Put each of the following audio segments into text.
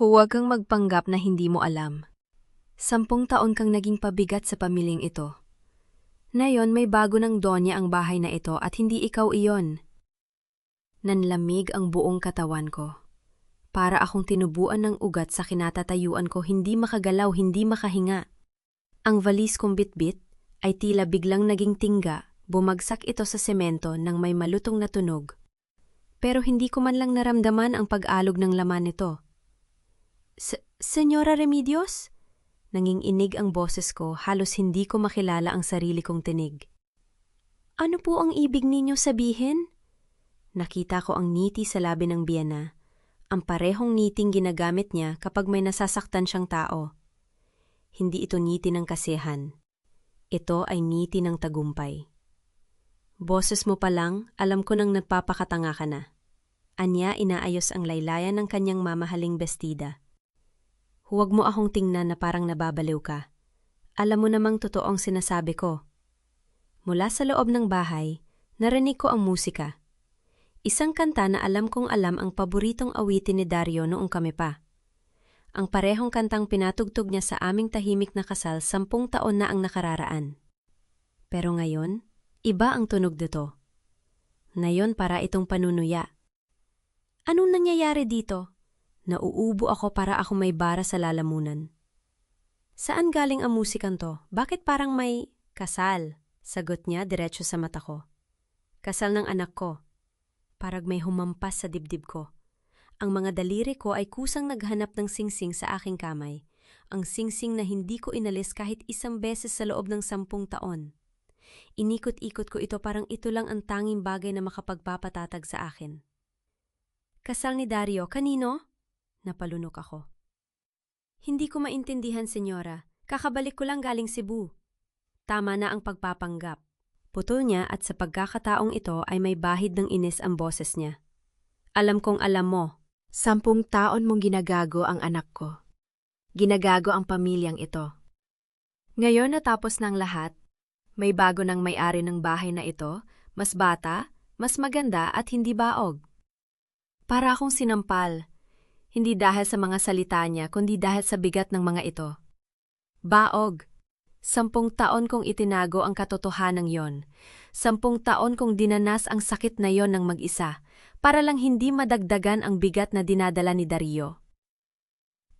Huwag kang magpanggap na hindi mo alam. 10 taon kang naging pabigat sa pamilyang ito. Ngayon may bago ng donya ang bahay na ito at hindi ikaw iyon. Nanlamig ang buong katawan ko. Para akong tinubuan ng ugat sa kinatatayuan ko, hindi makagalaw, hindi makahinga. Ang valis kong bitbit ay tila biglang naging tingga, bumagsak ito sa semento nang may malutong na tunog. Pero hindi ko man lang naramdaman ang pag-alog ng laman nito. Senyora Remedios? Nanginginig ang boses ko, halos hindi ko makilala ang sarili kong tinig. Ano po ang ibig ninyo sabihin? Nakita ko ang ngiti sa labi ng biyana, ang parehong ngiting ginagamit niya kapag may nasasaktan siyang tao. Hindi ito ngiti ng kasiyahan. Ito ay ngiti ng tagumpay. Boses mo pa lang, alam ko nang nagpapakatanga ka na. Anya inaayos ang laylayan ng kanyang mamahaling bestida. Huwag mo akong tingnan na parang nababaliw ka. Alam mo namang totoong sinasabi ko. Mula sa loob ng bahay, narinig ko ang musika. Isang kanta na alam kong alam ang paboritong awitin ni Dario noong kami pa. Ang parehong kantang pinatugtog niya sa aming tahimik na kasal 10 taon na ang nakararaan. Pero ngayon, iba ang tunog nito. Ngayon para itong panunuya. Anong nangyayari dito? Nauubo ako para ako may bara sa lalamunan. Saan galing ang musikang to? Bakit parang may kasal? Sagot niya diretso sa mata ko. Kasal ng anak ko. Parang may humampas sa dibdib ko. Ang mga daliri ko ay kusang naghanap ng singsing sa aking kamay. Ang singsing na hindi ko inalis kahit isang beses sa loob ng 10 taon. Inikot-ikot ko ito parang ito lang ang tanging bagay na makapagpapatatag sa akin. Kasal ni Dario, kanino? Napalunok ako. Hindi ko maintindihan, senyora. Kakabalik ko lang galing Cebu. Tama na ang pagpapanggap. Putol niya at sa pagkakataong ito ay may bahid ng inis ang boses niya. Alam kong alam mo. 10 taon mong ginagago ang anak ko. Ginagago ang pamilyang ito. Ngayon natapos ng lahat, may bago ng may-ari ng bahay na ito, mas bata, mas maganda at hindi baog. Para akong sinampal. Hindi dahil sa mga salita niya, kundi dahil sa bigat ng mga ito. Baog. 10 taon kong itinago ang katotohanan yon. 10 taon kong dinanas ang sakit na yon ng mag-isa, para lang hindi madagdagan ang bigat na dinadala ni Dario.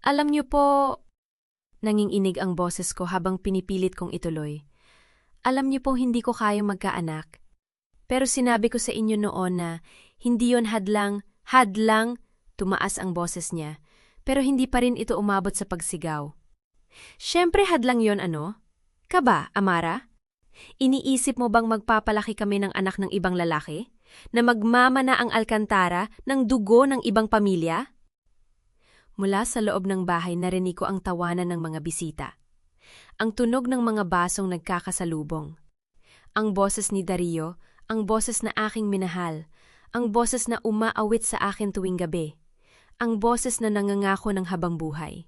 Alam niyo po, nanginginig ang boses ko habang pinipilit kong ituloy. Alam niyo po hindi ko kayang magkaanak. Pero sinabi ko sa inyo noon na hindi yon hadlang, tumaas ang boses niya, pero hindi pa rin ito umabot sa pagsigaw. Siyempre hadlang yon ano? Kaba, Amara? Iniisip mo bang magpapalaki kami ng anak ng ibang lalaki? Na magmamana ang alkantara ng dugo ng ibang pamilya? Mula sa loob ng bahay narinig ko ang tawanan ng mga bisita. Ang tunog ng mga basong nagkakasalubong. Ang boses ni Dario, ang boses na aking minahal, ang boses na umaawit sa akin tuwing gabi. Ang boses na nangangako ng habang buhay.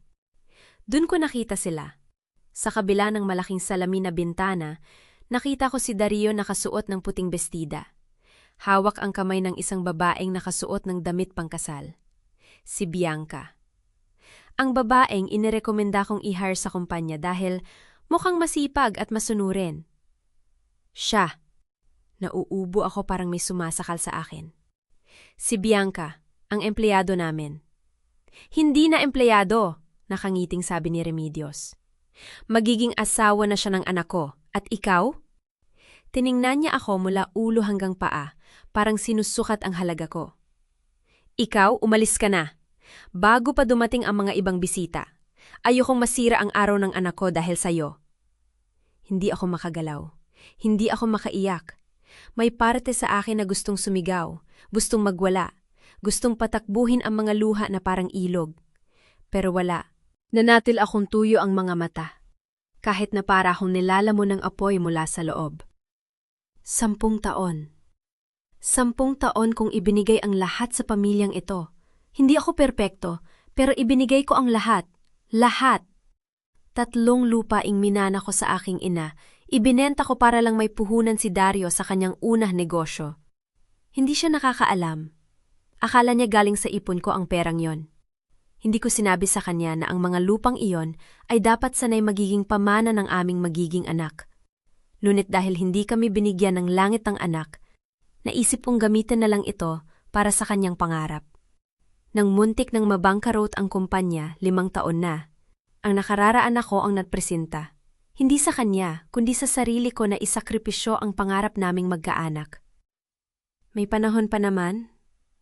Dun ko nakita sila. Sa kabila ng malaking salamin na bintana, nakita ko si Dario nakasuot ng puting bestida. Hawak ang kamay ng isang babaeng nakasuot ng damit pangkasal. Si Bianca. Ang babaeng inirekomenda kong i-hire sa kumpanya dahil mukhang masipag at masunurin. Siya. Nauubo ako parang may sumasakal sa akin. Si Bianca, ang empleyado namin. Hindi na empleyado, nakangiting sabi ni Remedios. Magiging asawa na siya ng anak ko. At ikaw? Tiningnan niya ako mula ulo hanggang paa, parang sinusukat ang halaga ko. Ikaw, umalis ka na. Bago pa dumating ang mga ibang bisita. Ayokong masira ang araw ng anak ko dahil sa'yo. Hindi ako makagalaw. Hindi ako makaiyak. May parte sa akin na gustong sumigaw, gustong magwala. Gustong patakbuhin ang mga luha na parang ilog. Pero wala. Nanatil akong tuyo ang mga mata. Kahit na para akong nilalamon ng apoy mula sa loob. 10 taon. 10 taon kong ibinigay ang lahat sa pamilyang ito. Hindi ako perpekto, pero ibinigay ko ang lahat. Lahat. 3 lupaing minana ko sa aking ina. Ibinenta ko para lang may puhunan si Dario sa kanyang unang negosyo. Hindi siya nakakaalam. Akala niya galing sa ipon ko ang perang yon. Hindi ko sinabi sa kanya na ang mga lupang iyon ay dapat sanay magiging pamana ng aming magiging anak. Ngunit dahil hindi kami binigyan ng langit ng anak, naisip kong gamitin na lang ito para sa kanyang pangarap. Nang muntik ng mabangkarot ang kumpanya 5 taon na, ang nakararaan ako ang nagpresenta. Hindi sa kanya, kundi sa sarili ko na isakripisyo ang pangarap naming magkaanak. May panahon pa naman,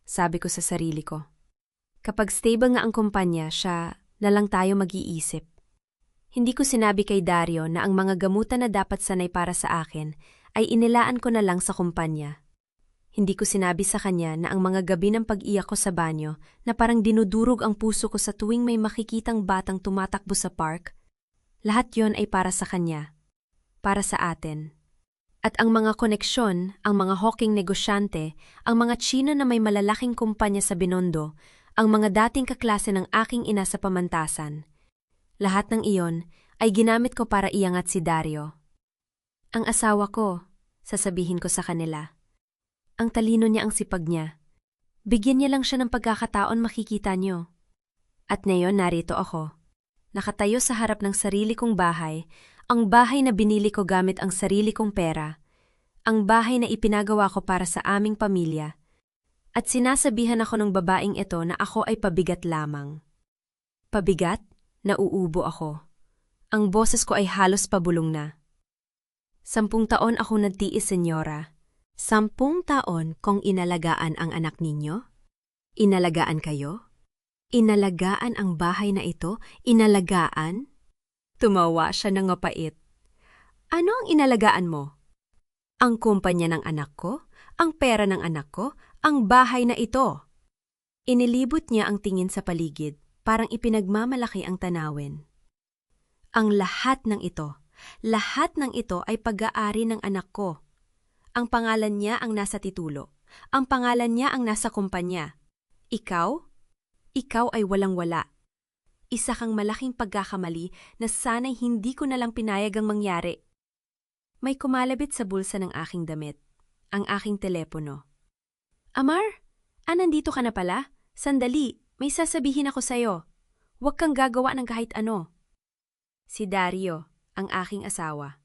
sabi ko sa sarili ko. Kapag stable nga ang kumpanya, siya na lang tayo mag-iisip. Hindi ko sinabi kay Dario na ang mga gamutan na dapat sanay para sa akin ay inilaan ko na lang sa kumpanya. Hindi ko sinabi sa kanya na ang mga gabi ng pag-iyak ko sa banyo na parang dinudurog ang puso ko sa tuwing may makikitang batang tumatakbo sa park, lahat yon ay para sa kanya, para sa atin. At ang mga koneksyon, ang mga hawking negosyante, ang mga Tsino na may malalaking kumpanya sa Binondo, ang mga dating kaklase ng aking ina sa pamantasan. Lahat ng iyon ay ginamit ko para iangat si Dario. Ang asawa ko, sasabihin ko sa kanila. Ang talino niya, ang sipag niya. Bigyan niya lang siya ng pagkakataon, makikita niyo. At ngayon narito ako. Nakatayo sa harap ng sarili kong bahay, ang bahay na binili ko gamit ang sarili kong pera, ang bahay na ipinagawa ko para sa aming pamilya, at sinasabihan ako ng babaeng ito na ako ay pabigat lamang. Pabigat? Nauubo ako. Ang boses ko ay halos pabulong na. 10 taon ako nagtiis, senyora. 10 taon kong inalagaan ang anak ninyo? Inalagaan kayo? Inalagaan ang bahay na ito? Inalagaan? Tumawa siya ng ngapait. Ano ang inalagaan mo? Ang kumpanya ng anak ko? Ang pera ng anak ko? Ang bahay na ito? Inilibot niya ang tingin sa paligid, parang ipinagmamalaki ang tanawin. Ang lahat ng ito ay pag-aari ng anak ko. Ang pangalan niya ang nasa titulo. Ang pangalan niya ang nasa kumpanya. Ikaw? Ikaw ay walang-wala. Isa kang malaking pagkakamali na sana'y hindi ko nalang pinayagang mangyari. May kumalabit sa bulsa ng aking damit. Ang aking telepono. Amar, nandito ka na pala? Sandali, may sasabihin ako sa'yo. Huwag kang gagawa ng kahit ano. Si Dario, ang aking asawa.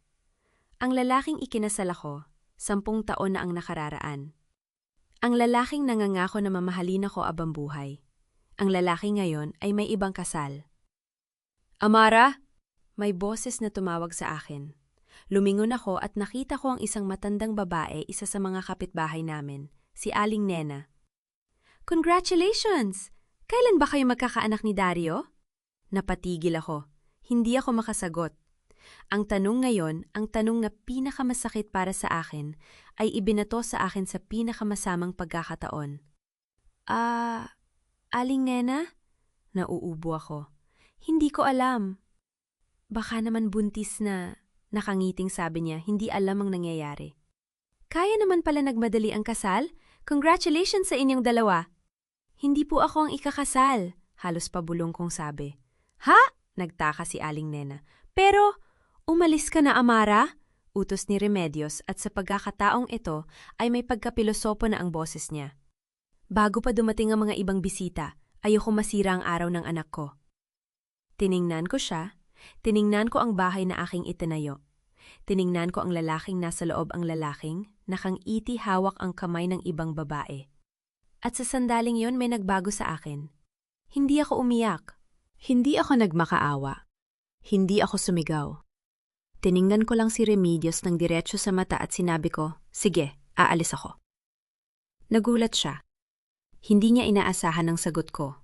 Ang lalaking ikinasal ako, 10 taon na ang nakararaan. Ang lalaking nangangako na mamahalin ako abang buhay. Ang lalaki ngayon ay may ibang kasal. Amara! May boses na tumawag sa akin. Lumingon ako at nakita ko ang isang matandang babae, isa sa mga kapitbahay namin, si Aling Nena. Congratulations! Kailan ba kayo magkakaanak ni Dario? Napatigil ako. Hindi ako makasagot. Ang tanong ngayon, ang tanong na pinakamasakit para sa akin, ay ibinato sa akin sa pinakamasamang pagkakataon. Aling Nena? Nauubo ako. Hindi ko alam. Baka naman buntis na, nakangiting sabi niya, hindi alam ang nangyayari. Kaya naman pala nagmadali ang kasal? Congratulations sa inyong dalawa. Hindi po ako ang ikakasal, halos pabulong kong sabi. Ha? Nagtaka si Aling Nena. Pero, umalis ka na, Amara? Utos ni Remedios at sa pagkakataong ito ay may pagkapilosopo na ang boses niya. Bago pa dumating ang mga ibang bisita, ayoko masira ang araw ng anak ko. Tiningnan ko siya, tiningnan ko ang bahay na aking itinayo. Tiningnan ko ang lalaking nasa loob, ang lalaking nakangiti hawak ang kamay ng ibang babae. At sa sandaling yon may nagbago sa akin. Hindi ako umiyak. Hindi ako nagmakaawa. Hindi ako sumigaw. Tiningnan ko lang si Remedios ng diretso sa mata at sinabi ko, sige, aalis ako. Nagulat siya. Hindi niya inaasahan ang sagot ko.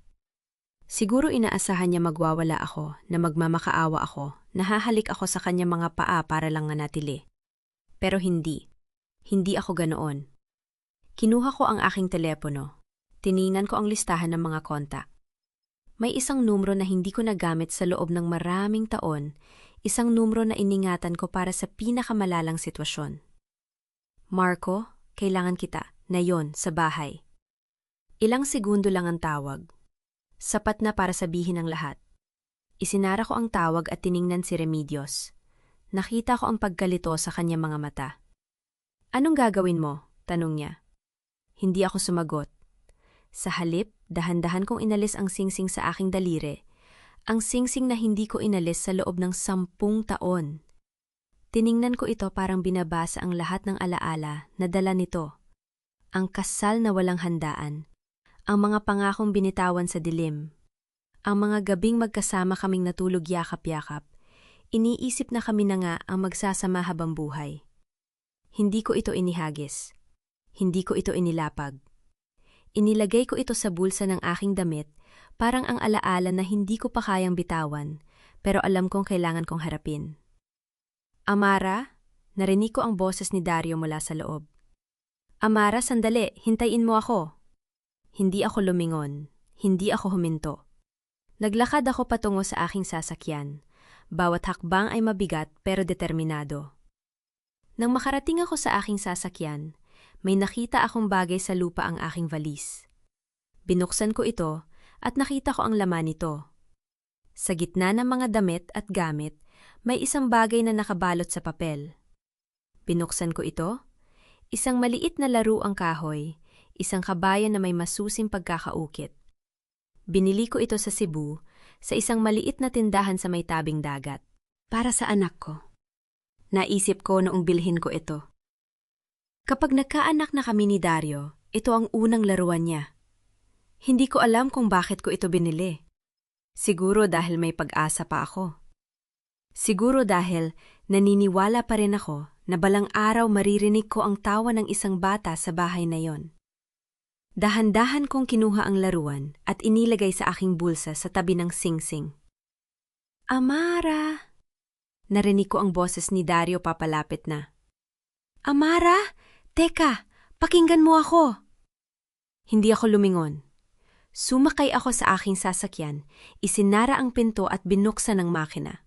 Siguro inaasahan niya magwawala ako, na magmamakaawa ako, nahahalik ako sa kanya mga paa para lang nanatili. Pero hindi. Hindi ako ganoon. Kinuha ko ang aking telepono. Tiningnan ko ang listahan ng mga kontak. May isang numero na hindi ko nagamit sa loob ng maraming taon, isang numero na iningatan ko para sa pinakamalalang sitwasyon. Marco, kailangan kita, na yon, sa bahay. Ilang segundo lang ang tawag. Sapat na para sabihin ang lahat. Isinara ko ang tawag at tiningnan si Remedios. Nakita ko ang pagkalito sa kanyang mga mata. Anong gagawin mo? Tanong niya. Hindi ako sumagot. Sa halip, Dahan-dahan kong inalis ang singsing sa aking daliri. Ang singsing na hindi ko inalis sa loob ng 10 taon. Tiningnan ko ito parang binabasa ang lahat ng alaala na dala nito. Ang kasal na walang handaan. Ang mga pangakong binitawan sa dilim. Ang mga gabing magkasama kaming natulog yakap-yakap. Iniisip na kami na nga ang magsasama habang buhay. Hindi ko ito inihagis. Hindi ko ito inilapag. Inilagay ko ito sa bulsa ng aking damit, parang ang alaala na hindi ko pa kayang bitawan, pero alam kong kailangan kong harapin. Amara, narinig ko ang boses ni Dario mula sa loob. Amara, sandali, hintayin mo ako. Hindi ako lumingon, hindi ako huminto. Naglakad ako patungo sa aking sasakyan. Bawat hakbang ay mabigat pero determinado. Nang makarating ako sa aking sasakyan, may nakita akong bagay sa lupa ang aking valis. Binuksan ko ito at nakita ko ang laman nito. Sa gitna ng mga damit at gamit, may isang bagay na nakabalot sa papel. Binuksan ko ito, isang maliit na laruang kahoy, isang kabayan na may masusing pagkakaukit. Binili ko ito sa Cebu, sa isang maliit na tindahan sa may tabing dagat. Para sa anak ko. Naisip ko noong bilhin ko ito. Kapag nagkaanak na kami ni Dario, ito ang unang laruan niya. Hindi ko alam kung bakit ko ito binili. Siguro dahil may pag-asa pa ako. Siguro dahil naniniwala pa rin ako na balang araw maririnig ko ang tawa ng isang bata sa bahay na yon. Dahan-dahan kong kinuha ang laruan at inilagay sa aking bulsa sa tabi ng singsing. Amara! Narinig ko ang boses ni Dario papalapit na. Amara! Teka! Pakinggan mo ako! Hindi ako lumingon. Sumakay ako sa aking sasakyan, isinara ang pinto at binuksan ang makina.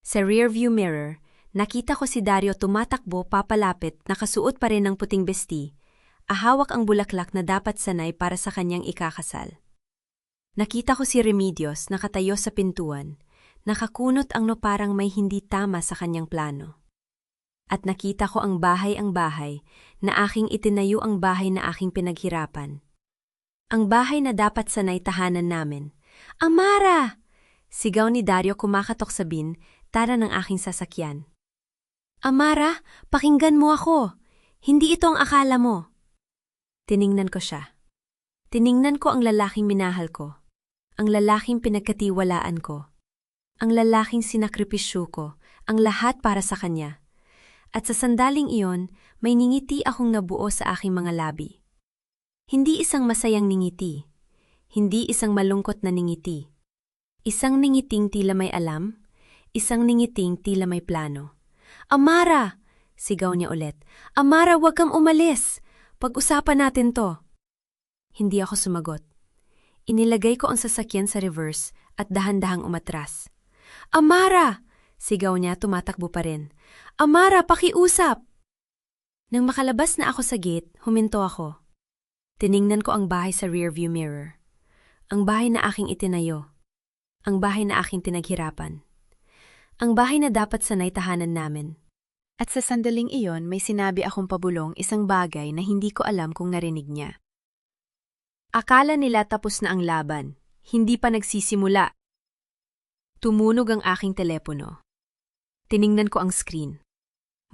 Sa rearview mirror, nakita ko si Dario tumatakbo papalapit, nakasuot pa rin ng puting besti, ahawak ang bulaklak na dapat sanay para sa kanyang ikakasal. Nakita ko si Remedios nakatayo sa pintuan, nakakunot ang parang may hindi tama sa kanyang plano. At nakita ko ang bahay na aking itinayo, ang bahay na aking pinaghirapan. Ang bahay na dapat sanay tahanan namin. Amara! Sigaw ni Dario kumakatok sa bintana ng aking sasakyan. Amara, pakinggan mo ako. Hindi ito ang akala mo. Tiningnan ko siya. Tiningnan ko ang lalaking minahal ko. Ang lalaking pinagkatiwalaan ko. Ang lalaking sinakripisyo ko. Ang lahat para sa kanya. At sa sandaling iyon, may ningiti akong nabuo sa aking mga labi. Hindi isang masayang ningiti. Hindi isang malungkot na ningiti. Isang ningiting tila may alam. Isang ningiting tila may plano. Amara! Sigaw niya ulit. Amara, huwag kang umalis! Pag-usapan natin to. Hindi ako sumagot. Inilagay ko ang sasakyan sa reverse at dahan-dahang umatras. Amara! Sigaw niya, tumatakbo pa rin. Amara, pakiusap! Nang makalabas na ako sa gate, huminto ako. Tiningnan ko ang bahay sa rearview mirror. Ang bahay na aking itinayo. Ang bahay na aking tinaghirapan. Ang bahay na dapat sanay tahanan namin. At sa sandaling iyon, may sinabi akong pabulong, isang bagay na hindi ko alam kung narinig niya. Akala nila tapos na ang laban. Hindi pa nagsisimula. Tumunog ang aking telepono. Tiningnan ko ang screen.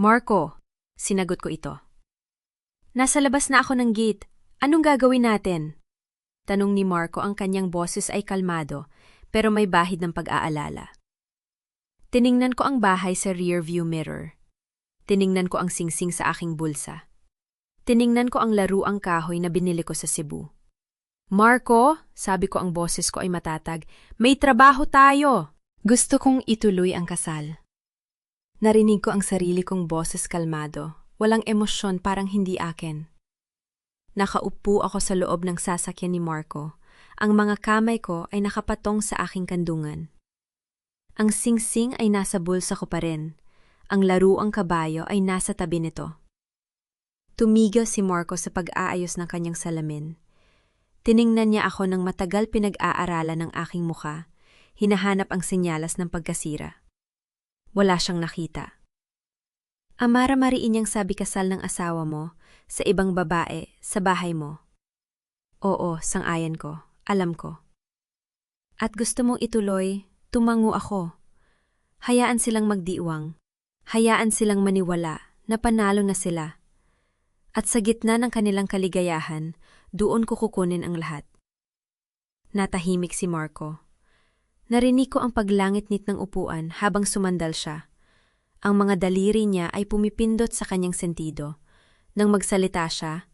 Marco, sinagot ko ito. Nasa labas na ako ng gate. Anong gagawin natin? Tanong ni Marco, ang kanyang boses ay kalmado, pero may bahid ng pag-aalala. Tiningnan ko ang bahay sa rearview mirror. Tiningnan ko ang singsing sa aking bulsa. Tiningnan ko ang laruang kahoy na binili ko sa Cebu. Marco, sabi ko, ang boses ko ay matatag, may trabaho tayo! Gusto kong ituloy ang kasal. Narinig ko ang sarili kong boses kalmado, walang emosyon, parang hindi akin. Nakaupo ako sa loob ng sasakyan ni Marco. Ang mga kamay ko ay nakapatong sa aking kandungan. Ang singsing ay nasa bulsa ko pa rin. Ang laruang kabayo ay nasa tabi nito. Tumigil si Marco sa pag-aayos ng kanyang salamin. Tiningnan niya ako ng matagal, pinag-aaralan ng aking mukha. Hinahanap ang senyalas ng pagkasira. Wala siyang nakita. Amara, mariin niyang sabi kasal ng asawa mo sa ibang babae sa bahay mo. Oo, sang-ayon ko. Alam ko. At gusto mong ituloy, tumango ako. Hayaan silang magdiwang. Hayaan silang maniwala na panalo na sila. At sa gitna ng kanilang kaligayahan, doon ko kukunin ang lahat. Natahimik si Marco. Narinig ko ang paglangit-ngit ng upuan habang sumandal siya. Ang mga daliri niya ay pumipindot sa kanyang sentido. Nang magsalita siya,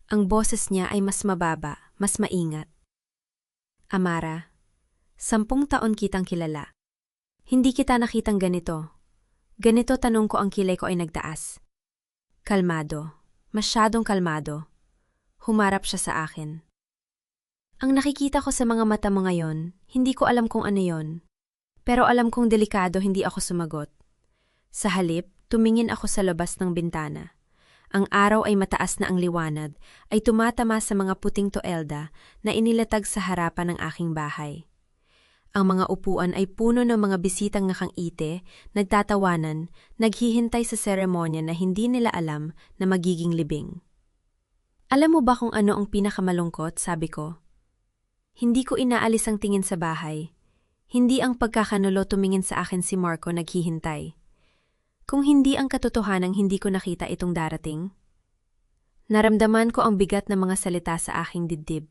ang boses niya ay mas mababa, mas maingat. Amara, 10 taon kitang kilala. Hindi kita nakitang ganito. Ganito tanong ko ang kilay ko ay nagtaas. Kalmado, masyadong kalmado. Humarap siya sa akin. Ang nakikita ko sa mga mata mo ngayon, hindi ko alam kung ano yon. Pero alam kong delikado hindi ako sumagot. Sa halip, tumingin ako sa labas ng bintana. Ang araw ay mataas na ang liwanag, ay tumatama sa mga puting toelda na inilatag sa harapan ng aking bahay. Ang mga upuan ay puno ng mga bisitang nakangiti, nagtatawanan, naghihintay sa seremonya na hindi nila alam na magiging libing. Alam mo ba kung ano ang pinakamalungkot, sabi ko? Hindi ko inaalis ang tingin sa bahay. Hindi ang pagkakanulo tumingin sa akin si Marco naghihintay. Kung hindi ang katotohanang hindi ko nakita itong darating. Naramdaman ko ang bigat ng mga salita sa aking dibdib.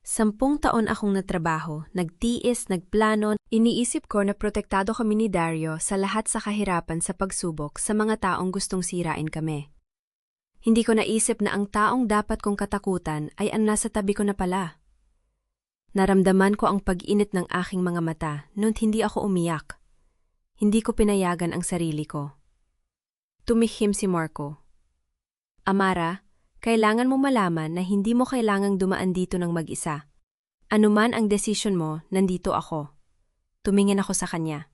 10 taon akong natrabaho, nagtiis, nagplano, iniisip ko na protektado kami ni Dario sa lahat sa kahirapan sa pagsubok sa mga taong gustong sirain kami. Hindi ko naisip na ang taong dapat kong katakutan ay ang nasa tabi ko na pala. Naramdaman ko ang pag-init ng aking mga mata, ngunit hindi ako umiyak. Hindi ko pinayagan ang sarili ko. Tumihim si Marco. Amara, kailangan mo malaman na hindi mo kailangang dumaan dito ng mag-isa. Anuman ang desisyon mo, nandito ako. Tumingin ako sa kanya.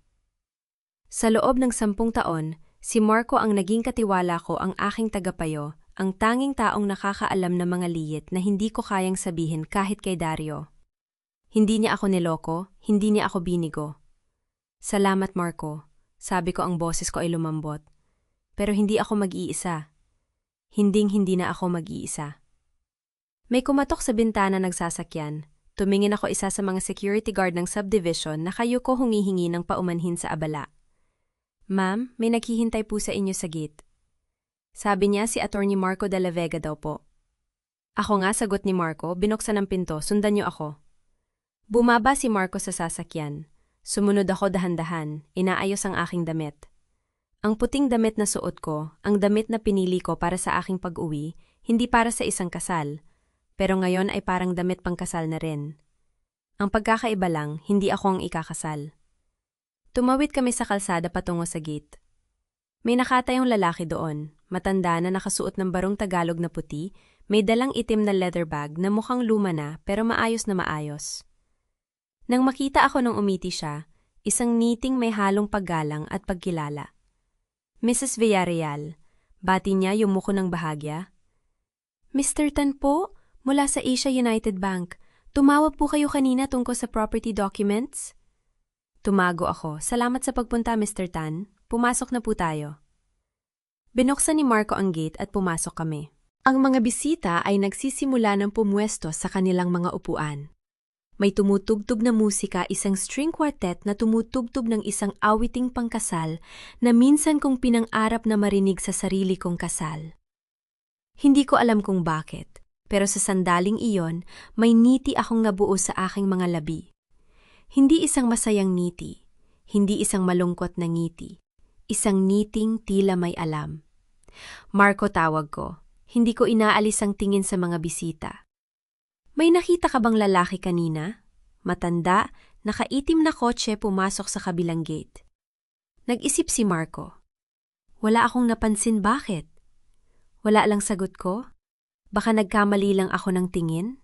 Sa loob ng 10 taon, si Marco ang naging katiwala ko, ang aking tagapayo, ang tanging taong nakakaalam ng mga liyet na hindi ko kayang sabihin kahit kay Dario. Hindi niya ako niloko, hindi niya ako binigo. Salamat Marco, sabi ko, ang boses ko ay lumambot. Pero hindi ako mag-iisa. Hinding-hindi na ako mag-iisa. May kumatok sa bintana nagsasakyan. Tumingin ako, isa sa mga security guard ng subdivision na kayo ko humihingi ng paumanhin sa abala. Ma'am, may naghihintay po sa inyo sa gate. Sabi niya si Attorney Marco de la Vega daw po. Ako nga, sagot ni Marco, binuksan ang pinto, sundan niyo ako. Bumaba si Marco sa sasakyan. Sumunod ako dahan-dahan, inaayos ang aking damit. Ang puting damit na suot ko, ang damit na pinili ko para sa aking pag-uwi, hindi para sa isang kasal, pero ngayon ay parang damit pangkasal na rin. Ang pagkakaiba lang, hindi ako ang ikakasal. Tumawid kami sa kalsada patungo sa gate. May nakatayong lalaki doon, matanda na nakasuot ng barong Tagalog na puti, may dalang itim na leather bag na mukhang luma na pero maayos na maayos. Nang makita ako nung umiti siya, isang ngiting may halong paggalang at pagkilala. Mrs. Villarreal, bati niya yumuko ng bahagya. Mr. Tan po, mula sa Asia United Bank. Tumawag po kayo kanina tungkol sa property documents? Tumago ako. Salamat sa pagpunta, Mr. Tan. Pumasok na po tayo. Binuksan ni Marco ang gate at pumasok kami. Ang mga bisita ay nagsisimula ng pumuesto sa kanilang mga upuan. May tumutugtog na musika, isang string quartet na tumutugtog ng isang awiting pangkasal na minsan kong pinang-arap na marinig sa sarili kong kasal. Hindi ko alam kung bakit, pero sa sandaling iyon, may ngiti akong nabuo sa aking mga labi. Hindi isang masayang ngiti, hindi isang malungkot na ngiti, isang ngiting tila may alam. Marco, tawag ko. Hindi ko inaalis ang tingin sa mga bisita. May nakita ka bang lalaki kanina? Matanda, nakaitim na kotse pumasok sa kabilang gate. Nag-isip si Marco. Wala akong napansin, bakit? Wala lang sagot ko? Baka nagkamali lang ako ng tingin?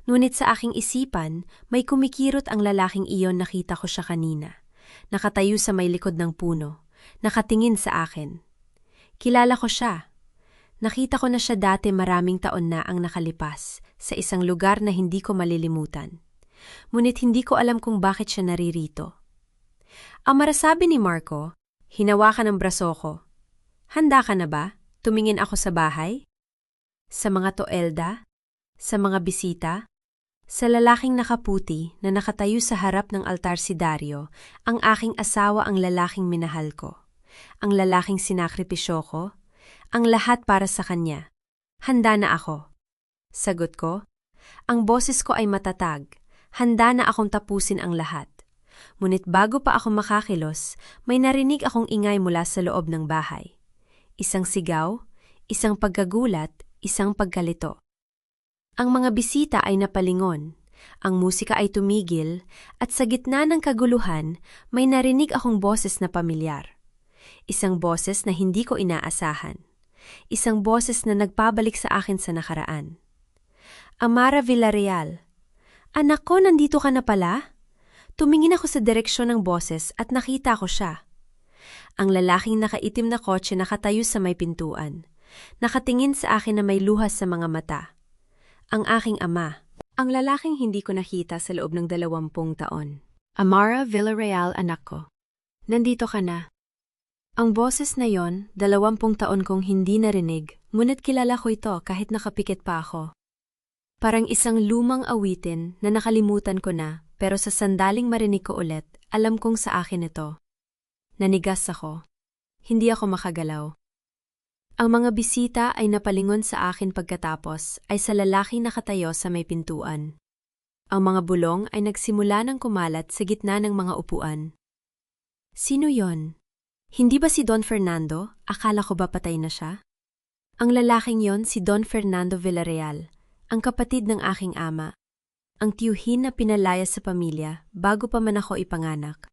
Ngunit sa aking isipan, may kumikirot ang lalaking iyon, nakita ko siya kanina. Nakatayo sa may likod ng puno, nakatingin sa akin. Kilala ko siya. Nakita ko na siya dati, maraming taon na ang nakalipas, sa isang lugar na hindi ko malilimutan. Ngunit hindi ko alam kung bakit siya naririto. Amara, sabi ni Marco, hinawakan ng braso ko. Handa ka na ba? Tumingin ako sa bahay. Sa mga toelda, Sa mga bisita? Sa lalaking nakaputi na nakatayo sa harap ng altar si Dario, ang aking asawa ang lalaking minahal ko. Ang lalaking sinakripisyo ko, ang lahat para sa kanya. Handa na ako. Sagot ko, ang boses ko ay matatag. Handa na akong tapusin ang lahat. Ngunit bago pa ako makakilos, may narinig akong ingay mula sa loob ng bahay. Isang sigaw, isang pagkagulat, isang pagkalito. Ang mga bisita ay napalingon, ang musika ay tumigil, at sa gitna ng kaguluhan, may narinig akong boses na pamilyar. Isang boses na hindi ko inaasahan. Isang boses na nagpabalik sa akin sa nakaraan. Amara Villarreal. Anak ko, nandito ka na pala? Tumingin ako sa direksyon ng boses at nakita ko siya. Ang lalaking nakaitim na kotse nakatayo sa may pintuan. Nakatingin sa akin na may luhas sa mga mata. Ang aking ama. Ang lalaking hindi ko nakita sa loob ng 20 taon. Amara Villarreal, anak ko. Nandito ka na. Ang boses na yon, 20 taon kong hindi narinig, ngunit kilala ko ito kahit nakapikit pa ako. Parang isang lumang awitin na nakalimutan ko na, pero sa sandaling marinig ko ulit, alam kong sa akin ito. Nanigas ako. Hindi ako makagalaw. Ang mga bisita ay napalingon sa akin pagkatapos ay sa lalaking nakatayo sa may pintuan. Ang mga bulong ay nagsimula ng kumalat sa gitna ng mga upuan. Sino yon? Hindi ba si Don Fernando? Akala ko ba patay na siya? Ang lalaking yon si Don Fernando Villarreal, ang kapatid ng aking ama. Ang tiyuhin na pinalaya sa pamilya bago pa man ako ipanganak.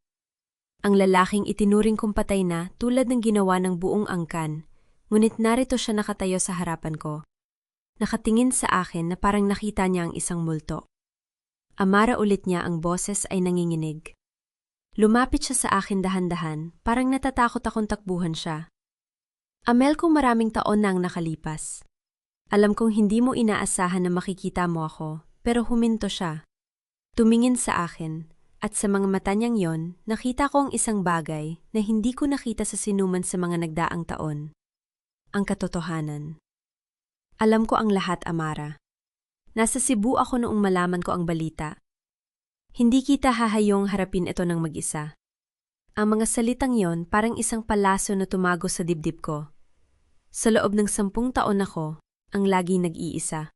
Ang lalaking itinuring kong patay na tulad ng ginawa ng buong angkan. Ngunit narito siya nakatayo sa harapan ko. Nakatingin sa akin na parang nakita niya ang isang multo. Amara ulit niya, ang boses ay nanginginig. Lumapit siya sa akin dahan-dahan, parang natatakot akong takbuhan siya. Amel, kong maraming taon na ang nakalipas. Alam kong hindi mo inaasahan na makikita mo ako, pero huminto siya. Tumingin sa akin, at sa mga mata niyang yon, nakita ko ang isang bagay na hindi ko nakita sa sinuman sa mga nagdaang taon. Ang katotohanan. Alam ko ang lahat, Amara. Nasa Cebu ako noong malaman ko ang balita. Hindi kita hahayong harapin ito ng mag-isa. Ang mga salitang yon parang isang palaso na tumago sa dibdib ko. Sa loob ng 10 taon ako, ang laging nag-iisa.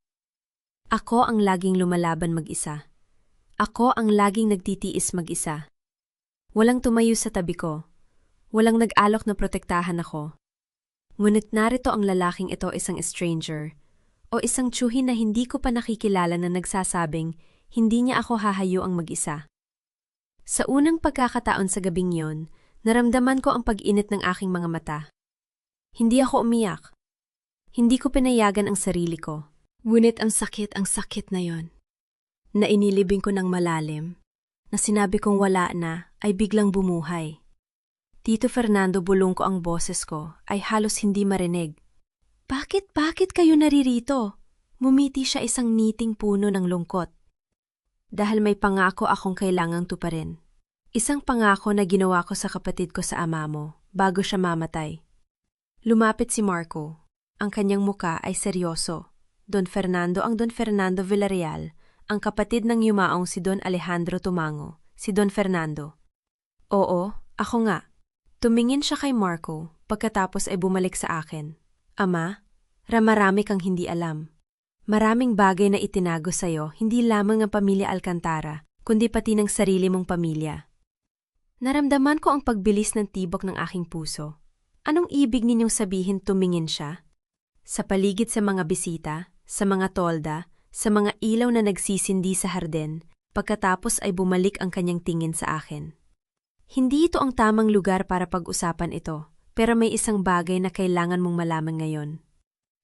Ako ang laging lumalaban mag-isa. Ako ang laging nagtitiis mag-isa. Walang tumayo sa tabi ko. Walang nag-alok na protektahan ako. Ngunit narito ang lalaking ito, isang stranger, o isang tiyuhin na hindi ko pa nakikilala na nagsasabing hindi niya ako hahayo ang mag-isa. Sa unang pagkakataon sa gabing yon, naramdaman ko ang pag-init ng aking mga mata. Hindi ako umiyak. Hindi ko pinayagan ang sarili ko. Ngunit ang sakit na yon. Na inilibing ko ng malalim, na sinabi kong wala na, ay biglang bumuhay. Tito Fernando, bulong ko ang boses ko, ay halos hindi marinig. Bakit kayo naririto? Mumiti siya, isang niting puno ng lungkot. Dahil may pangako akong kailangang tuparin. Isang pangako na ginawa ko sa kapatid ko sa ama mo, bago siya mamatay. Lumapit si Marco. Ang kanyang muka ay seryoso. Don Fernando, ang Don Fernando Villarreal, ang kapatid ng yumaong si Don Alejandro Tumango, si Don Fernando. Oo, ako nga. Tumingin siya kay Marco, pagkatapos ay bumalik sa akin. Ama, marami kang hindi alam. Maraming bagay na itinago sa'yo, hindi lamang ang pamilya Alcantara, kundi pati ng sarili mong pamilya. Naramdaman ko ang pagbilis ng tibok ng aking puso. Anong ibig ninyong sabihin? Tumingin siya? Sa paligid sa mga bisita, sa mga tolda, sa mga ilaw na nagsisindi sa harden, pagkatapos ay bumalik ang kanyang tingin sa akin. Hindi ito ang tamang lugar para pag-usapan ito, pero may isang bagay na kailangan mong malaman ngayon.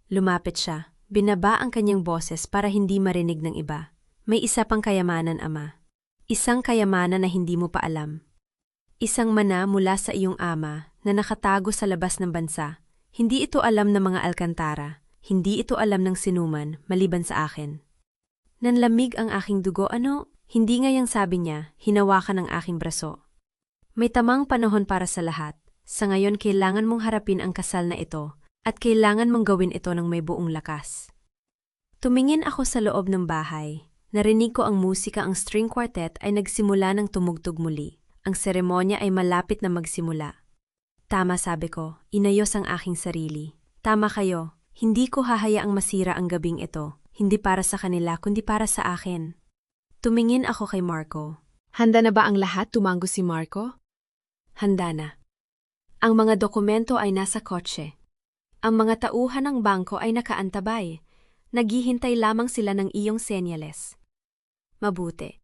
Lumapit siya, binaba ang kanyang boses para hindi marinig ng iba. May isa pang kayamanan, Ama. Isang kayamanan na hindi mo pa alam. Isang mana mula sa iyong ama na nakatago sa labas ng bansa. Hindi ito alam ng mga Alcantara. Hindi ito alam ng sinuman, maliban sa akin. Nanlamig ang aking dugo. Ano? Hindi ngayang sabi niya, hinawakan ang aking braso. May tamang panahon para sa lahat. Sa ngayon kailangan mong harapin ang kasal na ito, at kailangan mong gawin ito ng may buong lakas. Tumingin ako sa loob ng bahay. Narinig ko ang musika, ang string quartet ay nagsimula ng tumugtog muli. Ang seremonya ay malapit na magsimula. Tama, sabi ko, inayos ang aking sarili. Tama kayo, hindi ko hahayaang masira ang gabing ito. Hindi para sa kanila, kundi para sa akin. Tumingin ako kay Marco. Handa na ba ang lahat? Tumango si Marco. Handa na. Ang mga dokumento ay nasa kotse. Ang mga tauhan ng bangko ay nakaantabay. Naghihintay lamang sila ng iyong senyales. Mabuti.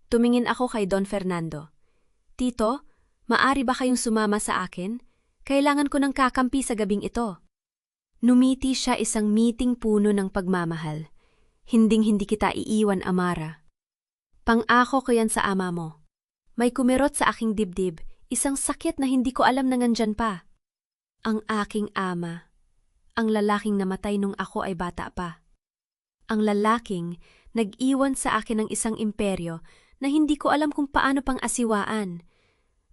Tumingin ako kay Don Fernando. Tito, maari ba kayong sumama sa akin? Kailangan ko ng kakampi sa gabing ito. Numiti siya, isang miting puno ng pagmamahal. Hinding-hindi kita iiwan, Amara. Pang-ako ko yan sa ama mo. May kumirot sa aking dibdib, isang sakit na hindi ko alam na nandyan pa. Ang aking ama. Ang lalaking namatay nung ako ay bata pa. Ang lalaking nag-iwan sa akin ng isang imperyo na hindi ko alam kung paano pang asiwaan.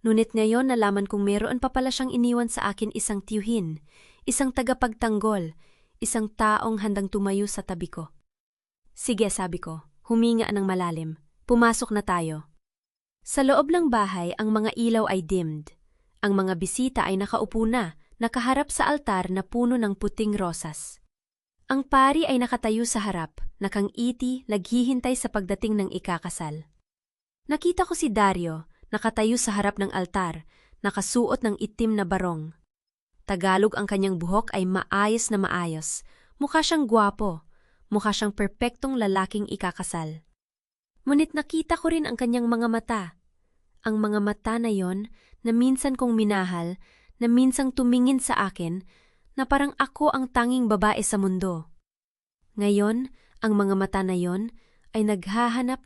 Ngunit ngayon nalaman kong meron pa pala siyang iniwan sa akin, isang tiyuhin, isang tagapagtanggol, isang taong handang tumayo sa tabi ko. Sige, sabi ko, huminga ng malalim. Pumasok na tayo. Sa loob ng bahay, ang mga ilaw ay dimmed. Ang mga bisita ay nakaupo na, nakaharap sa altar na puno ng puting rosas. Ang pari ay nakatayo sa harap, nakangiti, naghihintay sa pagdating ng ikakasal. Nakita ko si Dario, nakatayo sa harap ng altar, nakasuot ng itim na barong. Tagalog ang kanyang buhok ay maayos na maayos. Mukha siyang gwapo, mukha siyang perpektong lalaking ikakasal. Ngunit nakita ko rin ang kanyang mga mata. Ang mga mata na yon na minsan kong minahal, na minsang tumingin sa akin, na parang ako ang tanging babae sa mundo. Ngayon, ang mga mata na yon ay naghahanap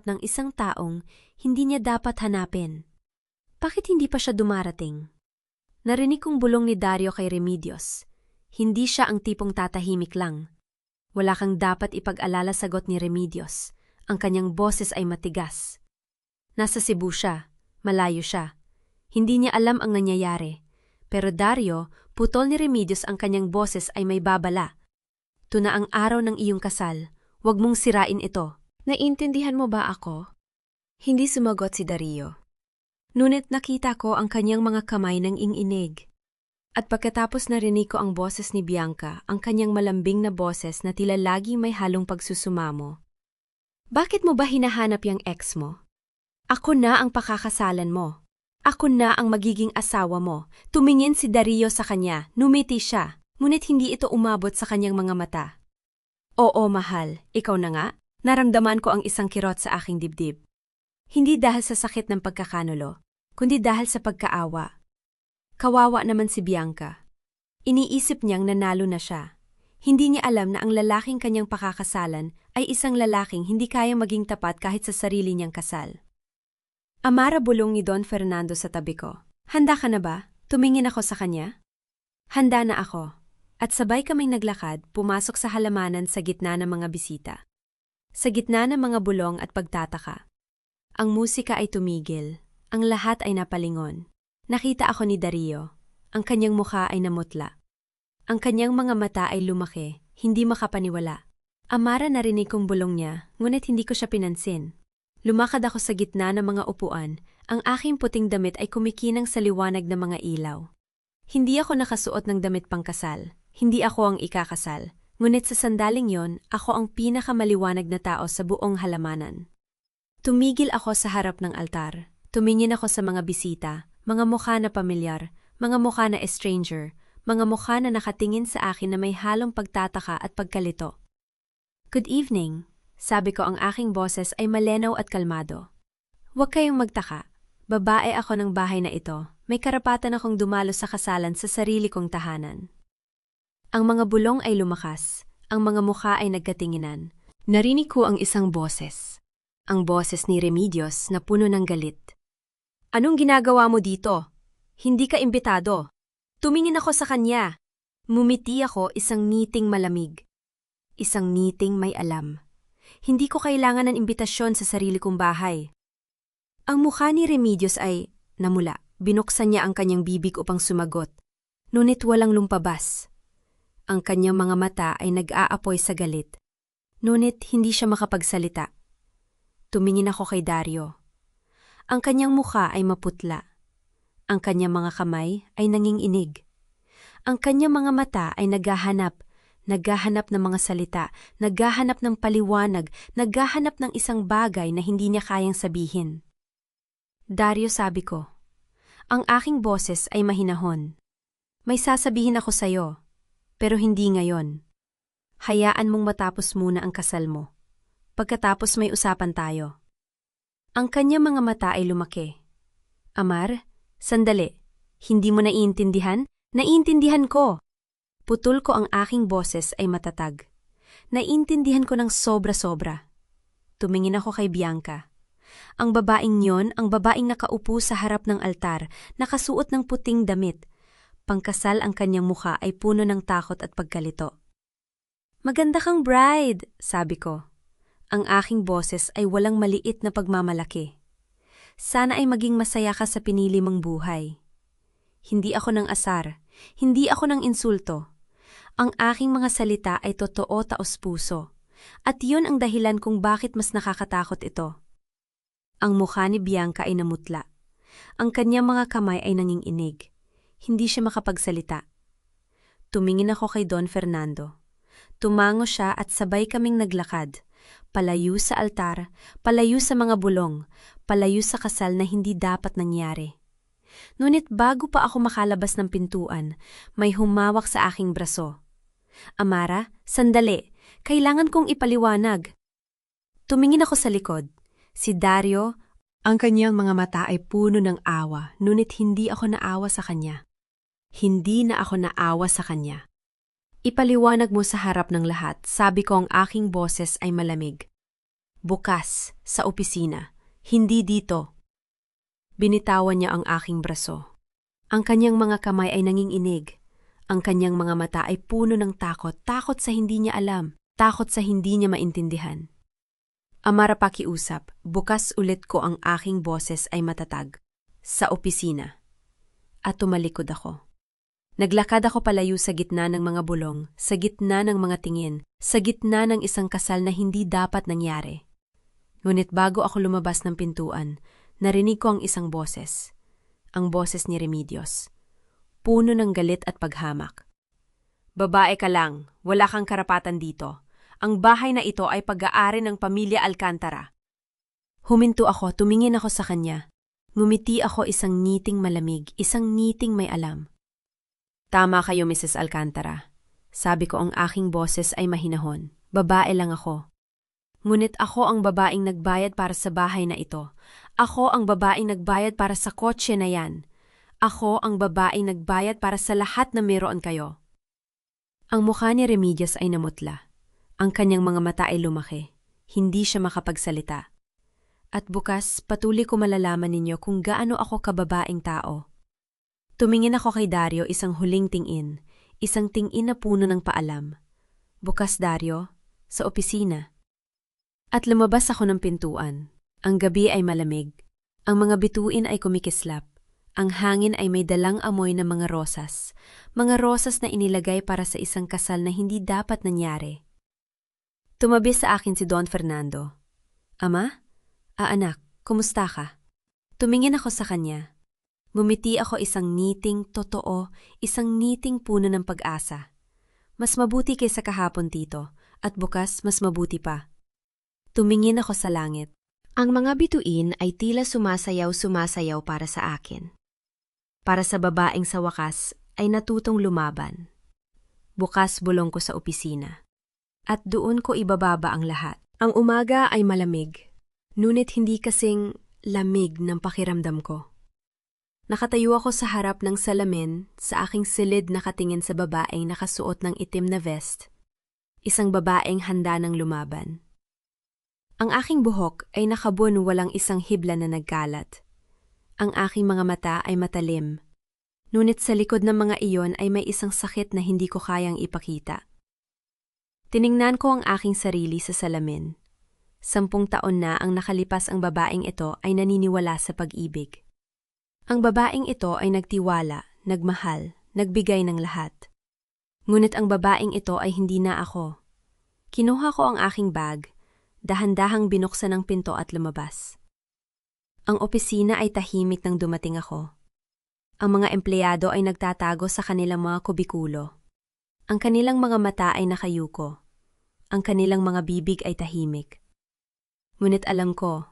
ng isang taong hindi niya dapat hanapin. Bakit hindi pa siya dumarating? Narinig kong bulong ni Dario kay Remedios. Hindi siya ang tipong tatahimik lang. Wala kang dapat ipag-alala, sagot ni Remedios. Ang kanyang boses ay matigas. Nasa Cebu siya, malayo siya. Hindi niya alam ang nangyayari. Pero Dario, putol ni Remedios, ang kanyang boses ay may babala. Tuna ang araw ng iyong kasal, huwag mong sirain ito. Naiintindihan mo ba ako? Hindi sumagot si Dario. Ngunit nakita ko ang kanyang mga kamay ng inginig. At pagkatapos narinig ko ang boses ni Bianca, ang kanyang malambing na boses na tila laging may halong pagsusumamo. Bakit mo ba hinahanap yung ex mo? Ako na ang pakakasalan mo. Ako na ang magiging asawa mo. Tumingin si Dario sa kanya, numiti siya, ngunit hindi ito umabot sa kanyang mga mata. Oo, mahal, ikaw na nga. Naramdaman ko ang isang kirot sa aking dibdib. Hindi dahil sa sakit ng pagkakanulo, kundi dahil sa pagkaawa. Kawawa naman si Bianca. Iniisip niyang nanalo na siya. Hindi niya alam na ang lalaking kanyang pakakasalan ay isang lalaking hindi kayang maging tapat kahit sa sarili niyang kasal. Amara, bulong ni Don Fernando sa tabi ko. Handa ka na ba? Tumingin ako sa kanya. Handa na ako. At sabay kaming naglakad, pumasok sa halamanan sa gitna ng mga bisita. Sa gitna ng mga bulong at pagtataka. Ang musika ay tumigil. Ang lahat ay napalingon. Nakita ako ni Dario. Ang kanyang mukha ay namutla. Ang kanyang mga mata ay lumaki, hindi makapaniwala. Amara, narinig kong bulong niya, ngunit hindi ko siya pinansin. Lumakad ako sa gitna ng mga upuan, ang aking puting damit ay kumikinang sa liwanag ng mga ilaw. Hindi ako nakasuot ng damit pangkasal, hindi ako ang ikakasal, ngunit sa sandaling yon, ako ang pinakamaliwanag na tao sa buong halamanan. Tumigil ako sa harap ng altar, tumingin ako sa mga bisita, mga mukha na pamilyar, mga mukha na stranger, mga mukha na nakatingin sa akin na may halong pagtataka at pagkalito. Good evening, sabi ko, ang aking boses ay malinaw at kalmado. Huwag kayong magtaka, babae ako ng bahay na ito, may karapatan akong dumalo sa kasalan sa sarili kong tahanan. Ang mga bulong ay lumakas, ang mga mukha ay nagkatinginan. Narinig ko ang isang boses, ang boses ni Remedios na puno ng galit. Anong ginagawa mo dito? Hindi ka imbitado. Tumingin ako sa kanya. Mumiti ako, isang ngiting malamig. Isang ngiting may alam. Hindi ko kailangan ng imbitasyon sa sarili kong bahay. Ang mukha ni Remedios ay namula. Binuksan niya ang kanyang bibig upang sumagot. Ngunit walang lumpabas. Ang kanyang mga mata ay nag-aapoy sa galit. Ngunit hindi siya makapagsalita. Tumingin ako kay Dario. Ang kanyang mukha ay maputla. Ang kanyang mga kamay ay nanginginig. Ang kanyang mga mata ay naghahanap ng mga salita, naghahanap ng paliwanag, naghahanap ng isang bagay na hindi niya kayang sabihin. Dario, sabi ko, ang aking boses ay mahinahon. May sasabihin ako sa'yo, pero hindi ngayon. Hayaan mong matapos muna ang kasal mo. Pagkatapos may usapan tayo. Ang kanyang mga mata ay lumaki. Amar, sandali. Hindi mo naiintindihan? Naiintindihan ko. Putol ko ang aking boses ay matatag. Naiintindihan ko ng sobra-sobra. Tumingin ako kay Bianca. Ang babaeng yon, ang babaeng nakaupo sa harap ng altar, nakasuot ng puting damit. Pangkasal ang kanyang mukha ay puno ng takot at pagkalito. Maganda kang bride, sabi ko. Ang aking boses ay walang maliit na pagmamalaki. Sana ay maging masaya ka sa pinili mong buhay. Hindi ako ng asar, hindi ako ng insulto. Ang aking mga salita ay totoo taos puso. At yun ang dahilan kung bakit mas nakakatakot ito. Ang mukha ni Bianca ay namutla. Ang kanyang mga kamay ay nanginginig. Hindi siya makapagsalita. Tumingin ako kay Don Fernando. Tumango siya at sabay kaming naglakad. Palayo sa altar, palayo sa mga bulong, palayo sa kasal na hindi dapat nangyari. Ngunit bago pa ako makalabas ng pintuan, may humawak sa aking braso. Amara, sandali. Kailangan kong ipaliwanag. Tumingin ako sa likod. Si Dario, ang kanyang mga mata ay puno ng awa, ngunit hindi ako naawa sa kanya. Hindi na ako naawa sa kanya. Ipaliwanag mo sa harap ng lahat, sabi ko, ang aking boses ay malamig. Bukas, sa opisina, hindi dito. Binitawan niya ang aking braso. Ang kanyang mga kamay ay nanginginig. Ang kanyang mga mata ay puno ng takot, takot sa hindi niya alam, takot sa hindi niya maintindihan. Amara, pakiusap, bukas ulit ko, ang aking boses ay matatag. Sa opisina. At tumalikod ako. Naglakad ako palayo sa gitna ng mga bulong, sa gitna ng mga tingin, sa gitna ng isang kasal na hindi dapat nangyari. Ngunit bago ako lumabas ng pintuan, narinig ko ang isang boses. Ang boses ni Remedios. Puno ng galit at paghamak. Babae ka lang, wala kang karapatan dito. Ang bahay na ito ay pag-aari ng pamilya Alcantara. Huminto ako, tumingin ako sa kanya. Ngumiti ako, isang ngiting malamig, isang ngiting may alam. Tama kayo, Mrs. Alcantara. Sabi ko, ang aking boses ay mahinahon. Babae lang ako. Ngunit ako ang babaeng nagbayad para sa bahay na ito. Ako ang babaeng nagbayad para sa kotse na yan. Ako ang babaeng nagbayad para sa lahat na meron kayo. Ang mukha ni Remedios ay namutla. Ang kanyang mga mata ay lumaki. Hindi siya makapagsalita. At bukas, patuloy ko malalaman ninyo kung gaano ako kababaeng tao. Tumingin ako kay Dario, isang huling tingin, isang tingin na puno ng paalam. Bukas, Dario, sa opisina. At lumabas ako ng pintuan. Ang gabi ay malamig. Ang mga bituin ay kumikislap. Ang hangin ay may dalang amoy ng mga rosas na inilagay para sa isang kasal na hindi dapat nangyari. Tumabi sa akin si Don Fernando. Ama? Anak, kumusta ka? Tumingin ako sa kanya. Ngumiti ako, isang ngiting totoo, isang ngiting puno ng pag-asa. Mas mabuti kaysa kahapon, tito, at bukas mas mabuti pa. Tumingin ako sa langit. Ang mga bituin ay tila sumasayaw para sa akin. Para sa babaeng sa wakas ay natutong lumaban. Bukas bulong ko sa opisina. At doon ko ibababa ang lahat. Ang umaga ay malamig, ngunit hindi kasing lamig ng pakiramdam ko. Nakatayo ako sa harap ng salamin, sa aking silid nakatingin sa babaeng nakasuot ng itim na vest. Isang babaeng handa ng lumaban. Ang aking buhok ay nakabun, walang isang hibla na nagkalat. Ang aking mga mata ay matalim. Ngunit sa likod ng mga iyon ay may isang sakit na hindi ko kayang ipakita. Tiningnan ko ang aking sarili sa salamin. 10 taon na ang nakalipas, ang babaeng ito ay naniniwala sa pag-ibig. Ang babaeng ito ay nagtiwala, nagmahal, nagbigay ng lahat. Ngunit ang babaeng ito ay hindi na ako. Kinuha ko ang aking bag, dahan-dahang binuksan ang pinto at lumabas. Ang opisina ay tahimik nang dumating ako. Ang mga empleyado ay nagtatago sa kanilang mga kubikulo. Ang kanilang mga mata ay nakayuko. Ang kanilang mga bibig ay tahimik. Ngunit alam ko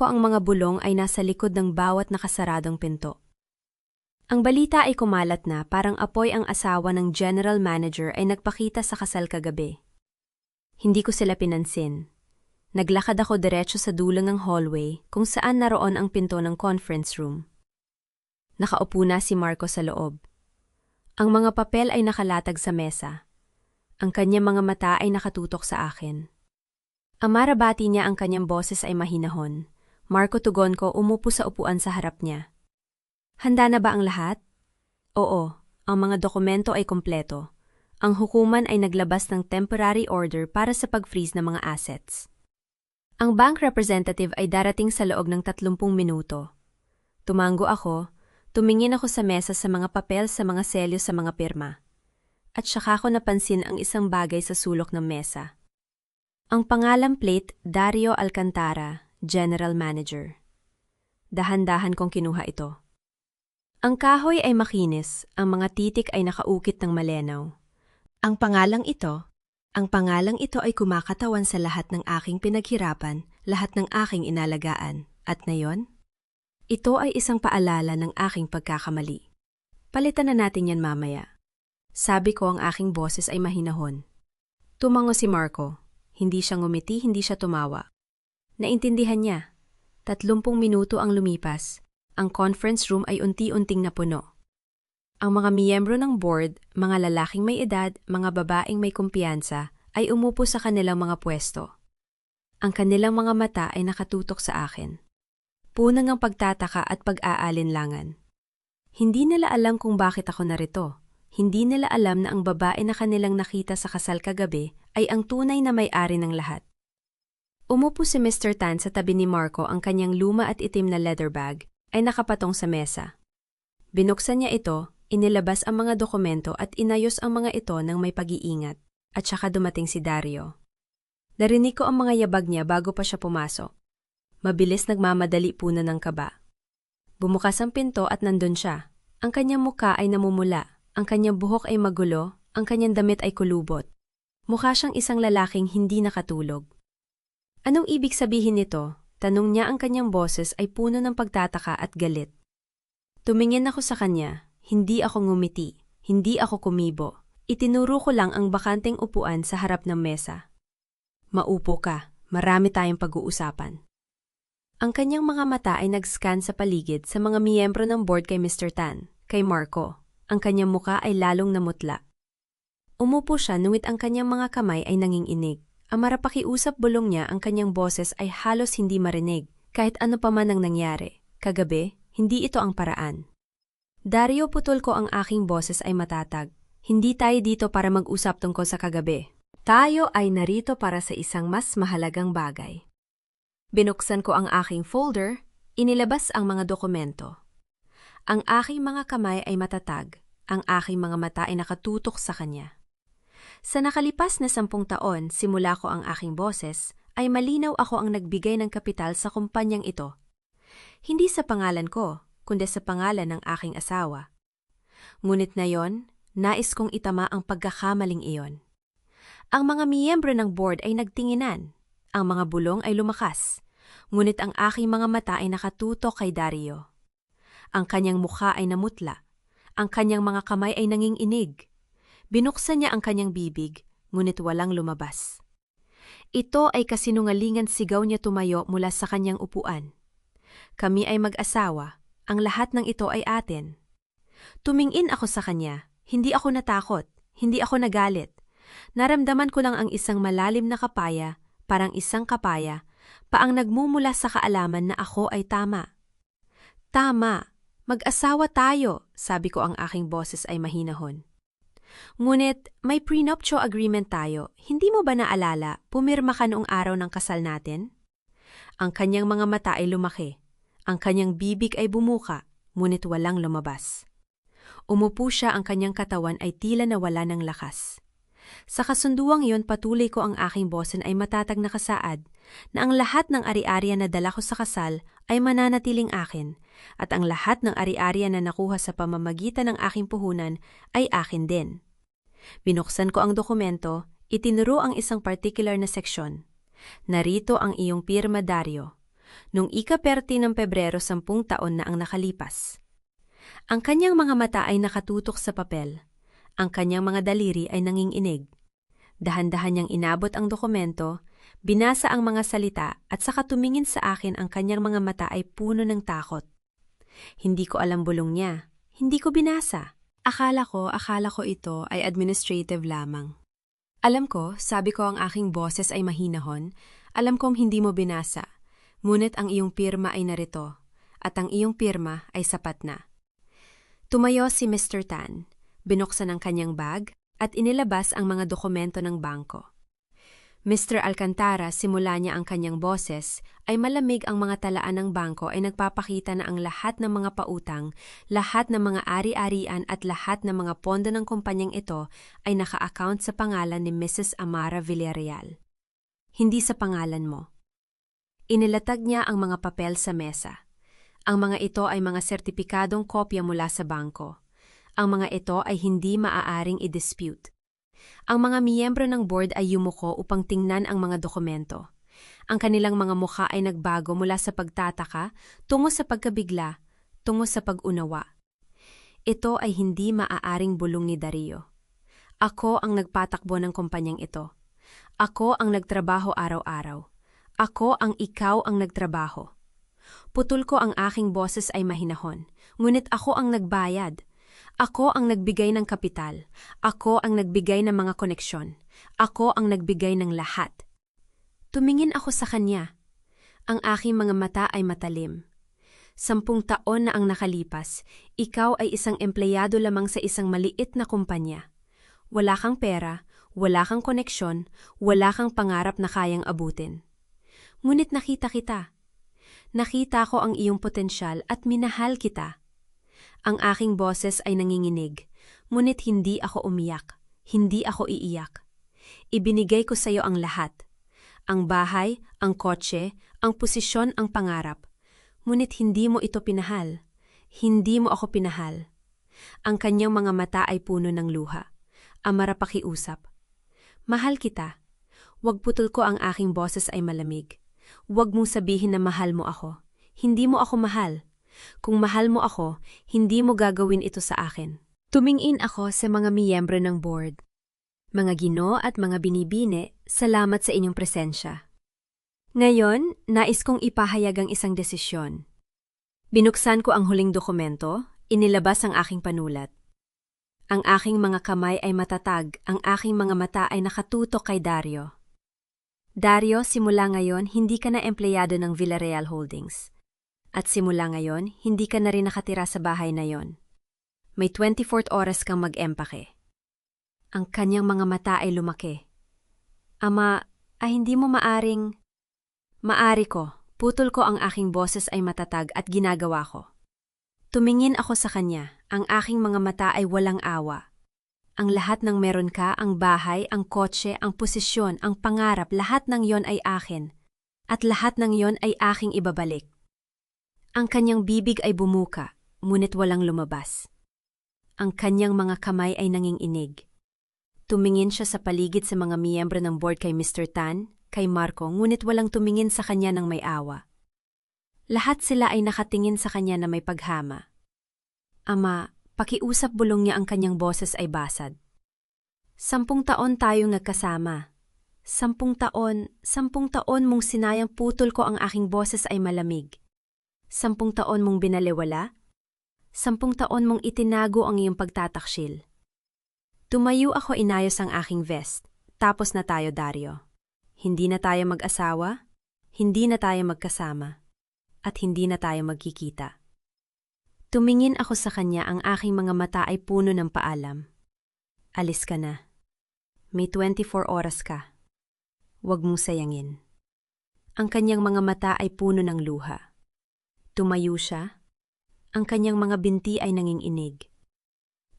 ang mga bulong ay nasa likod ng bawat nakasaradong pinto. Ang balita ay kumalat na parang apoy ang asawa ng general manager ay nagpakita sa kasal kagabi. Hindi ko sila pinansin. Naglakad ako diretso sa dulo ng hallway kung saan naroon ang pinto ng conference room. Nakaupo na si Marco sa loob. Ang mga papel ay nakalatag sa mesa. Ang kanyang mga mata ay nakatutok sa akin. Ang marabati niya ang kanyang boses ay mahinahon. Marco, tugon ko, umupo sa upuan sa harap niya. Handa na ba ang lahat? Oo, ang mga dokumento ay kompleto. Ang hukuman ay naglabas ng temporary order para sa pag-freeze ng mga assets. Ang bank representative ay darating sa loob ng 30 minuto. Tumango ako, tumingin ako sa mesa sa mga papel sa mga selyo sa mga pirma. At saka ko napansin ang isang bagay sa sulok ng mesa. Ang pangalang plate, Dario Alcantara, General Manager. Dahan-dahan kong kinuha ito. Ang kahoy ay makinis, ang mga titik ay nakaukit ng malenaw. Ang pangalang ito ay kumakatawan sa lahat ng aking pinaghirapan, lahat ng aking inalagaan. At ngayon, ito ay isang paalala ng aking pagkakamali. Palitan na natin yan mamaya. Sabi ko, ang aking boses ay mahinahon. Tumango si Marco. Hindi siya ngumiti, hindi siya tumawa. Naintindihan niya. 30 minuto ang lumipas. Ang conference room ay unti-unting napuno. Ang mga miyembro ng board, mga lalaking may edad, mga babaeng may kumpiyansa, ay umupo sa kanilang mga pwesto. Ang kanilang mga mata ay nakatutok sa akin. Puno ng pagtataka at pag-aalinlangan. Hindi nila alam kung bakit ako narito. Hindi nila alam na ang babae na kanilang nakita sa kasal kagabi ay ang tunay na may-ari ng lahat. Umupo si Mr. Tan sa tabi ni Marco, ang kanyang luma at itim na leather bag ay nakapatong sa mesa. Binuksan niya ito, inilabas ang mga dokumento at inayos ang mga ito ng may pag-iingat, at saka dumating si Dario. Narinig ko ang mga yabag niya bago pa siya pumasok. Mabilis, nagmamadali, puno ng kaba. Bumukas ang pinto at nandun siya. Ang kanyang muka ay namumula, ang kanyang buhok ay magulo, ang kanyang damit ay kulubot. Mukha siyang isang lalaking hindi nakatulog. Anong ibig sabihin nito? Tanong niya, ang kanyang boses ay puno ng pagtataka at galit. Tumingin ako sa kanya, hindi ako ngumiti, hindi ako kumibo. Itinuro ko lang ang bakanteng upuan sa harap ng mesa. Maupo ka, marami tayong pag-uusapan. Ang kanyang mga mata ay nag-scan sa paligid sa mga miyembro ng board kay Mr. Tan, kay Marco. Ang kanyang muka ay lalong namutla. Umupo siya, ngunit ang kanyang mga kamay ay nanginginig. Ang marapakiusap bulong niya, ang kanyang boses ay halos hindi marinig, kahit ano pa man ang nangyari. Kagabi, hindi ito ang paraan. Dario, putol ko, ang aking boses ay matatag. Hindi tayo dito para mag-usap tungkol sa kagabi. Tayo ay narito para sa isang mas mahalagang bagay. Binuksan ko ang aking folder, inilabas ang mga dokumento. Ang aking mga kamay ay matatag, ang aking mga mata ay nakatutok sa kanya. Sa nakalipas na 10 taon, simula ko ang aking boses, ay malinaw ako ang nagbigay ng kapital sa kumpanyang ito. Hindi sa pangalan ko, kundi sa pangalan ng aking asawa. Ngunit ngayon, nais kong itama ang pagkakamaling iyon. Ang mga miyembro ng board ay nagtinginan. Ang mga bulong ay lumakas. Ngunit ang aking mga mata ay nakatutok kay Dario. Ang kanyang mukha ay namutla. Ang kanyang mga kamay ay nanginginig. Binuksan niya ang kanyang bibig, ngunit walang lumabas. Ito ay kasinungalingan, sigaw niya tumayo mula sa kanyang upuan. Kami ay mag-asawa, ang lahat ng ito ay atin. Tumingin ako sa kanya, hindi ako natakot, hindi ako nagalit. Naramdaman ko lang ang isang malalim na kapaya, parang isang kapaya, paang nagmumula sa kaalaman na ako ay tama. Tama, mag-asawa tayo, sabi ko, ang aking boses ay mahinahon. Ngunit may prenuptial agreement tayo, hindi mo ba naalala, pumirma ka noong araw ng kasal natin? Ang kanyang mga mata ay lumaki, ang kanyang bibig ay bumuka, ngunit walang lumabas. Umupo siya, ang kanyang katawan ay tila nawala ng lakas. Sa kasunduang iyon, patuloy ko ang aking bosin ay matatag na kasaad na ang lahat ng ari-arian na dala ko sa kasal ay mananatiling akin at ang lahat ng ari-arian na nakuha sa pamamagitan ng aking puhunan ay akin din. Binuksan ko ang dokumento, itinuro ang isang particular na seksyon. Narito ang iyong pirma, Dario. Nung ika-30 ng Pebrero, 10 taon na ang nakalipas. Ang kanyang mga mata ay nakatutok sa papel. Ang kanyang mga daliri ay nanginginig. Dahan-dahan niyang inabot ang dokumento, binasa ang mga salita at saka tumingin sa akin. Ang kanyang mga mata ay puno ng takot. Hindi ko alam bulong niya. Hindi ko binasa. Akala ko ito ay administrative lamang. Alam ko, sabi ko ang aking boses ay mahinahon. Alam kong hindi mo binasa. Ngunit ang iyong pirma ay narito. At ang iyong pirma ay sapat na. Tumayo si Mr. Tan. Binuksan ang kanyang bag at inilabas ang mga dokumento ng bangko. Mr. Alcantara, simula niya ang kanyang boses, ay malamig. Ang mga talaan ng bangko ay nagpapakita na ang lahat ng mga pautang, lahat ng mga ari-arian at lahat ng mga pondo ng kumpanyang ito ay naka-account sa pangalan ni Mrs. Amara Villarreal. Hindi sa pangalan mo. Inilatag niya ang mga papel sa mesa. Ang mga ito ay mga sertipikadong kopya mula sa bangko. Ang mga ito ay hindi maaaring i-dispute. Ang mga miyembro ng board ay yumuko upang tingnan ang mga dokumento. Ang kanilang mga mukha ay nagbago mula sa pagtataka, tungo sa pagkabigla, tungo sa pag-unawa. Ito ay hindi maaaring bulong ni Dario. Ako ang nagpatakbo ng kumpanyang ito. Ako ang nagtrabaho araw-araw. Ako ang ikaw ang nagtrabaho. Putol ko ang aking boses ay mahinahon, ngunit ako ang nagbayad. Ako ang nagbigay ng kapital. Ako ang nagbigay ng mga koneksyon. Ako ang nagbigay ng lahat. Tumingin ako sa kanya. Ang aking mga mata ay matalim. 10 taon na ang nakalipas, ikaw ay isang empleyado lamang sa isang maliit na kumpanya. Wala kang pera, wala kang koneksyon, wala kang pangarap na kayang abutin. Ngunit nakita kita. Nakita ko ang iyong potensyal at minahal kita. Ang aking boses ay nanginginig, ngunit hindi ako umiyak, hindi ako iiyak. Ibinigay ko sa iyo ang lahat. Ang bahay, ang kotse, ang posisyon, ang pangarap. Ngunit hindi mo ito pinahal. Hindi mo ako pinahal. Ang kanyang mga mata ay puno ng luha. Amara, pakiusap. Mahal kita. Huwag putol ko. Ang aking boses ay malamig. Huwag mong sabihin na mahal mo ako. Hindi mo ako mahal. Kung mahal mo ako, hindi mo gagawin ito sa akin. Tumingin ako sa mga miyembro ng board. Mga ginoo at mga binibini, salamat sa inyong presensya. Ngayon, nais kong ipahayag ang isang desisyon. Binuksan ko ang huling dokumento, inilabas ang aking panulat. Ang aking mga kamay ay matatag, ang aking mga mata ay nakatutok kay Dario. Dario, simula ngayon, hindi ka na empleyado ng Villarreal Holdings. At simula ngayon, hindi ka na rin nakatira sa bahay na yon. May 24 oras kang mag-empake. Ang kanyang mga mata ay lumaki. Ama, hindi mo maaring... Maari ko, putol ko. Ang aking boses ay matatag at ginagawa ko. Tumingin ako sa kanya, ang aking mga mata ay walang awa. Ang lahat ng meron ka, ang bahay, ang kotse, ang posisyon, ang pangarap, lahat ng yon ay akin. At lahat ng yon ay aking ibabalik. Ang kanyang bibig ay bumuka, ngunit walang lumabas. Ang kanyang mga kamay ay nanginginig. Tumingin siya sa paligid sa mga miyembro ng board, kay Mr. Tan, kay Marco, ngunit walang tumingin sa kanya ng may awa. Lahat sila ay nakatingin sa kanya na may paghama. Ama, pakiusap, bulong niya. Ang kanyang boses ay basad. 10 taon tayong nagkasama. 10 taon mong sinayang. Putol ko. Ang aking boses ay malamig. 10 taon mong binaliwala? 10 taon mong itinago ang iyong pagtataksil. Tumayo ako, inayos ang aking vest. Tapos na tayo, Dario. Hindi na tayo mag-asawa, hindi na tayo magkasama, at hindi na tayo magkikita. Tumingin ako sa kanya, ang aking mga mata ay puno ng paalam. Alis ka na. May 24 oras ka. Huwag mong sayangin. Ang kanyang mga mata ay puno ng luha. Tumayo siya. Ang kanyang mga binti ay nanginginig.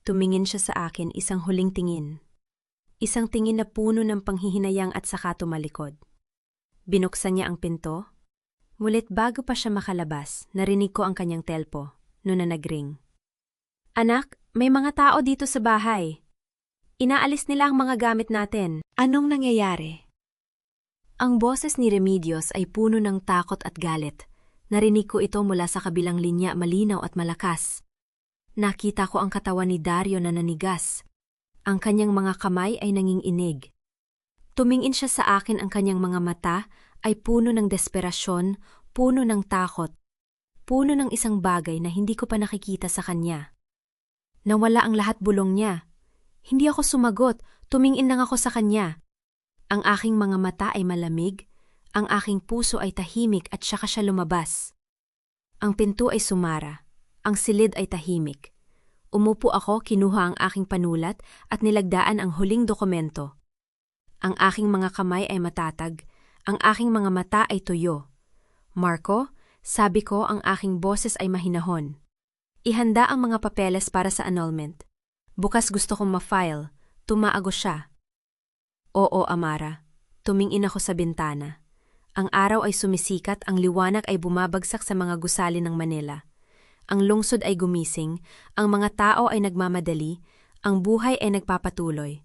Tumingin siya sa akin, isang huling tingin. Isang tingin na puno ng panghihinayang at saka tumalikod. Binuksan niya ang pinto. Ngulit bago pa siya makalabas, narinig ko ang kanyang telpo, noon na nagring. Anak, may mga tao dito sa bahay. Inaalis nila ang mga gamit natin. Anong nangyayari? Ang boses ni Remedios ay puno ng takot at galit. Narinig ko ito mula sa kabilang linya, malinaw at malakas. Nakita ko ang katawan ni Dario na nanigas. Ang kanyang mga kamay ay nanginginig. Tumingin siya sa akin, ang kanyang mga mata ay puno ng desperasyon, puno ng takot, puno ng isang bagay na hindi ko pa nakikita sa kanya. Nawala ang lahat bulong niya. Hindi ako sumagot, tumingin lang ako sa kanya. Ang aking mga mata ay malamig, ang aking puso ay tahimik at saka siya lumabas. Ang pinto ay sumara, ang silid ay tahimik. Umupo ako, kinuha ang aking panulat at nilagdaan ang huling dokumento. Ang aking mga kamay ay matatag, ang aking mga mata ay tuyo. Marco, sabi ko, ang aking boses ay mahinahon. Ihanda ang mga papeles para sa annulment. Bukas gusto kong ma-file. Tumaago siya. Oo, Amara. Tumingin ako sa bintana. Ang araw ay sumisikat, ang liwanag ay bumabagsak sa mga gusali ng Manila. Ang lungsod ay gumising, ang mga tao ay nagmamadali, ang buhay ay nagpapatuloy.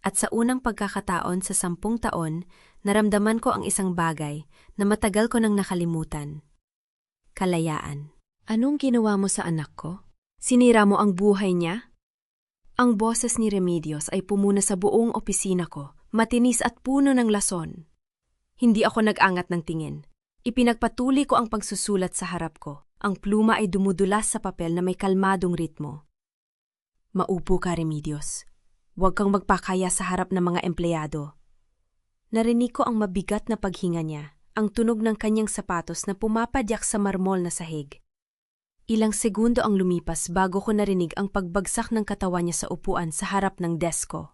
At sa unang pagkakataon sa 10 taon, naramdaman ko ang isang bagay na matagal ko nang nakalimutan. Kalayaan. Anong ginawa mo sa anak ko? Sinira mo ang buhay niya? Ang boses ni Remedios ay pumuna sa buong opisina ko, matinis at puno ng lason. Hindi ako nag-angat ng tingin. Ipinagpatuloy ko ang pagsusulat sa harap ko. Ang pluma ay dumudulas sa papel na may kalmadong ritmo. Maupo ka, Remedios. Huwag kang magpakaya sa harap ng mga empleyado. Narinig ko ang mabigat na paghinga niya, ang tunog ng kanyang sapatos na pumapadyak sa marmol na sahig. Ilang segundo ang lumipas bago ko narinig ang pagbagsak ng katawan niya sa upuan sa harap ng desk ko.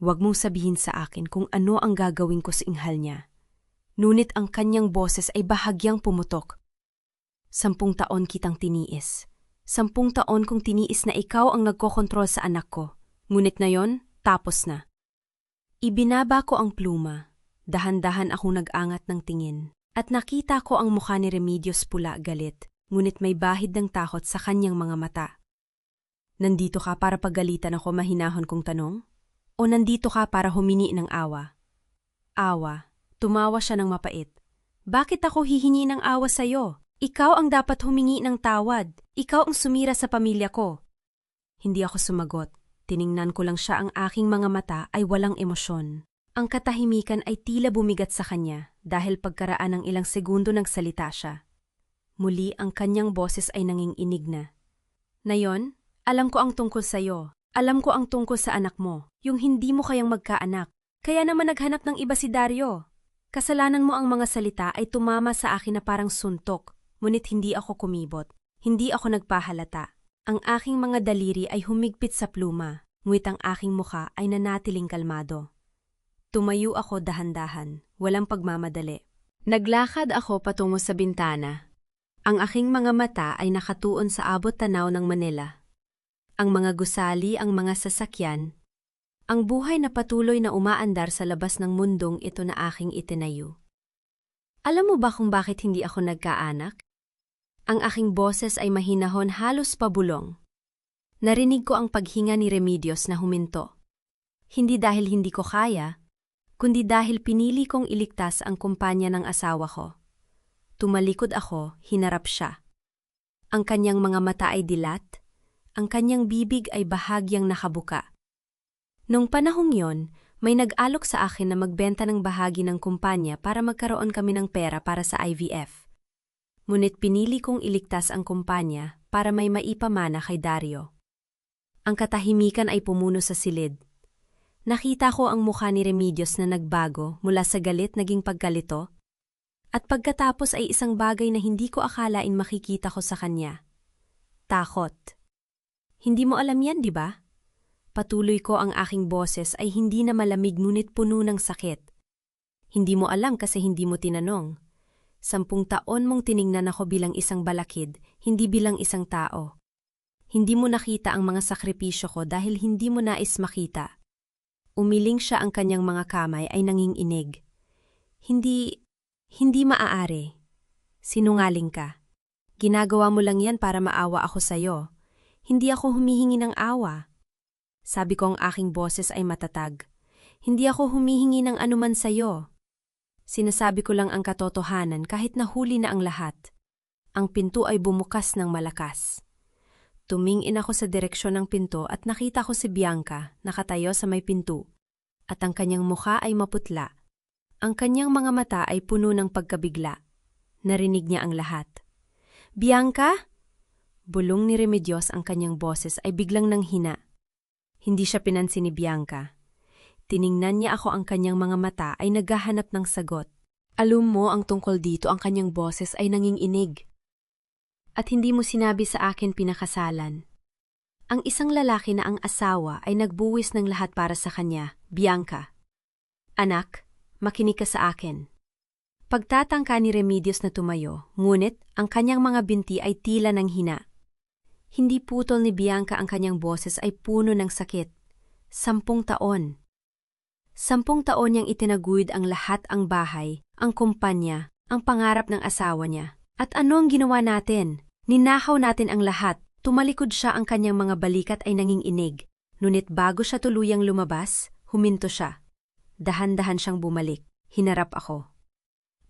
Huwag mong sabihin sa akin kung ano ang gagawin ko sa inghal niya. Ngunit ang kanyang boses ay bahagyang pumutok. 10 taon kitang tiniis. 10 taon kong tiniis na ikaw ang nagkokontrol sa anak ko. Ngunit ngayon, tapos na. Ibinaba ko ang pluma. Dahan-dahan akong nag-angat ng tingin. At nakita ko ang mukha ni Remedios pula, galit. Ngunit may bahid ng takot sa kanyang mga mata. Nandito ka para pagalitan ako, mahinahon kong tanong? O nandito ka para humingi ng awa? Awa. Tumawa siya ng mapait. Bakit ako hihingi ng awa sa'yo? Ikaw ang dapat humingi ng tawad. Ikaw ang sumira sa pamilya ko. Hindi ako sumagot. Tiningnan ko lang siya, ang aking mga mata ay walang emosyon. Ang katahimikan ay tila bumigat sa kanya dahil pagkaraan ng ilang segundo nagsalita siya. Muli ang kanyang boses ay nanginginig na. Nayon, alam ko ang tungkol sa'yo. Alam ko ang tungkol sa anak mo, yung hindi mo kayang magkaanak. Kaya naman naghanap ng iba si Dario. Kasalanan mo, ang mga salita ay tumama sa akin na parang suntok. Ngunit hindi ako kumibot. Hindi ako nagpahalata. Ang aking mga daliri ay humigpit sa pluma, ngunit ang aking mukha ay nanatiling kalmado. Tumayo ako dahan-dahan, walang pagmamadali. Naglakad ako patungo sa bintana. Ang aking mga mata ay nakatuon sa abot tanaw ng Manila. Ang mga gusali, ang mga sasakyan, ang buhay na patuloy na umaandar sa labas ng mundong ito na aking itinayo. Alam mo ba kung bakit hindi ako nagkaanak? Ang aking boses ay mahinahon, halos pabulong. Narinig ko ang paghinga ni Remedios na huminto. Hindi dahil hindi ko kaya, kundi dahil pinili kong iligtas ang kumpanya ng asawa ko. Tumalikod ako, hinarap siya. Ang kanyang mga mata ay dilat, ang kanyang bibig ay bahagyang nakabuka. Nung panahong yon, may nag-alok sa akin na magbenta ng bahagi ng kumpanya para magkaroon kami ng pera para sa IVF. Ngunit pinili kong iligtas ang kumpanya para may maipamana kay Dario. Ang katahimikan ay pumuno sa silid. Nakita ko ang mukha ni Remedios na nagbago mula sa galit naging pagkalito, at pagkatapos ay isang bagay na hindi ko akalain makikita ko sa kanya. Takot. Hindi mo alam yan, di ba? Patuloy ko, ang aking boses ay hindi na malamig ngunit puno ng sakit. Hindi mo alam kasi hindi mo tinanong. 10 taon mong tiningnan ako bilang isang balakid, hindi bilang isang tao. Hindi mo nakita ang mga sakripisyo ko dahil hindi mo nais makita. Umiling siya, ang kanyang mga kamay ay nanginginig. Hindi maaari. Sinungaling ka. Ginagawa mo lang yan para maawa ako sa'yo. Hindi ako humihingi ng awa. Sabi ko, ang aking boses ay matatag. Hindi ako humihingi ng anuman sa'yo. Sinasabi ko lang ang katotohanan kahit nahuli na ang lahat. Ang pinto ay bumukas ng malakas. Tumingin ako sa direksyon ng pinto at nakita ko si Bianca nakatayo sa may pinto. At ang kanyang mukha ay maputla. Ang kanyang mga mata ay puno ng pagkabigla. Narinig niya ang lahat. Bianca? Bulong ni Remedios, ang kanyang boses ay biglang nanghina. Hindi siya pinansin ni Bianca. Tiningnan niya ako, ang kanyang mga mata ay naghahanap ng sagot. Alam mo ang tungkol dito, ang kanyang boses ay nanginginig. At hindi mo sinabi sa akin pinakasalan. Ang isang lalaki na ang asawa ay nagbuwis ng lahat para sa kanya, Bianca. Anak, makinig ka sa akin. Pagtatangka ni Remedios na tumayo, ngunit ang kanyang mga binti ay tila ng hina. Hindi putol ni Bianca, ang kanyang boses ay puno ng sakit. 10 taon. 10 taon niyang itinaguyod ang lahat, ang bahay, ang kumpanya, ang pangarap ng asawa niya. At ano ang ginawa natin? Ninakaw natin ang lahat. Tumalikod siya, ang kanyang mga balikat ay nanginginig. Ngunit bago siya tuluyang lumabas, huminto siya. Dahan-dahan siyang bumalik. Hinarap ako.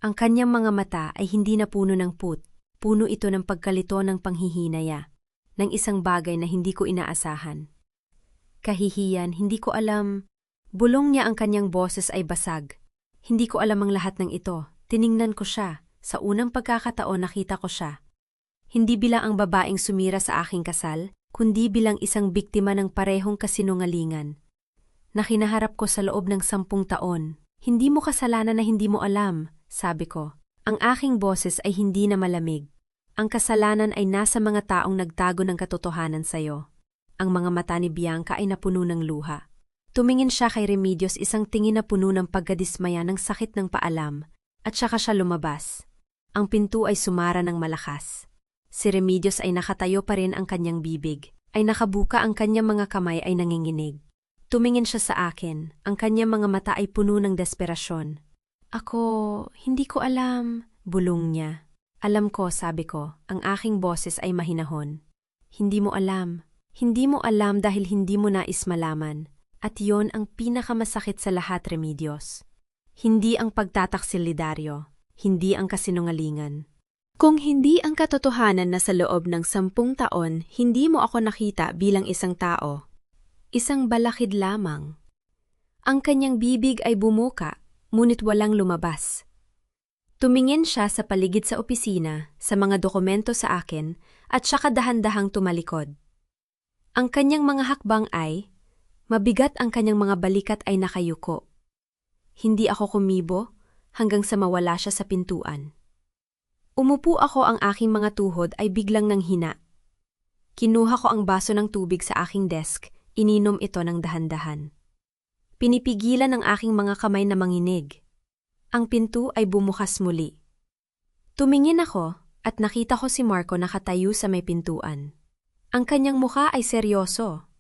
Ang kanyang mga mata ay hindi na puno ng puno ito ng pagkalito, ng panghihinaya, ng isang bagay na hindi ko inaasahan. Kahihiyan, hindi ko alam. Bulong niya, ang kanyang boses ay basag. Hindi ko alam ang lahat ng ito. Tiningnan ko siya. Sa unang pagkakataon nakita ko siya. Hindi bilang ang babaeng sumira sa aking kasal, kundi bilang isang biktima ng parehong kasinungalingan. Na kinaharap ko sa loob ng 10 taon. Hindi mo kasalanan na hindi mo alam, sabi ko. Ang aking boses ay hindi na malamig. Ang kasalanan ay nasa mga taong nagtago ng katotohanan sa'yo. Ang mga mata ni Bianca ay napuno ng luha. Tumingin siya kay Remedios, isang tingin na puno ng pagkadismaya, ng sakit ng paalam, at saka siya lumabas. Ang pinto ay sumara ng malakas. Si Remedios ay nakatayo pa rin, ang kanyang bibig ay nakabuka, ang kanyang mga kamay ay nanginginig. Tumingin siya sa akin, ang kanyang mga mata ay puno ng desperasyon. Ako, hindi ko alam, bulong niya. Alam ko, sabi ko, ang aking boses ay mahinahon. Hindi mo alam. Hindi mo alam dahil hindi mo nais malaman. At yon ang pinakamasakit sa lahat, Remedios. Hindi ang pagtataksil-lidaryo, hindi ang kasinungalingan. Kung hindi ang katotohanan na sa loob ng 10 taon, hindi mo ako nakita bilang isang tao. Isang balakid lamang. Ang kanyang bibig ay bumuka, ngunit walang lumabas. Tumingin siya sa paligid sa opisina, sa mga dokumento sa akin, at saka dahan-dahang tumalikod. Ang kanyang mga hakbang ay, mabigat, ang kanyang mga balikat ay nakayuko. Hindi ako kumibo hanggang sa mawala siya sa pintuan. Umupo ako, ang aking mga tuhod ay biglang nanghina. Kinuha ko ang baso ng tubig sa aking desk, ininom ito ng dahan-dahan. Pinipigilan ang aking mga kamay na manginig. Ang pinto ay bumukas muli. Tumingin ako at nakita ko si Marco nakatayo sa may pintuan. Ang kanyang mukha ay seryoso.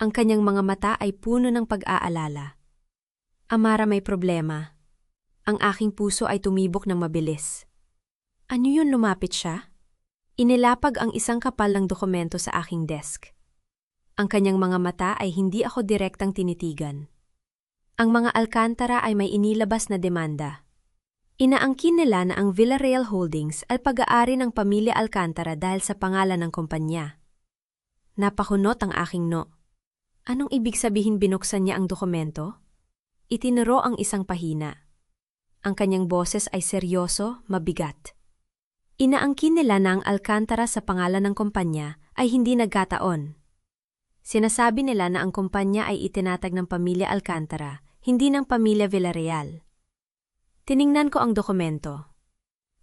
Ang kanyang mga mata ay puno ng pag-aalala. Amara, may problema. Ang aking puso ay tumibok ng mabilis. Ano yun? Lumapit siya? Inilapag ang isang kapal ng dokumento sa aking desk. Ang kanyang mga mata ay hindi ako direktang tinitigan. Ang mga Alcantara ay may inilabas na demanda. Inaangkin nila na ang Villarreal Holdings ay pag-aari ng pamilya Alcantara dahil sa pangalan ng kumpanya. Napakunot ang aking no. Anong ibig sabihin? Binuksan niya ang dokumento? Itinuro ang isang pahina. Ang kanyang boses ay seryoso, mabigat. Inaangkin nila na ang Alcantara sa pangalan ng kumpanya ay hindi nagkataon. Sinasabi nila na ang kumpanya ay itinatag ng pamilya Alcantara, hindi ng pamilya Villarreal. Tiningnan ko ang dokumento.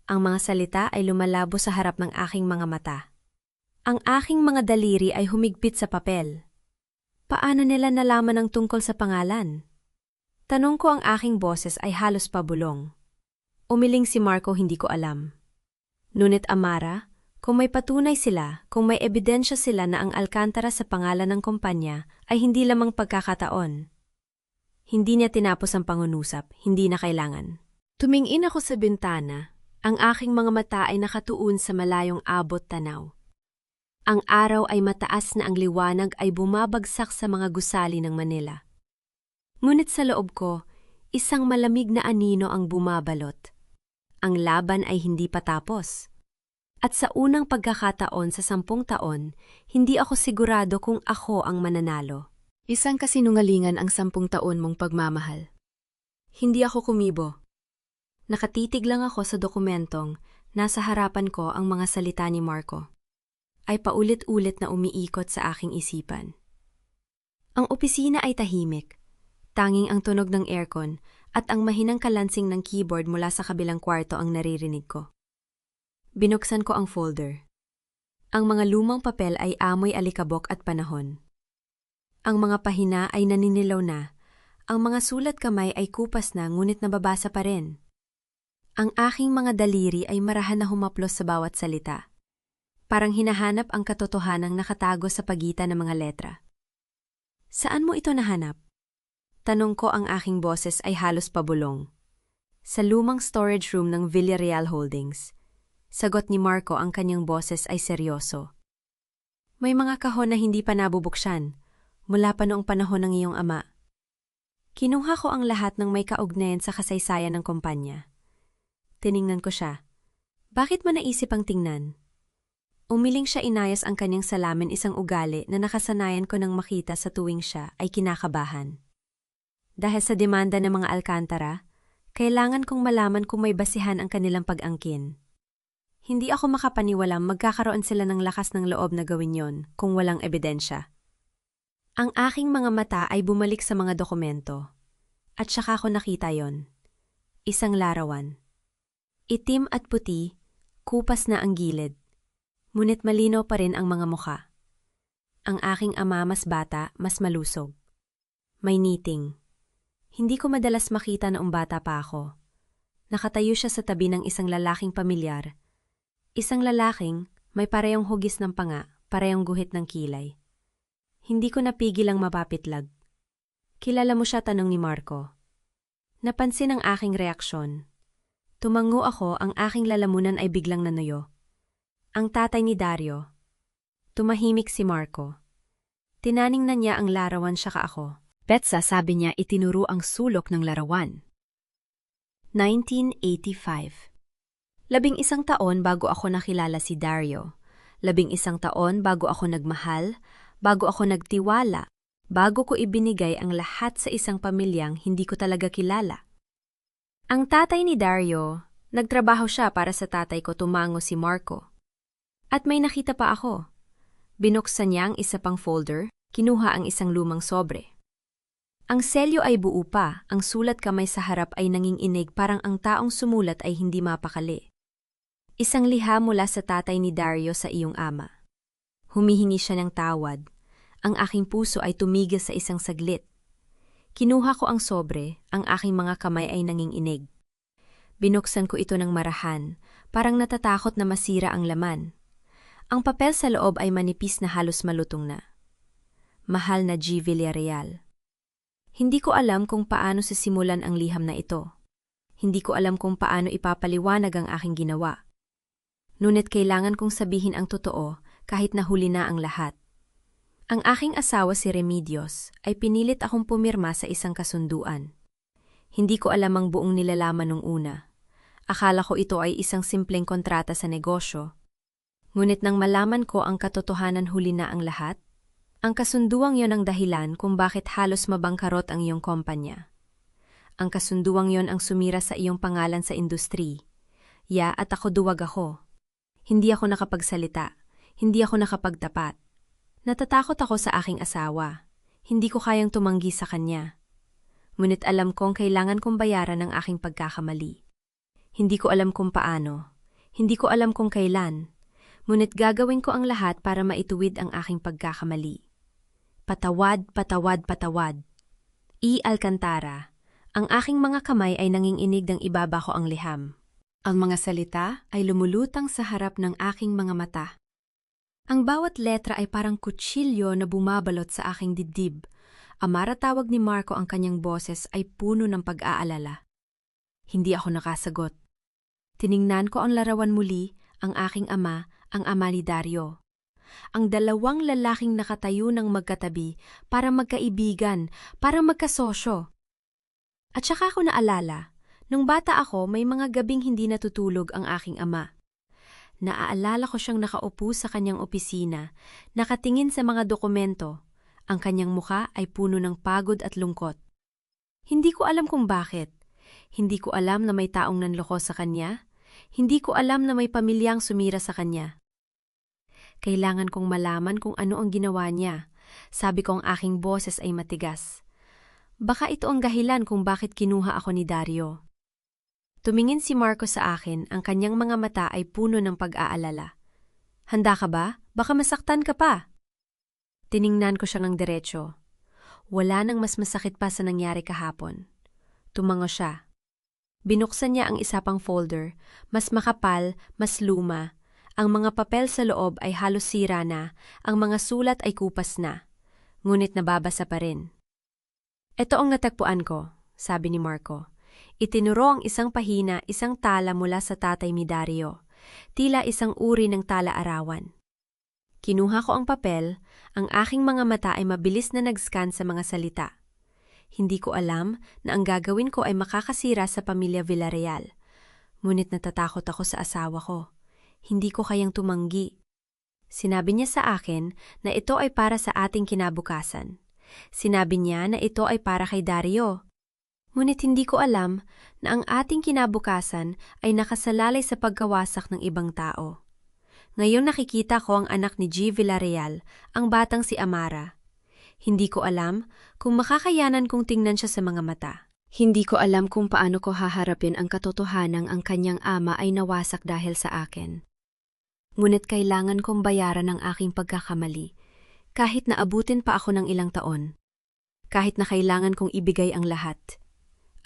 Ang mga salita ay lumalabo sa harap ng aking mga mata. Ang aking mga daliri ay humigpit sa papel. Paano nila nalaman ang tungkol sa pangalan? Tanong ko, ang aking boses ay halos pabulong. Umiling si Marco, hindi ko alam. Ngunit Amara, kung may patunay sila, kung may ebidensya sila na ang Alcantara sa pangalan ng kumpanya ay hindi lamang pagkakataon. Hindi niya tinapos ang pangunusap, hindi na kailangan. Tumingin ako sa bintana. Ang aking mga mata ay nakatuon sa malayong abot tanaw. Ang araw ay mataas na ang liwanag ay bumabagsak sa mga gusali ng Manila. Ngunit sa loob ko, isang malamig na anino ang bumabalot. Ang laban ay hindi pa tapos. At sa unang pagkakataon sa 10 taon, hindi ako sigurado kung ako ang mananalo. Isang kasinungalingan ang 10 taon mong pagmamahal. Hindi ako kumibo. Nakatitig lang ako sa dokumentong nasa harapan ko ang mga salita ni Marco. Ay paulit-ulit na umiikot sa aking isipan. Ang opisina ay tahimik. Tanging ang tunog ng aircon at ang mahinang kalansing ng keyboard mula sa kabilang kwarto ang naririnig ko. Binuksan ko ang folder. Ang mga lumang papel ay amoy alikabok at panahon. Ang mga pahina ay naninilaw na. Ang mga sulat kamay ay kupas na ngunit nababasa pa rin. Ang aking mga daliri ay marahan na humaplos sa bawat salita. Parang hinahanap ang katotohanang nakatago sa pagitan ng mga letra. Saan mo ito nahanap? Tanong ko, ang aking boses ay halos pabulong. Sa lumang storage room ng Villarreal Holdings. Sagot ni Marco, ang kanyang boses ay seryoso. May mga kahon na hindi pa nabubuksan, mula pa noong panahon ng iyong ama. Kinuha ko ang lahat ng may kaugnayan sa kasaysayan ng kumpanya. Tiningnan ko siya. Bakit mo naisip ang tingnan? Umiling siya, inayos ang kanyang salamin, isang ugali na nakasanayan ko nang makita sa tuwing siya ay kinakabahan. Dahil sa demanda ng mga Alcantara, kailangan kong malaman kung may basihan ang kanilang pag-angkin. Hindi ako makapaniwalang magkakaroon sila ng lakas ng loob na gawin yon kung walang ebidensya. Ang aking mga mata ay bumalik sa mga dokumento. At saka ko nakita yon. Isang larawan. Itim at puti, kupas na ang gilid. Ngunit malinaw pa rin ang mga mukha. Ang aking ama mas bata, mas malusog. May niting. Hindi ko madalas makita noong bata pa ako. Nakatayo siya sa tabi ng isang lalaking pamilyar. Isang lalaking may parehong hugis ng panga, parehong guhit ng kilay. Hindi ko napigil ang mapapitlag. Kilala mo siya? Tanong ni Marco. Napansin ang aking reaksyon. Tumango ako, ang aking lalamunan ay biglang nanuyo. Ang tatay ni Dario. Tumahimik si Marco. Tinaning na niya ang larawan, saka ako. Betsa, sabi niya, itinuro ang sulok ng larawan. 1985. 11 taon bago ako nakilala si Dario. 11 taon bago ako nagmahal, bago ako nagtiwala, bago ko ibinigay ang lahat sa isang pamilyang hindi ko talaga kilala. Ang tatay ni Dario, nagtrabaho siya para sa tatay ko, tumango si Marco. At may nakita pa ako. Binuksan niya ang isa pang folder, kinuha ang isang lumang sobre. Ang selyo ay buo pa, ang sulat kamay sa harap ay nanginginig, parang ang taong sumulat ay hindi mapakali. Isang liham mula sa tatay ni Dario sa iyong ama. Humihingi siya ng tawad. Ang aking puso ay tumigil sa isang saglit. Kinuha ko ang sobre, ang aking mga kamay ay nanginginig. Binuksan ko ito ng marahan, parang natatakot na masira ang laman. Ang papel sa loob ay manipis na halos malutong na. Mahal na G. Villarreal. Hindi ko alam kung paano sisimulan ang liham na ito. Hindi ko alam kung paano ipapaliwanag ang aking ginawa. Ngunit kailangan kong sabihin ang totoo kahit nahuli na ang lahat. Ang aking asawa si Remedios ay pinilit akong pumirma sa isang kasunduan. Hindi ko alam ang buong nilalaman nung una. Akala ko ito ay isang simpleng kontrata sa negosyo. Ngunit nang malaman ko ang katotohanan, huli na ang lahat. Ang kasunduang yon ang dahilan kung bakit halos mabangkarot ang iyong kumpanya. Ang kasunduang yon ang sumira sa iyong pangalan sa industri. At ako, duwag ako. Hindi ako nakapagsalita. Hindi ako nakapagtapat. Natatakot ako sa aking asawa. Hindi ko kayang tumanggi sa kanya. Ngunit alam kong kailangan kong bayaran ang aking pagkakamali. Hindi ko alam kung paano. Hindi ko alam kung kailan. Ngunit gagawin ko ang lahat para maituwid ang aking pagkakamali. Patawad, patawad, patawad. E. Alcantara. Ang aking mga kamay ay nanginginig ng ibaba ko ang liham. Ang mga salita ay lumulutang sa harap ng aking mga mata. Ang bawat letra ay parang kutsilyo na bumabalot sa aking dibdib. Amara, tawag ni Marco, ang kanyang boses ay puno ng pag-aalala. Hindi ako nakasagot. Tiningnan ko ang larawan muli, ang aking ama, ang ama ni Dario. Ang dalawang lalaking nakatayo ng magkatabi, para magkaibigan, para magkasosyo. At saka ko naalala, nung bata ako may mga gabing hindi natutulog ang aking ama. Naaalala ko siyang nakaupo sa kanyang opisina, nakatingin sa mga dokumento. Ang kanyang mukha ay puno ng pagod at lungkot. Hindi ko alam kung bakit. Hindi ko alam na may taong nanloko sa kanya. Hindi ko alam na may pamilyang sumira sa kanya. Kailangan kong malaman kung ano ang ginawa niya. Sabi ko, ang aking boses ay matigas. Baka ito ang dahilan kung bakit kinuha ako ni Dario. Tumingin si Marco sa akin, ang kanyang mga mata ay puno ng pag-aalala. Handa ka ba? Baka masaktan ka pa. Tiningnan ko siya ng diretso. Wala nang mas masakit pa sa nangyari kahapon. Tumango siya. Binuksan niya ang isa pang folder, mas makapal, mas luma. Ang mga papel sa loob ay halos sira na, ang mga sulat ay kupas na. Ngunit nababasa pa rin. Ito ang natagpuan ko, sabi ni Marco. Itinuro ang isang pahina, isang tala mula sa tatay ni Dario. Tila isang uri ng tala-arawan. Kinuha ko ang papel, ang aking mga mata ay mabilis na nag-scan sa mga salita. Hindi ko alam na ang gagawin ko ay makakasira sa pamilya Villarreal. Ngunit natatakot ako sa asawa ko. Hindi ko kayang tumanggi. Sinabi niya sa akin na ito ay para sa ating kinabukasan. Sinabi niya na ito ay para kay Dario. Ngunit hindi ko alam na ang ating kinabukasan ay nakasalalay sa pagkawasak ng ibang tao. Ngayon nakikita ko ang anak ni G. Villarreal, ang batang si Amara. Hindi ko alam kung makakayanan kong tingnan siya sa mga mata. Hindi ko alam kung paano ko haharapin ang katotohanang ang kanyang ama ay nawasak dahil sa akin. Ngunit kailangan kong bayaran ang aking pagkakamali, kahit na abutin pa ako ng ilang taon. Kahit na kailangan kong ibigay ang lahat.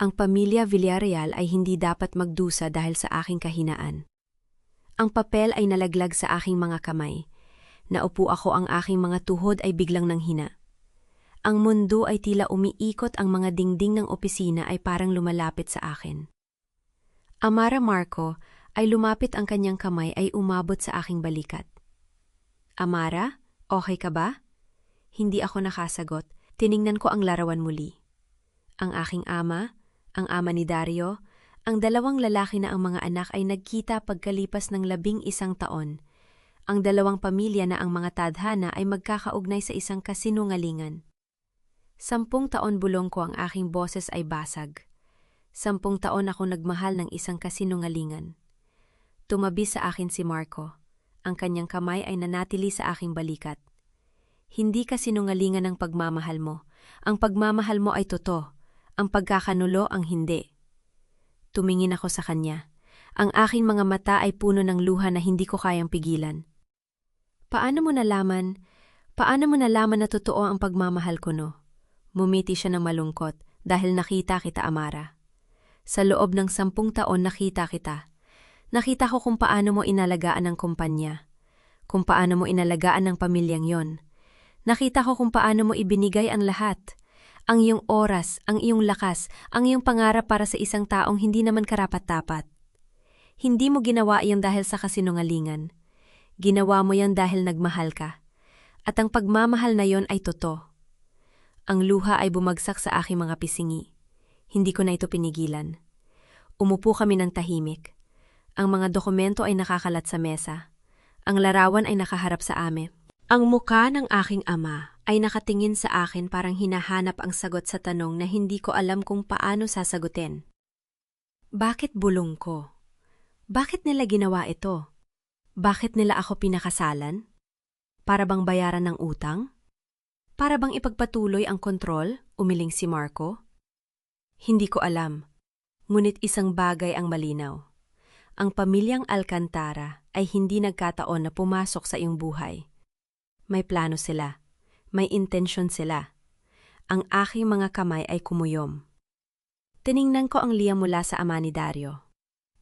Ang pamilya Villarreal ay hindi dapat magdusa dahil sa aking kahinaan. Ang papel ay nalaglag sa aking mga kamay. Naupo ako, ang aking mga tuhod ay biglang nanghina. Ang mundo ay tila umiikot, ang mga dingding ng opisina ay parang lumalapit sa akin. Amara, Marco, ay lumapit, ang kanyang kamay ay umabot sa aking balikat. Amara, okay ka ba? Hindi ako nakasagot. Tiningnan ko ang larawan muli. Ang aking ama, ang ama ni Dario, ang dalawang lalaki na ang mga anak ay nagkita pagkalipas ng 11 taon. Ang dalawang pamilya na ang mga tadhana ay magkakaugnay sa isang kasinungalingan. 10 taon bulong ko, ang aking boses ay basag. 10 taon ako nagmahal ng isang kasinungalingan. Tumabi sa akin si Marco. Ang kanyang kamay ay nanatili sa aking balikat. Hindi kasinungalingan ang pagmamahal mo. Ang pagmamahal mo ay totoo. Ang pagkakanulo ang hindi. Tumingin ako sa kanya. Ang aking mga mata ay puno ng luha na hindi ko kayang pigilan. Paano mo nalaman na totoo ang pagmamahal ko, no? Mumiti siya ng malungkot dahil nakita kita, Amara. Sa loob ng 10 taon nakita kita. Nakita ko kung paano mo inalagaan ang kumpanya. Kung paano mo inalagaan ang pamilyang yon. Nakita ko kung paano mo ibinigay ang lahat. Ang iyong oras, ang iyong lakas, ang iyong pangarap para sa isang taong hindi naman karapat-dapat. Hindi mo ginawa iyon dahil sa kasinungalingan. Ginawa mo yan dahil nagmahal ka. At ang pagmamahal na yon ay totoo. Ang luha ay bumagsak sa aking mga pisingi. Hindi ko na ito pinigilan. Umupo kami ng tahimik. Ang mga dokumento ay nakakalat sa mesa. Ang larawan ay nakaharap sa amin. Ang muka ng aking ama ay nakatingin sa akin, parang hinahanap ang sagot sa tanong na hindi ko alam kung paano sasagutin. Bakit bulong ko? Bakit nila ginawa ito? Bakit nila ako pinakasalan? Para bang bayaran ng utang? Para bang ipagpatuloy ang kontrol? Umiling si Marco. Hindi ko alam. Ngunit isang bagay ang malinaw. Ang pamilyang Alcantara ay hindi nagkataon na pumasok sa iyong buhay. May plano sila. May intensyon sila. Ang aking mga kamay ay kumuyom. Tiningnan ko ang liyam mula sa ama ni Dario.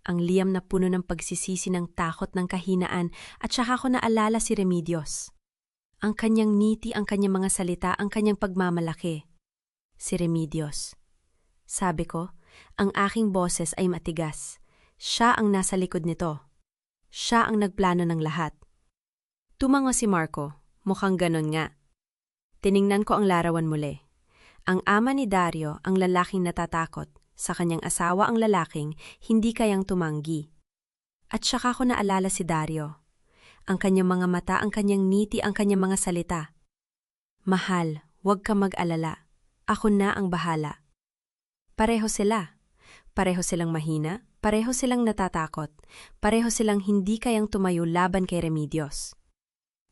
Ang liyam na puno ng pagsisisi, ng takot, ng kahinaan, at saka ko naalala si Remedios. Ang kanyang ngiti, ang kanyang mga salita, ang kanyang pagmamalaki. si Remedios. Sabi ko, ang aking boses ay matigas. Siya ang nasa likod nito. Siya ang nagplano ng lahat. Tumango si Marco, mukhang ganon nga. Tiningnan ko ang larawan muli. Ang ama ni Dario ang lalaking natatakot, sa kanyang asawa ang lalaking hindi kayang tumanggi. At saka ko naalala si Dario. Ang kanyang mga mata, ang kanyang ngiti, ang kanyang mga salita. Mahal, huwag ka mag-alala. Ako na ang bahala. Pareho sila. Pareho silang mahina, pareho silang natatakot, pareho silang hindi kayang tumayo laban kay Remedios.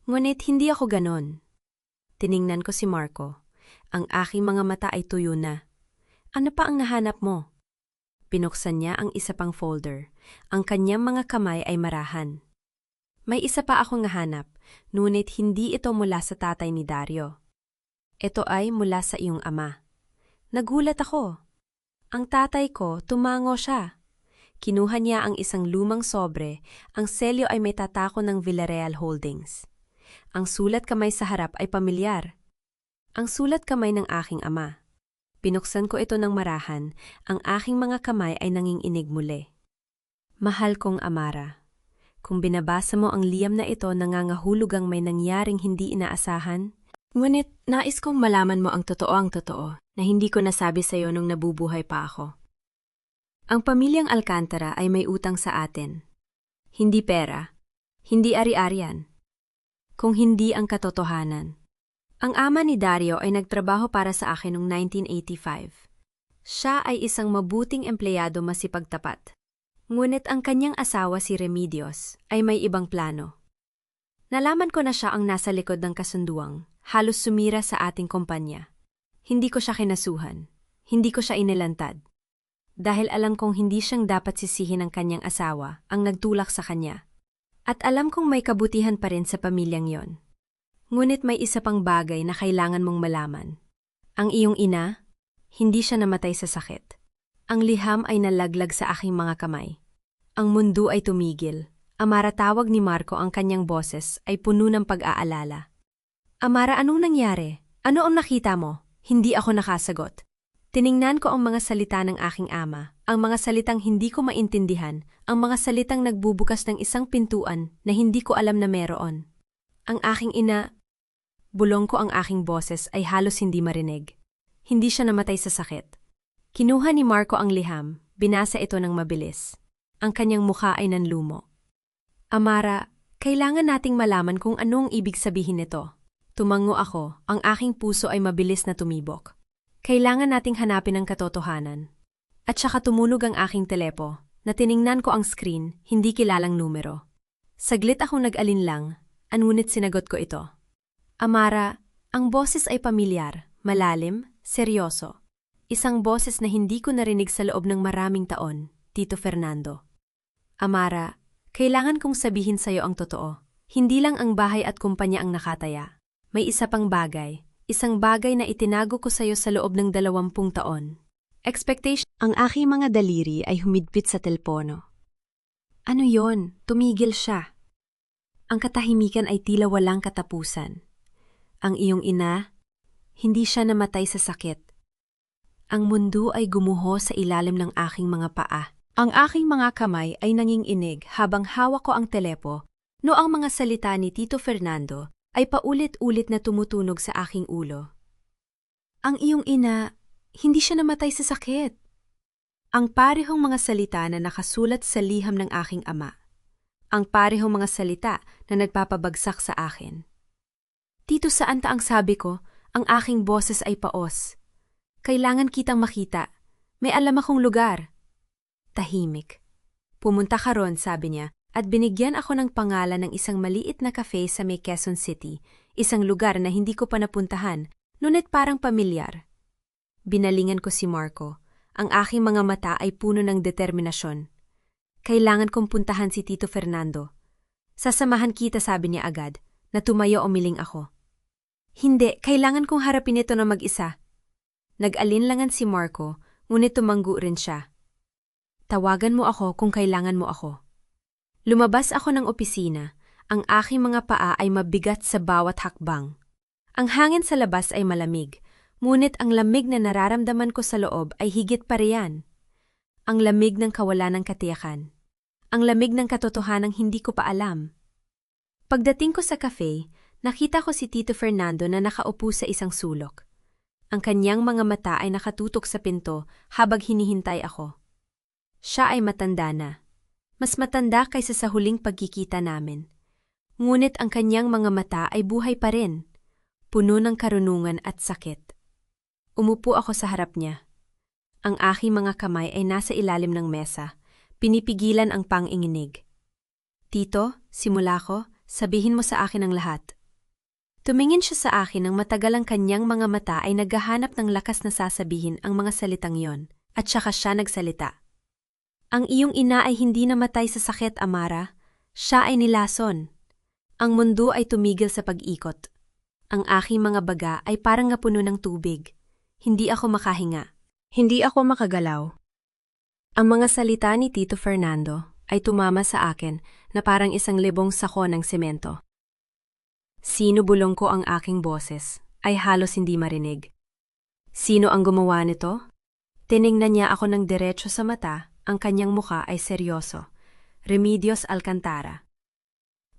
Ngunit hindi ako ganon. Tiningnan ko si Marco. Ang aking mga mata ay tuyo na. Ano pa ang nahanap mo? Pinuksan niya ang isa pang folder. Ang kanyang mga kamay ay marahan. May isa pa akong nahanap, ngunit hindi ito mula sa tatay ni Dario. Ito ay mula sa iyong ama. Nagulat ako. Ang tatay ko, tumango siya. Kinuha niya ang isang lumang sobre, ang selyo ay may tatako ng Villarreal Holdings. Ang sulat kamay sa harap ay pamilyar. Ang sulat kamay ng aking ama. Pinuksan ko ito ng marahan, ang aking mga kamay ay nanginginig muli. Mahal kong Amara, kung binabasa mo ang liyam na ito, nangangahulugang may nangyaring hindi inaasahan. Ngunit nais kong malaman mo ang totoo na hindi ko nasabi sa iyo nung nabubuhay pa ako. Ang pamilyang Alcantara ay may utang sa atin. Hindi pera, hindi ari-arian, kung hindi ang katotohanan. Ang ama ni Dario ay nagtrabaho para sa akin noong 1985. Siya ay isang mabuting empleyado masipagtapat. Ngunit ang kanyang asawa si Remedios ay may ibang plano. Nalaman ko na siya ang nasa likod ng kasunduang, halos sumira sa ating kumpanya. Hindi ko siya kinasuhan, hindi ko siya inilantad. Dahil alam kong hindi siyang dapat sisihin ng kanyang asawa ang nagtulak sa kanya. At alam kong may kabutihan pa rin sa pamilyang yon. Ngunit may isa pang bagay na kailangan mong malaman. Ang iyong ina, hindi siya namatay sa sakit. Ang liham ay nalaglag sa aking mga kamay. Ang mundo ay tumigil. Amara, tawag ni Marco, ang kanyang boses ay puno ng pag-aalala. Amara, anong nangyari? Ano ang nakita mo? Hindi ako nakasagot. Tiningnan ko ang mga salita ng aking ama, ang mga salitang hindi ko maintindihan, ang mga salitang nagbubukas ng isang pintuan na hindi ko alam na meron. Ang aking ina, bulong ko ang aking boses ay halos hindi marinig. Hindi siya namatay sa sakit. Kinuha ni Marco ang liham, binasa ito ng mabilis. Ang kanyang mukha ay nanlumo. Amara, kailangan nating malaman kung anong ibig sabihin nito. Tumango ako, ang aking puso ay mabilis na tumibok. Kailangan nating hanapin ang katotohanan. At saka tumunog ang aking telepo, na tiningnan ko ang screen, hindi kilalang numero. Saglit akong nag-alinlang, ngunit sinagot ko ito. Amara, ang boses ay pamilyar, malalim, seryoso. Isang boses na hindi ko narinig sa loob ng maraming taon, Tito Fernando. Amara, kailangan kong sabihin sa'yo ang totoo. Hindi lang ang bahay at kumpanya ang nakataya. May isa pang bagay, isang bagay na itinago ko sa'yo sa loob ng 20 taon. Expectation. Ang aking mga daliri ay humidpit sa telpono. Ano yon? Tumigil siya. Ang katahimikan ay tila walang katapusan. Ang iyong ina, hindi siya namatay sa sakit. Ang mundo ay gumuho sa ilalim ng aking mga paa. Ang aking mga kamay ay nanginginig habang hawak ko ang telepo, no ang mga salita ni Tito Fernando ay paulit-ulit na tumutunog sa aking ulo. Ang iyong ina, hindi siya namatay sa sakit. Ang parehong mga salita na nakasulat sa liham ng aking ama. Ang parehong mga salita na nagpapabagsak sa akin. Tito, saan ta ang sabi ko, ang aking boses ay paos. Kailangan kitang makita. May alam akong lugar. Tahimik. Pumunta ka ron, sabi niya, at binigyan ako ng pangalan ng isang maliit na cafe sa may Quezon City, isang lugar na hindi ko pa napuntahan, ngunit parang pamilyar. Binalingan ko si Marco. Ang aking mga mata ay puno ng determinasyon. Kailangan kong puntahan si Tito Fernando. Sasamahan kita, sabi niya agad, na tumayo umiling ako. Hindi, kailangan kong harapin ito na mag-isa. Nag-alinlangan si Marco, ngunit tumanggo rin siya. Tawagan mo ako kung kailangan mo ako. Lumabas ako ng opisina, ang aking mga paa ay mabigat sa bawat hakbang. Ang hangin sa labas ay malamig, Ngunit ang lamig na nararamdaman ko sa loob ay higit pa riyan. Ang lamig ng kawalan ng katiyakan. Ang lamig ng katotohanang hindi ko pa alam. Pagdating ko sa cafe, nakita ko si Tito Fernando na nakaupo sa isang sulok. Ang kanyang mga mata ay nakatutok sa pinto habang hinihintay ako. Siya ay matanda na. Mas matanda kaysa sa huling pagkikita namin. Ngunit ang kanyang mga mata ay buhay pa rin, puno ng karunungan at sakit. Umupo ako sa harap niya. Ang aking mga kamay ay nasa ilalim ng mesa, pinipigilan ang panginginig. Tito, simula ko, sabihin mo sa akin ang lahat. Tumingin siya sa akin nang matagal ang kanyang mga mata ay naghahanap ng lakas na sasabihin ang mga salitang yon, at saka siya nagsalita. Ang iyong ina ay hindi namatay sa sakit, Amara. Siya ay nilason. Ang mundo ay tumigil sa pag-ikot. Ang aking mga baga ay parang napuno ng tubig. Hindi ako makahinga. Hindi ako makagalaw. Ang mga salita ni Tito Fernando ay tumama sa akin na parang isang libong sako ng semento. Sinubulong ko ang aking boses, ay halos hindi marinig. Sino ang gumawa nito? Tiningnan niya ako ng diretso sa mata, ang kanyang muka ay seryoso. Remedios Alcantara.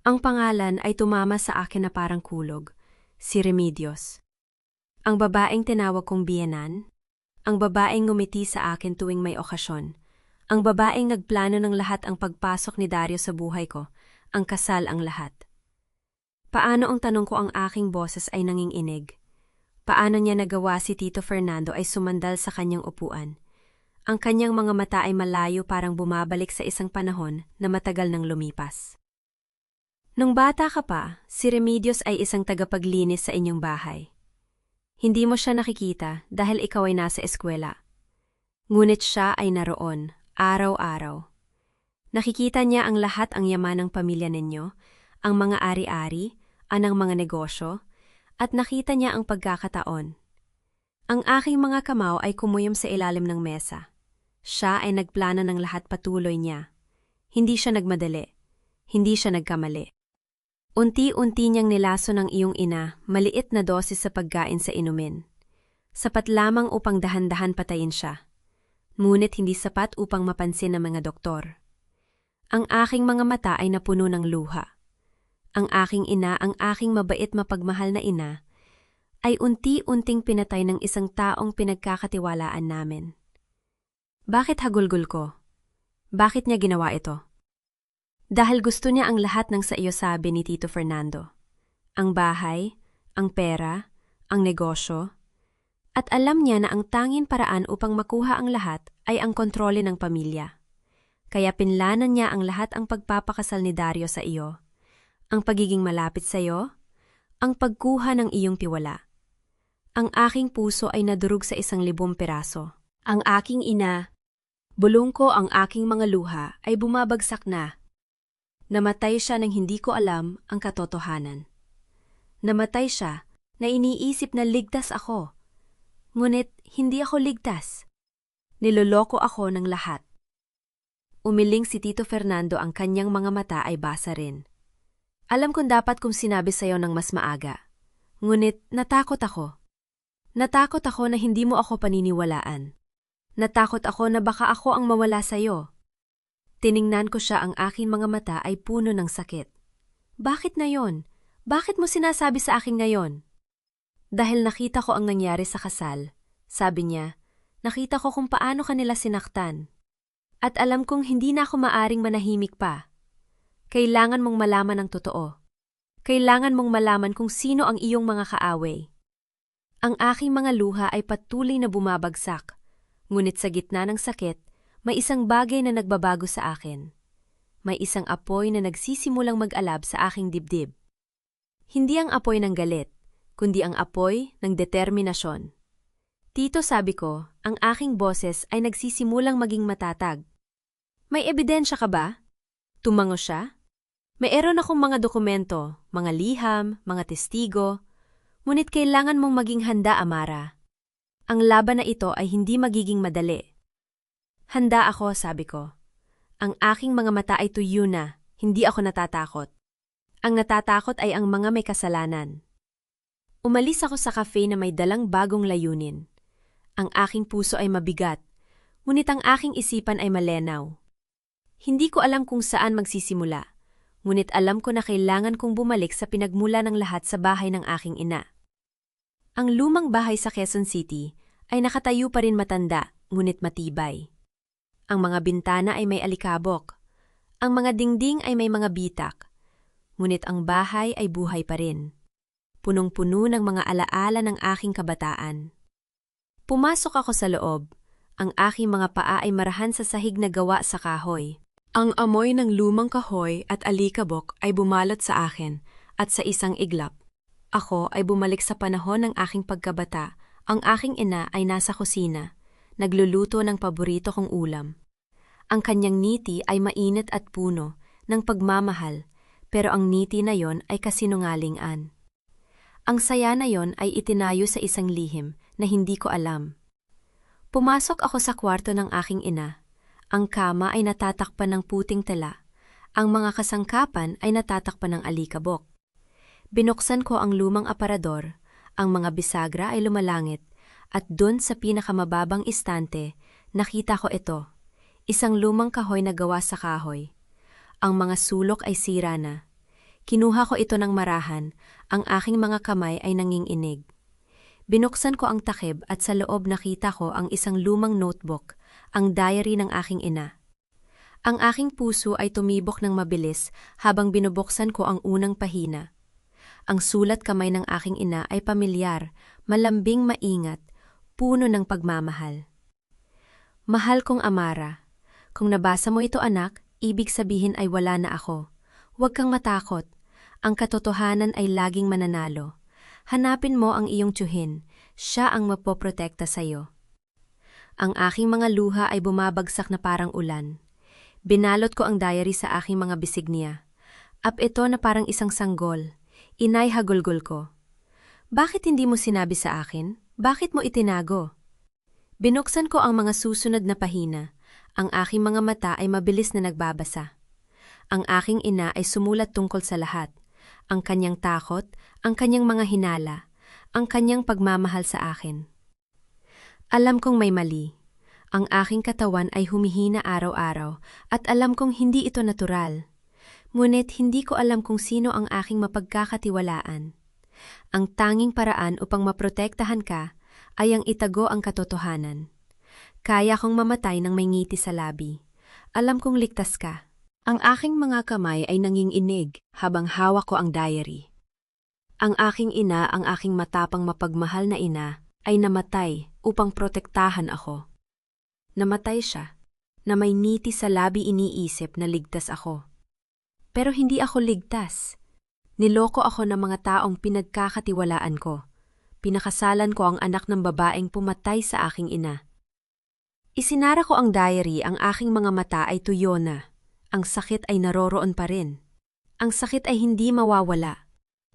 Ang pangalan ay tumama sa akin na parang kulog, si Remedios. Ang babaeng tinawag kong biyenan, ang babaeng ngumiti sa akin tuwing may okasyon, ang babaeng nagplano ng lahat ang pagpasok ni Dario sa buhay ko, ang kasal ang lahat. Paano ang tanong ko ang aking boses ay nanginginig? Paano niya nagawa si Tito Fernando ay sumandal sa kanyang upuan? Ang kanyang mga mata ay malayo parang bumabalik sa isang panahon na matagal nang lumipas. Nung bata ka pa, si Remedios ay isang tagapaglinis sa inyong bahay. Hindi mo siya nakikita dahil ikaw ay nasa eskwela. Ngunit siya ay naroon, araw-araw. Nakikita niya ang lahat ang yaman ng pamilya ninyo, ang mga ari-ari, anang mga negosyo, at nakita niya ang pagkakataon. Ang aking mga kamao ay kumuyom sa ilalim ng mesa. Siya ay nagplano ng lahat patuloy niya. Hindi siya nagmadali. Hindi siya nagkamali. Unti-unti niyang nilaso ng iyong ina, maliit na dosis sa pagkain sa inumin. Sapat lamang upang dahan-dahan patayin siya. Ngunit hindi sapat upang mapansin ng mga doktor. Ang aking mga mata ay napuno ng luha. Ang aking ina, ang aking mabait mapagmahal na ina, ay unti-unting pinatay ng isang taong pinagkakatiwalaan namin. Bakit hagulgol ko? Bakit niya ginawa ito? Dahil gusto niya ang lahat ng sa iyo, sabi ni Tito Fernando. Ang bahay, ang pera, ang negosyo, at alam niya na ang tanging paraan upang makuha ang lahat ay ang kontrole ng pamilya. Kaya pinlanan niya ang lahat ang pagpapakasal ni Dario sa iyo, ang pagiging malapit sa iyo, ang pagkuha ng iyong tiwala. Ang aking puso ay nadurog sa 1,000 piraso. Ang aking ina, bulong ko ang aking mga luha ay bumabagsak na. Namatay siya nang hindi ko alam ang katotohanan. Namatay siya na iniisip na ligtas ako. Ngunit hindi ako ligtas. Niloloko ako ng lahat. Umiling si Tito Fernando, ang kanyang mga mata ay basa rin. Alam kong dapat kong sinabi sa'yo ng mas maaga. Ngunit natakot ako. Natakot ako na hindi mo ako paniniwalaan. Natakot ako na baka ako ang mawala sa'yo. Tiningnan ko siya, ang aking mga mata ay puno ng sakit. Bakit na yon? Bakit mo sinasabi sa akin ngayon? Dahil nakita ko ang nangyari sa kasal. Sabi niya, nakita ko kung paano kanila sinaktan. At alam kong hindi na ako maaring manahimik pa. Kailangan mong malaman ang totoo. Kailangan mong malaman kung sino ang iyong mga kaaway. Ang aking mga luha ay patuloy na bumabagsak. Ngunit sa gitna ng sakit, may isang bagay na nagbabago sa akin. May isang apoy na nagsisimulang mag-alab sa aking dibdib. Hindi ang apoy ng galit, kundi ang apoy ng determinasyon. Tito, sabi ko, ang aking boses ay nagsisimulang maging matatag. May ebidensya ka ba? Tumango siya. Mayroon akong mga dokumento, mga liham, mga testigo. Ngunit kailangan mong maging handa, Amara. Ang laban na ito ay hindi magiging madali. Handa ako, sabi ko. Ang aking mga mata ay tuyo na, hindi ako natatakot. Ang natatakot ay ang mga may kasalanan. Umalis ako sa cafe na may dalang bagong layunin. Ang aking puso ay mabigat, ngunit ang aking isipan ay malenaw. Hindi ko alam kung saan magsisimula, ngunit alam ko na kailangan kong bumalik sa pinagmula ng lahat sa bahay ng aking ina. Ang lumang bahay sa Quezon City ay nakatayo pa rin matanda, ngunit matibay. Ang mga bintana ay may alikabok. Ang mga dingding ay may mga bitak. Ngunit ang bahay ay buhay pa rin. Punong-puno ng mga alaala ng aking kabataan. Pumasok ako sa loob. Ang aking mga paa ay marahan sa sahig na gawa sa kahoy. Ang amoy ng lumang kahoy at alikabok ay bumalot sa akin at sa isang iglap. Ako ay bumalik sa panahon ng aking pagkabata. Ang aking ina ay nasa kusina, nagluluto ng paborito kong ulam. Ang kanyang ngiti ay mainit at puno ng pagmamahal, pero ang ngiti na yon ay kasinungalingan. Ang saya na yon ay itinayo sa isang lihim na hindi ko alam. Pumasok ako sa kwarto ng aking ina. Ang kama ay natatakpan ng puting tela. Ang mga kasangkapan ay natatakpan ng alikabok. Binuksan ko ang lumang aparador. Ang mga bisagra ay lumalangit. At dun sa pinakamababang istante, nakita ko ito. Isang lumang kahoy na gawa sa kahoy. Ang mga sulok ay sira na. Kinuha ko ito ng marahan, ang aking mga kamay ay nanginginig. Binuksan ko ang takip at sa loob nakita ko ang isang lumang notebook, ang diary ng aking ina. Ang aking puso ay tumibok ng mabilis habang binubuksan ko ang unang pahina. Ang sulat kamay ng aking ina ay pamilyar, malambing maingat, puno ng pagmamahal. Mahal kong Amara, kung nabasa mo ito anak, ibig sabihin ay wala na ako. Huwag kang matakot. Ang katotohanan ay laging mananalo. Hanapin mo ang iyong tiyuhin. Siya ang mapoprotekta sa iyo. Ang aking mga luha ay bumabagsak na parang ulan. Binalot ko ang diary sa aking mga bisignia. Ito na parang isang sanggol. Inay, hagulgol ko. Bakit hindi mo sinabi sa akin? Bakit mo itinago? Binuksan ko ang mga susunod na pahina. Ang aking mga mata ay mabilis na nagbabasa. Ang aking ina ay sumulat tungkol sa lahat. Ang kanyang takot, ang kanyang mga hinala, ang kanyang pagmamahal sa akin. Alam kong may mali. Ang aking katawan ay humihina araw-araw at alam kong hindi ito natural. Ngunit hindi ko alam kung sino ang aking mapagkakatiwalaan. Ang tanging paraan upang maprotektahan ka ay ang itago ang katotohanan. Kaya kong mamatay ng may ngiti sa labi. Alam kong ligtas ka. Ang aking mga kamay ay nanginginig habang hawak ko ang diary. Ang aking ina, ang aking matapang mapagmahal na ina, ay namatay upang protektahan ako. Namatay siya, na may ngiti sa labi iniisip na ligtas ako. Pero hindi ako ligtas. Niloko ako ng mga taong pinagkakatiwalaan ko. Pinakasalan ko ang anak ng babaeng pumatay sa aking ina. Isinara ko ang diary, ang aking mga mata ay tuyo na. Ang sakit ay naroroon pa rin. Ang sakit ay hindi mawawala.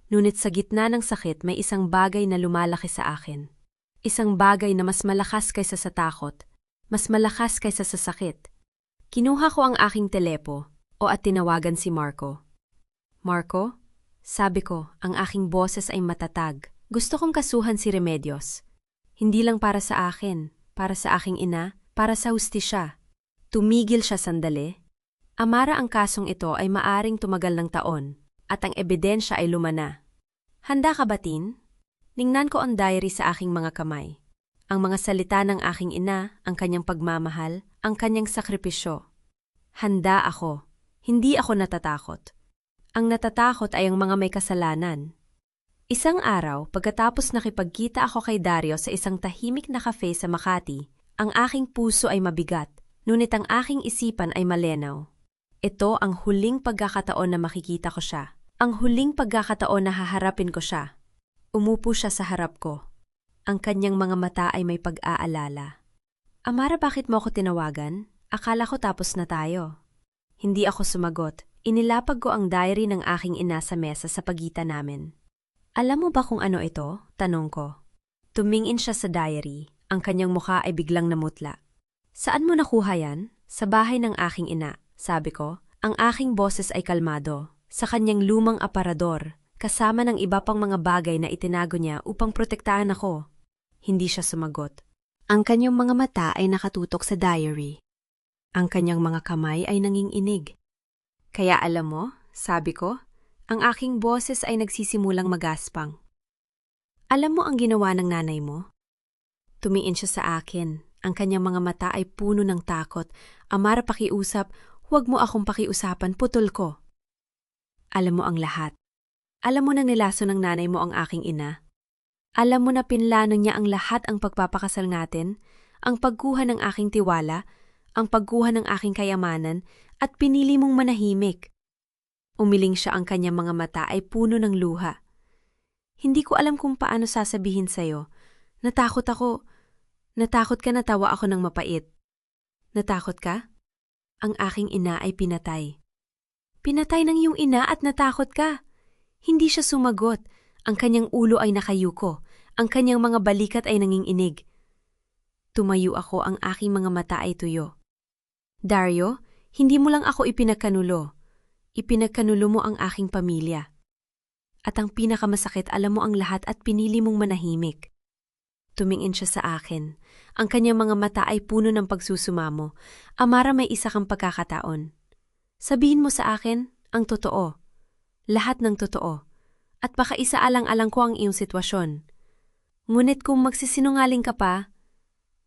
Ngunit sa gitna ng sakit may isang bagay na lumalaki sa akin. Isang bagay na mas malakas kaysa sa takot. Mas malakas kaysa sa sakit. Kinuha ko ang aking telepo at tinawagan si Marco. Marco? Sabi ko, ang aking boses ay matatag. Gusto kong kasuhan si Remedios. Hindi lang para sa akin, para sa aking ina, para sa hustisya. Tumigil siya sandali. Amara, ang kasong ito ay maaring tumagal ng taon at ang ebidensya ay lumana. Handa ka ba, Tin? Ningnan ko ang diary sa aking mga kamay. Ang mga salita ng aking ina, ang kanyang pagmamahal, ang kanyang sakripisyo. Handa ako. Hindi ako natatakot. Ang natatakot ay ang mga may kasalanan. Isang araw, pagkatapos nakipagkita ako kay Dario sa isang tahimik na cafe sa Makati, ang aking puso ay mabigat, ngunit ang aking isipan ay malenaw. Ito ang huling pagkakataon na makikita ko siya. Ang huling pagkakataon na haharapin ko siya. Umupo siya sa harap ko. Ang kanyang mga mata ay may pag-aalala. Amara, bakit mo ako tinawagan? Akala ko tapos na tayo. Hindi ako sumagot. Inilapag ko ang diary ng aking ina sa mesa sa pagitan namin. Alam mo ba kung ano ito? Tanong ko. Tumingin siya sa diary. Ang kanyang mukha ay biglang namutla. Saan mo nakuha yan? Sa bahay ng aking ina. Sabi ko, ang aking boses ay kalmado. Sa kanyang lumang aparador, kasama ng iba pang mga bagay na itinago niya upang protektahan ako. Hindi siya sumagot. Ang kanyang mga mata ay nakatutok sa diary. Ang kanyang mga kamay ay nanginginig. Kaya alam mo, sabi ko, ang aking boses ay nagsisimulang magaspang. Alam mo ang ginawa ng nanay mo? Tumiin siya sa akin. Ang kanyang mga mata ay puno ng takot. Amara, pakiusap, huwag mo akong pakiusapan, putol ko. Alam mo ang lahat. Alam mo nang nilaso ng nanay mo ang aking ina. Alam mo na pinlano niya ang lahat ang pagpapakasal natin, ang pagkuha ng aking tiwala, ang pagkuha ng aking kayamanan, at pinili mong manahimik. Umiling siya, ang kanyang mga mata ay puno ng luha. Hindi ko alam kung paano sasabihin sa'yo. Natakot ako. Natakot ka, natawa ako ng mapait. Natakot ka? Ang aking ina ay pinatay. Pinatay ng iyong ina at natakot ka. Hindi siya sumagot. Ang kanyang ulo ay nakayuko. Ang kanyang mga balikat ay nanginginig. Tumayo ako, ang aking mga mata ay tuyo. Dario, hindi mo lang ako ipinagkanulo. Ipinagkanulo mo ang aking pamilya. At ang pinakamasakit, alam mo ang lahat at pinili mong manahimik. Tumingin siya sa akin. Ang kanyang mga mata ay puno ng pagsusumamo. Amara, may isa kang pagkakataon. Sabihin mo sa akin ang totoo. Lahat ng totoo. At baka isaalang-alang ko ang iyong sitwasyon. Ngunit kung magsisinungaling ka pa,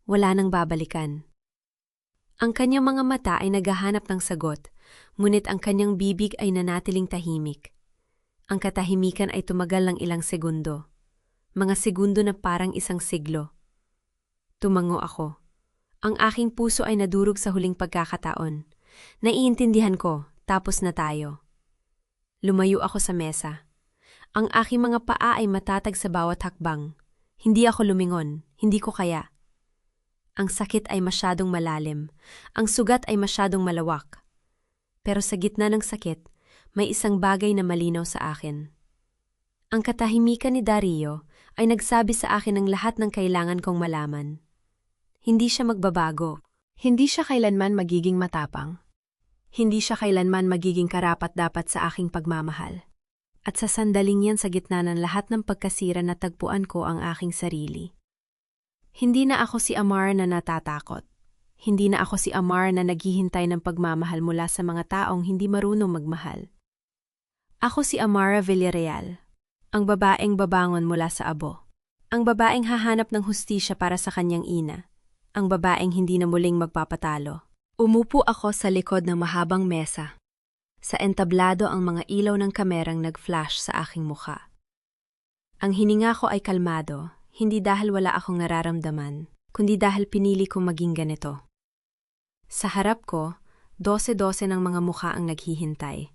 wala nang babalikan. Ang kanyang mga mata ay naghahanap ng sagot, ngunit ang kanyang bibig ay nanatiling tahimik. Ang katahimikan ay tumagal ng ilang segundo. Mga segundo na parang isang siglo. Tumango ako. Ang aking puso ay nadurog sa huling pagkakataon. Naiintindihan ko, tapos na tayo. Lumayo ako sa mesa. Ang aking mga paa ay matatag sa bawat hakbang. Hindi ako lumingon, hindi ko kaya. Ang sakit ay masyadong malalim. Ang sugat ay masyadong malawak. Pero sa gitna ng sakit, may isang bagay na malinaw sa akin. Ang katahimikan ni Dario ay nagsabi sa akin ng lahat ng kailangan kong malaman. Hindi siya magbabago. Hindi siya kailanman magiging matapang. Hindi siya kailanman magiging karapat-dapat sa aking pagmamahal. At sa sandaling yan, sa gitna ng lahat ng pagkasira, natagpuan ko ang aking sarili. Hindi na ako si Amar na natatakot. Hindi na ako si Amar na naghihintay ng pagmamahal mula sa mga taong hindi marunong magmahal. Ako si Amara Villarreal, ang babaeng babangon mula sa abo. Ang babaeng hahanap ng hustisya para sa kanyang ina. Ang babaeng hindi na muling magpapatalo. Umupo ako sa likod ng mahabang mesa. Sa entablado, ang mga ilaw ng kamerang nag-flash sa aking mukha. Ang hininga ko ay kalmado, hindi dahil wala akong nararamdaman, kundi dahil pinili kong maging ganito. Sa harap ko, 12-12 ng mga mukha ang naghihintay.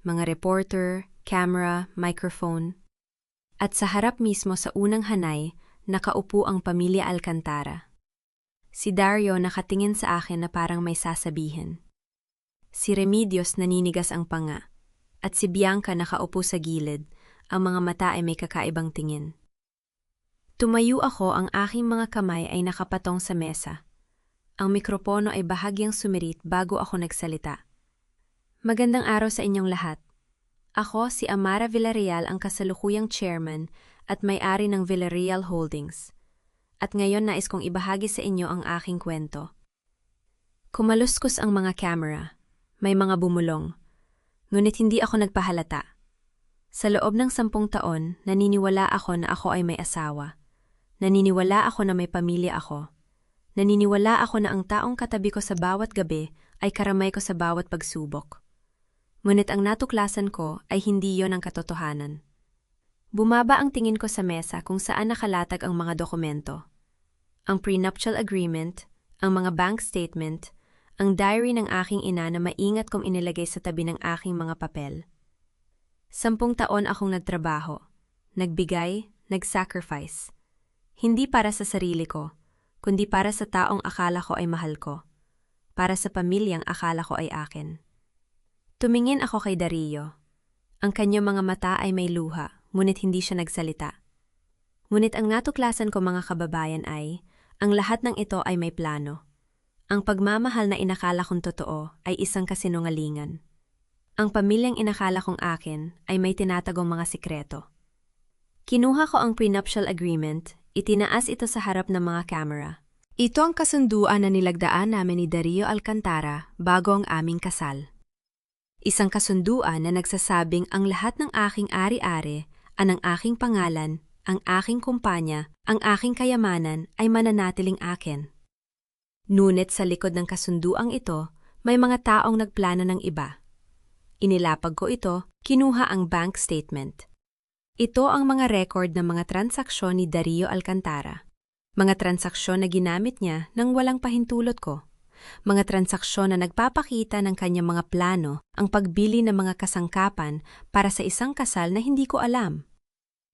Mga reporter, camera, microphone. At sa harap mismo sa unang hanay, nakaupo ang pamilya Alcantara. Si Dario nakatingin sa akin na parang may sasabihin. Si Remedios naninigas ang panga. At si Bianca nakaupo sa gilid, ang mga mata ay may kakaibang tingin. Tumayo ako, ang aking mga kamay ay nakapatong sa mesa. Ang mikropono ay bahagyang sumirit bago ako nagsalita. Magandang araw sa inyong lahat. Ako si Amara Villarreal, ang kasalukuyang chairman at may-ari ng Villarreal Holdings. At ngayon nais kong ibahagi sa inyo ang aking kwento. Kumaluskos ang mga camera. May mga bumulong. Ngunit hindi ako nagpahalata. Sa loob ng 10 taon, naniniwala ako na ako ay may asawa. Naniniwala ako na may pamilya ako. Naniniwala ako na ang taong katabi ko sa bawat gabi ay karamay ko sa bawat pagsubok. Ngunit ang natuklasan ko ay hindi yon ang katotohanan. Bumaba ang tingin ko sa mesa kung saan nakalatag ang mga dokumento. Ang prenuptial agreement, ang mga bank statement, ang diary ng aking ina na maingat kong inilagay sa tabi ng aking mga papel. 10 taon akong nagtrabaho, nagbigay, nag-sacrifice. Hindi para sa sarili ko, kundi para sa taong akala ko ay mahal ko. Para sa pamilyang akala ko ay akin. Tumingin ako kay Dario. Ang kanyang mga mata ay may luha, ngunit hindi siya nagsalita. Ngunit ang natuklasan ko, mga kababayan, ay ang lahat ng ito ay may plano. Ang pagmamahal na inakala kong totoo ay isang kasinungalingan. Ang pamilyang inakala kong akin ay may tinatagong mga sikreto. Kinuha ko ang prenuptial agreement, itinaas ito sa harap ng mga camera. Ito ang kasunduan na nilagdaan namin ni Dario Alcantara bago ang aming kasal. Isang kasunduan na nagsasabing ang lahat ng aking ari-ari, ang aking pangalan, ang aking kumpanya, ang aking kayamanan ay mananatiling akin. Ngunit sa likod ng kasunduang ito, may mga taong nagplano ng iba. Inilapag ko ito, kinuha ang bank statement. Ito ang mga record ng mga transaksyon ni Dario Alcantara. Mga transaksyon na ginamit niya nang walang pahintulot ko. Mga transaksyon na nagpapakita ng kanyang mga plano, ang pagbili ng mga kasangkapan para sa isang kasal na hindi ko alam.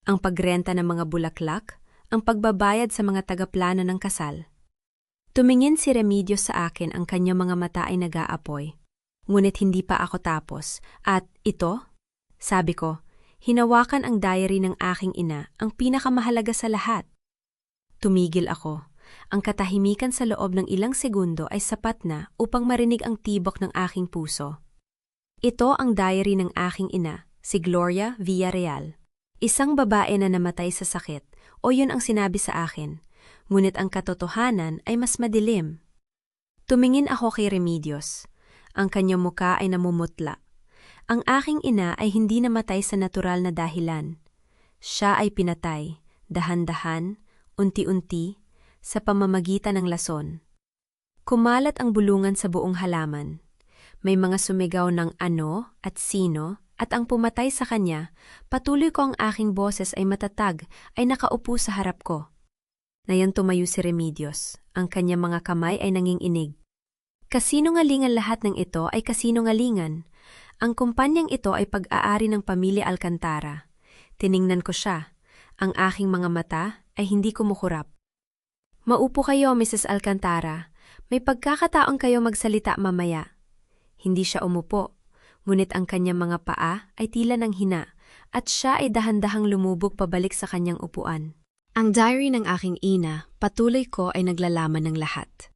Ang pagrenta ng mga bulaklak, ang pagbabayad sa mga tagaplano ng kasal. Tumingin si Remedios sa akin, ang kanyang mga mata ay nag-aapoy. Ngunit hindi pa ako tapos. At ito? Sabi ko, hinawakan ang diary ng aking ina, ang pinakamahalaga sa lahat. Tumigil ako. Ang katahimikan sa loob ng ilang segundo ay sapat na upang marinig ang tibok ng aking puso. Ito ang diary ng aking ina, si Gloria Villarreal. Isang babae na namatay sa sakit, o yun ang sinabi sa akin. Ngunit ang katotohanan ay mas madilim. Tumingin ako kay Remedios. Ang kanyang muka ay namumutla. Ang aking ina ay hindi namatay sa natural na dahilan. Siya ay pinatay, dahan-dahan, unti-unti, sa pamamagitan ng lason. Kumalat ang bulungan sa buong halaman. May mga sumigaw ng ano at sino, at ang pumatay sa kanya, patuloy ko ang aking boses ay matatag, ay nakaupo sa harap ko. Ngayon tumayo si Remedios, ang kanyang mga kamay ay nanginginig. Kasinungalingan lahat ng ito ay kasinungalingan. Ang kumpanyang ito ay pag-aari ng pamilya Alcantara. Tiningnan ko siya. Ang aking mga mata ay hindi kumukurap. Maupo kayo, Mrs. Alcantara. May pagkakataon kayo magsalita mamaya. Hindi siya umupo, ngunit ang kanyang mga paa ay tila ng hina at siya ay dahan-dahang lumubog pabalik sa kanyang upuan. Ang diary ng aking ina, patuloy ko ay naglalaman ng lahat.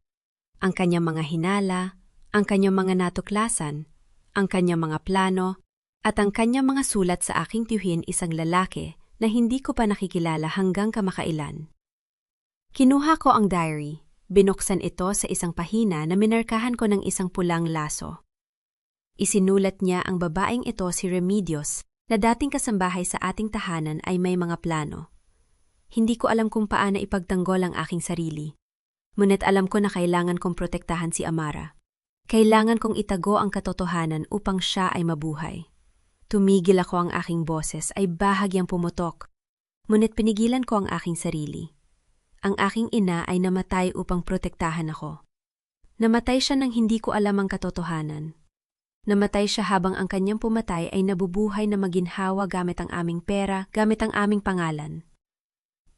Ang kanyang mga hinala, ang kanyang mga natuklasan, ang kanyang mga plano, at ang kanyang mga sulat sa aking tiyuhin, isang lalaki na hindi ko pa nakikilala hanggang kamakailan. Kinuha ko ang diary, binuksan ito sa isang pahina na minarkahan ko ng isang pulang laso. Isinulat niya ang babaeng ito, si Remedios, na dating kasambahay sa ating tahanan, ay may mga plano. Hindi ko alam kung paano ipagtanggol ang aking sarili. Ngunit alam ko na kailangan kong protektahan si Amara. Kailangan kong itago ang katotohanan upang siya ay mabuhay. Tumigil ako, ang aking boses ay bahagyang pumutok. Ngunit pinigilan ko ang aking sarili. Ang aking ina ay namatay upang protektahan ako. Namatay siya nang hindi ko alam ang katotohanan. Namatay siya habang ang kanyang pumatay ay nabubuhay na maginhawa gamit ang aming pera, gamit ang aming pangalan.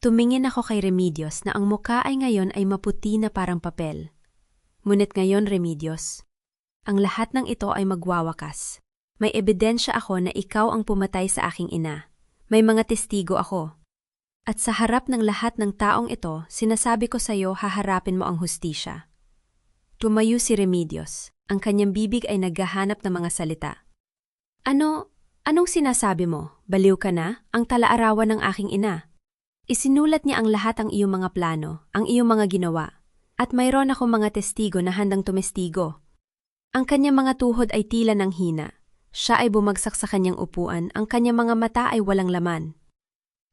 Tumingin ako kay Remedios na ang muka ay ngayon ay maputi na parang papel. Ngunit ngayon, Remedios, ang lahat ng ito ay magwawakas. May ebidensya ako na ikaw ang pumatay sa aking ina. May mga testigo ako. At sa harap ng lahat ng taong ito, sinasabi ko sa iyo, haharapin mo ang hustisya. Tumayo si Remedios. Ang kanyang bibig ay naghahanap ng mga salita. Anong sinasabi mo? Baliw ka na? Ang talaarawan ng aking ina. Isinulat niya ang lahat ng iyong mga plano, ang iyong mga ginawa. At mayroon akong mga testigo na handang tumestigo. Ang kanyang mga tuhod ay tila ng hina. Siya ay bumagsak sa kanyang upuan, ang kanyang mga mata ay walang laman.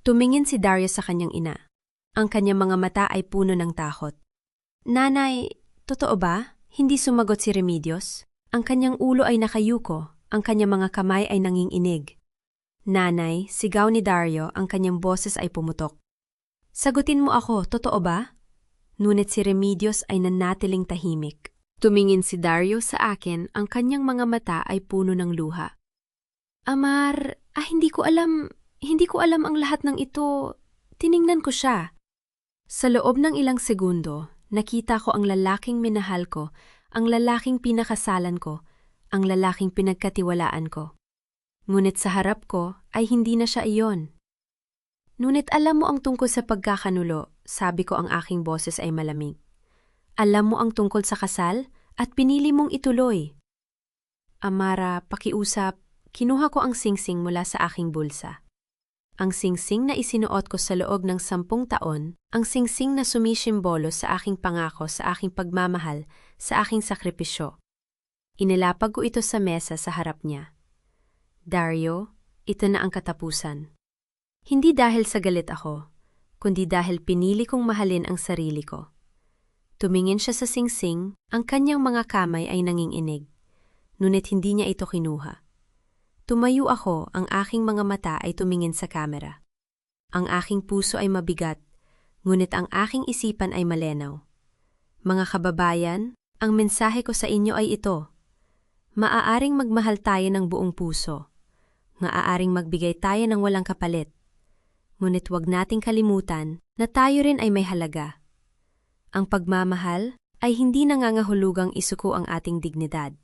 Tumingin si Darius sa kanyang ina. Ang kanyang mga mata ay puno ng takot. Nanay, totoo ba? Hindi sumagot si Remedios. Ang kanyang ulo ay nakayuko, ang kanyang mga kamay ay nanginginig. Nanay, sigaw ni Dario, ang kanyang boses ay pumutok. Sagutin mo ako, totoo ba? Ngunit si Remedios ay nanatiling tahimik. Tumingin si Dario sa akin, ang kanyang mga mata ay puno ng luha. Amar, hindi ko alam ang lahat ng ito. Tiningnan ko siya. Sa loob ng ilang segundo, nakita ko ang lalaking minahal ko, ang lalaking pinakasalan ko, ang lalaking pinagkatiwalaan ko. Ngunit sa harap ko ay hindi na siya iyon. Ngunit alam mo ang tungkol sa pagkakanulo, sabi ko, ang aking boses ay malamig. Alam mo ang tungkol sa kasal at pinili mong ituloy. Amara, pakiusap, kinuha ko ang singsing mula sa aking bulsa. Ang singsing na isinuot ko sa loob ng 10 taon, ang singsing na sumisimbolo sa aking pangako, sa aking pagmamahal, sa aking sakripisyo. Inilapag ko ito sa mesa sa harap niya. Dario, ito na ang katapusan. Hindi dahil sa galit ako, kundi dahil pinili kong mahalin ang sarili ko. Tumingin siya sa singsing, ang kanyang mga kamay ay nanginginig. Ngunit hindi niya ito kinuha. Tumayo ako, ang aking mga mata ay tumingin sa kamera. Ang aking puso ay mabigat, ngunit ang aking isipan ay malinaw. Mga kababayan, ang mensahe ko sa inyo ay ito. Maaaring magmahal tayo ng buong puso. Maaaring magbigay tayo ng walang kapalit. Ngunit huwag nating kalimutan na tayo rin ay may halaga. Ang pagmamahal ay hindi nangangahulugang isuko ang ating dignidad.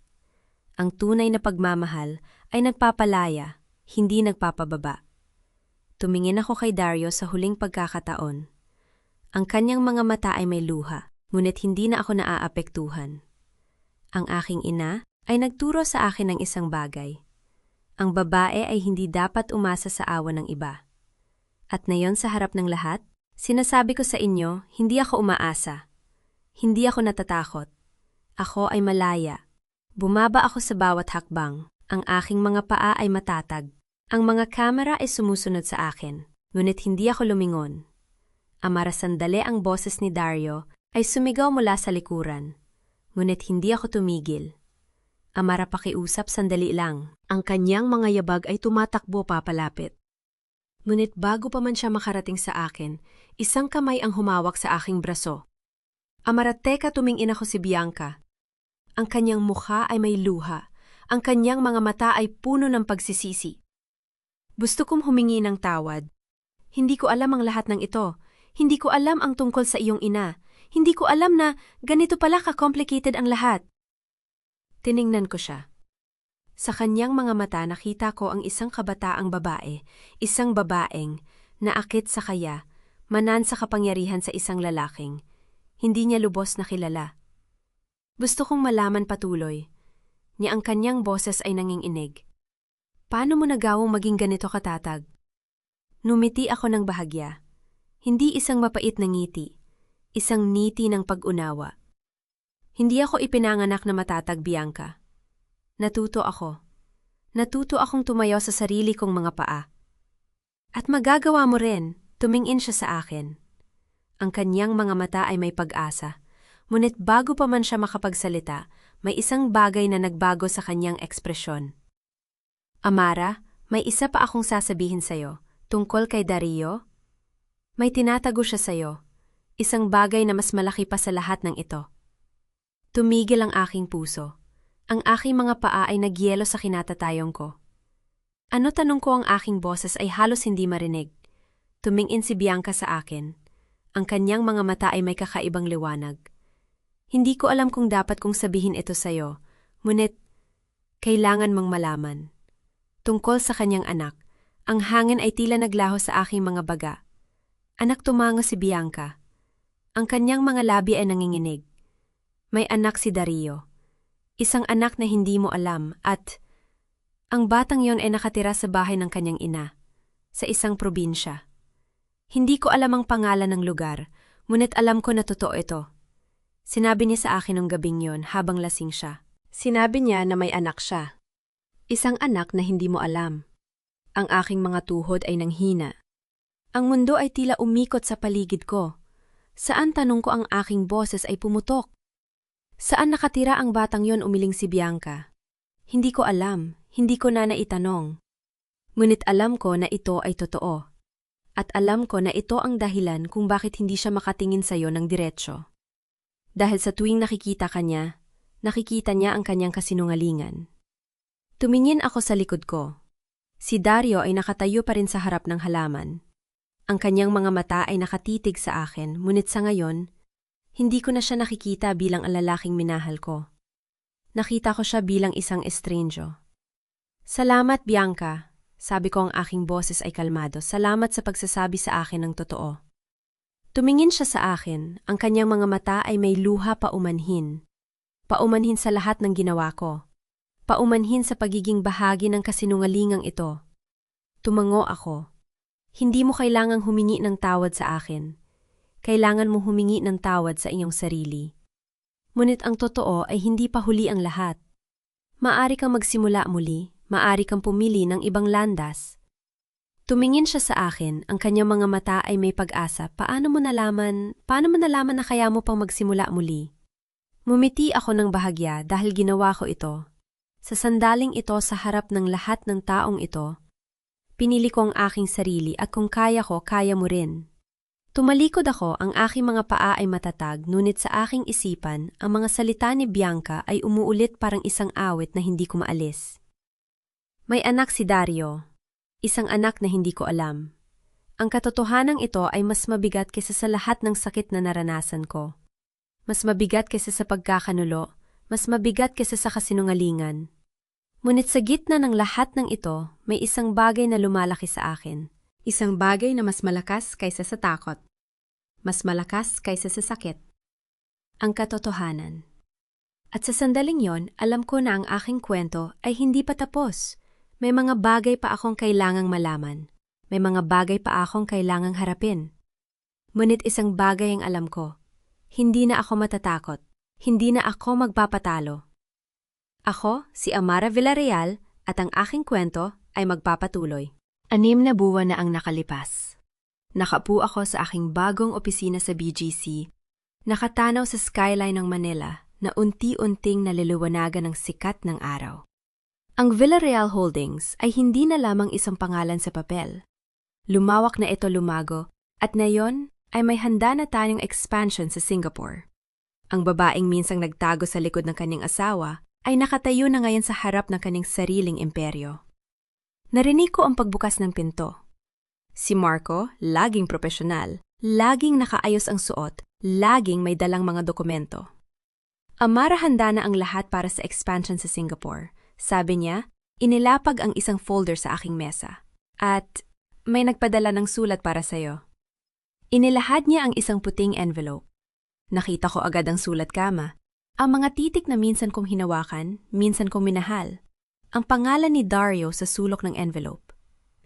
Ang tunay na pagmamahal ay nagpapalaya, hindi nagpapababa. Tumingin ako kay Dario sa huling pagkakataon. Ang kanyang mga mata ay may luha, ngunit hindi na ako naaapektuhan. Ang aking ina ay nagturo sa akin ng isang bagay. Ang babae ay hindi dapat umasa sa awa ng iba. At ngayon sa harap ng lahat, sinasabi ko sa inyo, hindi ako umaasa. Hindi ako natatakot. Ako ay malaya. Bumaba ako sa bawat hakbang. Ang aking mga paa ay matatag. Ang mga kamera ay sumusunod sa akin. Ngunit hindi ako lumingon. Amara, sandali, ang boses ni Dario ay sumigaw mula sa likuran. Ngunit hindi ako tumigil. Amara, pakiusap, sandali lang. Ang kanyang mga yabag ay tumatakbo papalapit. Ngunit bago pa man siya makarating sa akin, isang kamay ang humawak sa aking braso. Amara, teka, tumingin ako si Bianca. Ang kanyang mukha ay may luha. Ang kanyang mga mata ay puno ng pagsisisi. Gusto kong humingi ng tawad. Hindi ko alam ang lahat ng ito. Hindi ko alam ang tungkol sa iyong ina. Hindi ko alam na ganito pala ka-complicated ang lahat. Tiningnan ko siya. Sa kanyang mga mata nakita ko ang isang kabataang babae, isang babaeng naakit sa kaya, manan sa kapangyarihan sa isang lalaking. Hindi niya lubos na kilala. Gusto kong malaman patuloy, ni ang kanyang boses ay nanginginig. Paano mo nagawang maging ganito katatag? Numiti ako ng bahagya. Hindi isang mapait na ngiti, isang ngiti ng pag-unawa. Hindi ako ipinanganak na matatag, Bianca. Natuto ako. Natuto akong tumayo sa sarili kong mga paa. At magagawa mo rin, tumingin siya sa akin. Ang kanyang mga mata ay may pag-asa. Ngunit bago pa man siya makapagsalita, may isang bagay na nagbago sa kanyang ekspresyon. Amara, may isa pa akong sasabihin sa'yo, tungkol kay Dario. May tinatago siya sa'yo, isang bagay na mas malaki pa sa lahat ng ito. Tumigil ang aking puso. Ang aking mga paa ay nagyelo sa kinatatayong ko. Ano, tanong ko, ang aking boses ay halos hindi marinig. Tumingin si Bianca sa akin. Ang kanyang mga mata ay may kakaibang liwanag. Hindi ko alam kung dapat kong sabihin ito sa'yo, ngunit kailangan mong malaman. Tungkol sa kanyang anak, ang hangin ay tila naglaho sa aking mga baga. Anak, tumango si Bianca. Ang kanyang mga labi ay nanginginig. May anak si Dario. Isang anak na hindi mo alam, at ang batang yon ay nakatira sa bahay ng kanyang ina, sa isang probinsya. Hindi ko alam ang pangalan ng lugar, ngunit alam ko na totoo ito. Sinabi niya sa akin nung gabing yon habang lasing siya. Sinabi niya na may anak siya. Isang anak na hindi mo alam. Ang aking mga tuhod ay nanghina. Ang mundo ay tila umikot sa paligid ko. Saan, tanong ko, ang aking boses ay pumutok. Saan nakatira ang batang yon, umiling si Bianca. Hindi ko alam, hindi ko na naitanong. Ngunit alam ko na ito ay totoo. At alam ko na ito ang dahilan kung bakit hindi siya makatingin sa'yo ng diretsyo. Dahil sa tuwing nakikita ka niya, nakikita niya ang kanyang kasinungalingan. Tumingin ako sa likod ko. Si Dario ay nakatayo pa rin sa harap ng halaman. Ang kanyang mga mata ay nakatitig sa akin, ngunit sa ngayon, hindi ko na siya nakikita bilang ang lalaking minahal ko. Nakita ko siya bilang isang estrangero. Salamat, Bianca. Sabi ko, ang aking boses ay kalmado. Salamat sa pagsasabi sa akin ng totoo. Tumingin siya sa akin, ang kanyang mga mata ay may luha paumanhin. Paumanhin sa lahat ng ginawa ko. paumanhin sa pagiging bahagi ng kasinungalingang ito. Tumango ako. Hindi mo kailangang humingi ng tawad sa akin. Kailangan mong humingi ng tawad sa iyong sarili. Ngunit ang totoo ay hindi pa huli ang lahat. Maari kang magsimula muli, maari kang pumili ng ibang landas. Tumingin siya sa akin, ang kanyang mga mata ay may pag-asa. Paano mo nalaman na kaya mo pang magsimula muli? Ngumiti ako ng bahagya dahil ginawa ko ito. Sa sandaling ito sa harap ng lahat ng taong ito, pinili ko ang aking sarili at kung kaya ko, kaya mo rin. Tumalikod ako, ang aking mga paa ay matatag, ngunit sa aking isipan, ang mga salita ni Bianca ay umuulit parang isang awit na hindi ko maalis. May anak si Dario. Isang anak na hindi ko alam. Ang katotohanang ito ay mas mabigat kaysa sa lahat ng sakit na naranasan ko. Mas mabigat kaysa sa pagkakanulo, mas mabigat kaysa sa kasinungalingan. Ngunit sa gitna ng lahat ng ito, may isang bagay na lumalaki sa akin. Isang bagay na mas malakas kaysa sa takot. Mas malakas kaysa sa sakit. Ang katotohanan. At sa sandaling yon, alam ko na ang aking kwento ay hindi pa tapos. May mga bagay pa akong kailangang malaman. May mga bagay pa akong kailangang harapin. Ngunit isang bagay ang alam ko. Hindi na ako matatakot. Hindi na ako magpapatalo. Ako, si Amara Villarreal, at ang aking kwento ay magpapatuloy. 6 na buwan na ang nakalipas. Nakaupo ako sa aking bagong opisina sa BGC, nakatanaw sa skyline ng Manila na unti-unting naliliwanagan ng sikat ng araw. Ang Villarreal Holdings ay hindi na lamang isang pangalan sa papel. Lumawak na ito lumago at ngayon ay may handa na tayong expansion sa Singapore. Ang babaeng minsang nagtago sa likod ng kanyang asawa ay nakatayo na ngayon sa harap ng kanyang sariling imperyo. Narinig ko ang pagbukas ng pinto. Si Marco, laging propesyonal, laging nakaayos ang suot, laging may dalang mga dokumento. Amara, handa na ang lahat para sa expansion sa Singapore. Sabi niya, inilapag ang isang folder sa aking mesa. At may nagpadala ng sulat para sa'yo. Inilahad niya ang isang puting envelope. Nakita ko agad ang sulat, kama. Ang mga titik na minsan kong hinawakan, minsan kong minahal. Ang pangalan ni Dario sa sulok ng envelope.